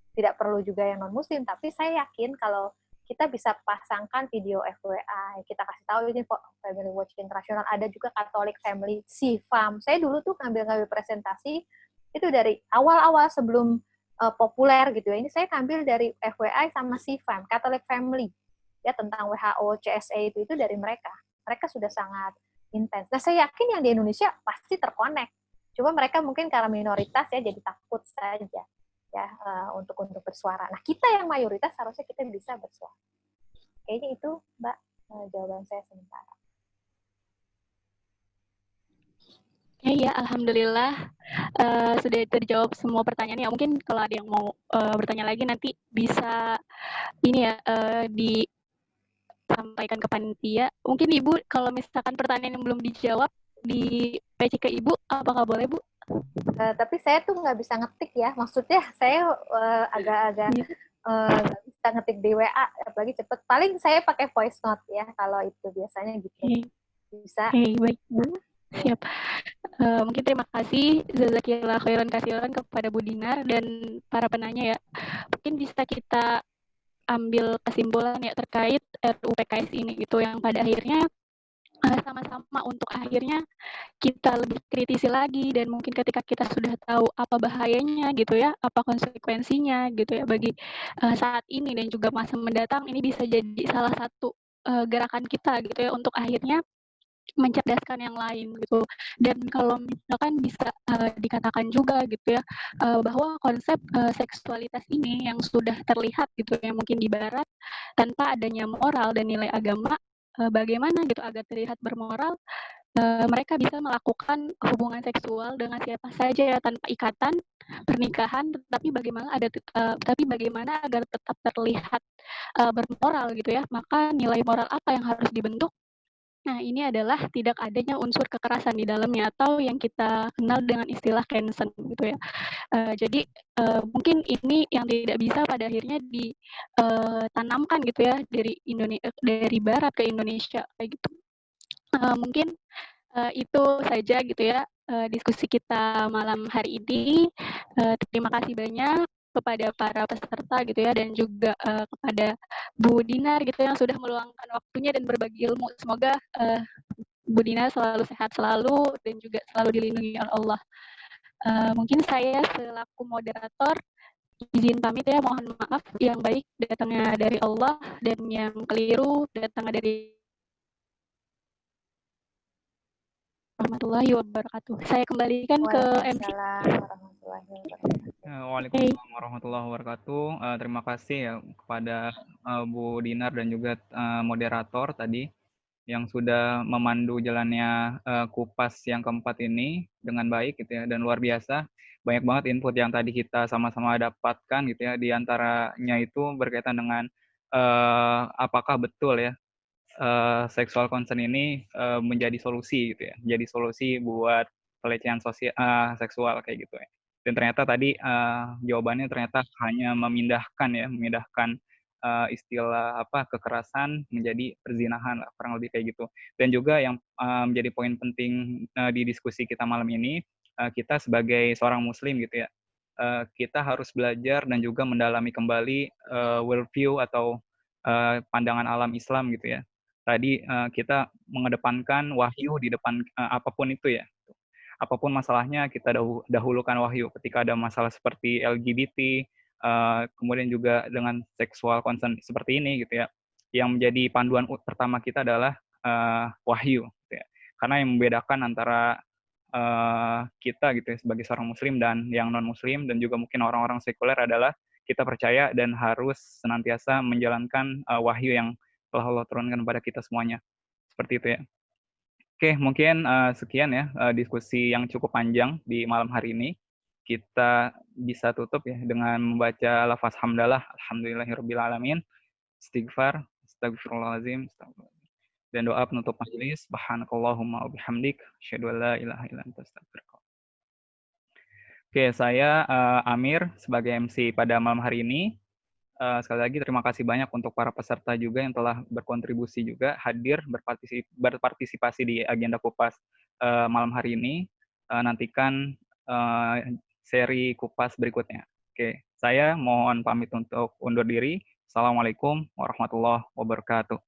Tidak perlu juga yang non-muslim, tapi saya yakin kalau kita bisa pasangkan video FWI, kita kasih tahu ini Family Watch International, ada juga Catholic Family, CFAM. Saya dulu tuh ngambil presentasi, itu dari awal-awal sebelum populer gitu ya, ini saya ambil dari FWI sama CFAM, Catholic Family, ya tentang WHO, CSA itu dari mereka. Mereka sudah sangat intens. Nah, saya yakin yang di Indonesia pasti terkonek. Cuma mereka mungkin karena minoritas ya, jadi takut saja. Ya, untuk bersuara. Nah, kita yang mayoritas harusnya kita bisa bersuara. Kayaknya itu, Mbak, jawaban saya sementara. Ya, alhamdulillah sudah terjawab semua pertanyaan. Ya, mungkin kalau ada yang mau bertanya lagi nanti bisa ini ya disampaikan ke panitia. Mungkin Ibu kalau misalkan pertanyaan yang belum dijawab di PC ke Ibu, apakah boleh, Bu? Tapi saya tuh nggak bisa ngetik ya, maksudnya saya agak-agak nggak bisa ngetik di WA, apalagi cepet. Paling saya pakai voice note ya, kalau itu biasanya gitu. Bisa. Baik, Bu. Siap. Mungkin terima kasih Jazakillah khairan kasiran kepada Bu Dinar dan para penanya ya. Mungkin bisa kita ambil kesimpulan ya terkait RUU PKS ini gitu, yang pada akhirnya sama-sama untuk akhirnya kita lebih kritisi lagi, dan mungkin ketika kita sudah tahu apa bahayanya gitu ya, apa konsekuensinya gitu ya bagi saat ini dan juga masa mendatang, ini bisa jadi salah satu gerakan kita gitu ya untuk akhirnya mencerdaskan yang lain gitu. Dan kalau misalkan bisa dikatakan juga gitu ya bahwa konsep seksualitas ini yang sudah terlihat gitu ya mungkin di barat tanpa adanya moral dan nilai agama, bagaimana gitu agar terlihat bermoral, mereka bisa melakukan hubungan seksual dengan siapa saja ya tanpa ikatan pernikahan, tapi bagaimana agar tetap terlihat bermoral gitu ya. Maka nilai moral apa yang harus dibentuk? Nah, ini adalah tidak adanya unsur kekerasan di dalamnya atau yang kita kenal dengan istilah consent gitu ya. Jadi mungkin ini yang tidak bisa pada akhirnya ditanamkan gitu ya dari barat ke Indonesia kayak gitu. Mungkin itu saja gitu ya diskusi kita malam hari ini. Terima kasih banyak kepada para peserta gitu ya, dan juga kepada Bu Dinar gitu yang sudah meluangkan waktunya dan berbagi ilmu. Semoga Bu Dinar selalu sehat selalu dan juga selalu dilindungi oleh Allah. Mungkin saya selaku moderator izin pamit ya, mohon maaf yang baik datangnya dari Allah dan yang keliru datangnya dari warahmatullahi wabarakatuh. Saya kembalikan ke MC. Waalaikumsalam warahmatullahi wabarakatuh. Waalaikumsalam warahmatullahi wabarakatuh. Terima kasih ya kepada Bu Dinar dan juga moderator tadi yang sudah memandu jalannya kupas yang keempat ini dengan baik gitu ya, dan luar biasa. Banyak banget input yang tadi kita sama-sama dapatkan gitu ya, di antaranya itu berkaitan dengan apakah betul ya sexual consent ini menjadi solusi gitu ya, menjadi solusi buat pelecehan sosial seksual kayak gitu ya. Dan ternyata tadi jawabannya ternyata hanya memindahkan istilah kekerasan menjadi perzinahan lah, kurang lebih kayak gitu. Dan juga yang menjadi poin penting di diskusi kita malam ini, kita sebagai seorang muslim gitu ya, kita harus belajar dan juga mendalami kembali worldview atau pandangan alam Islam gitu ya. Tadi kita mengedepankan wahyu di depan apapun itu ya. Apapun masalahnya kita dahulukan wahyu. Ketika ada masalah seperti LGBT, kemudian juga dengan seksual concern seperti ini gitu ya, yang menjadi panduan pertama kita adalah wahyu gitu ya. Karena yang membedakan antara kita gitu ya sebagai seorang muslim dan yang non muslim dan juga mungkin orang-orang sekuler adalah kita percaya dan harus senantiasa menjalankan wahyu yang telah Allah turunkan kepada kita semuanya. Seperti itu ya. Oke, mungkin sekian ya diskusi yang cukup panjang di malam hari ini. Kita bisa tutup ya dengan membaca lafaz hamdalah, alhamdulillahirrabbilalamin, istighfar, astagfirullahaladzim, dan doa penutup majelis, subhanakallahumma wa bihamdik, asyhadu an la ilaha illa anta astaghfiruka. Oke, saya Amir sebagai MC pada malam hari ini. Sekali lagi terima kasih banyak untuk para peserta juga yang telah berkontribusi juga hadir berpartisipasi di agenda kupas malam hari ini. Nantikan seri kupas berikutnya. Oke, saya mohon pamit untuk undur diri. Assalamualaikum warahmatullahi wabarakatuh.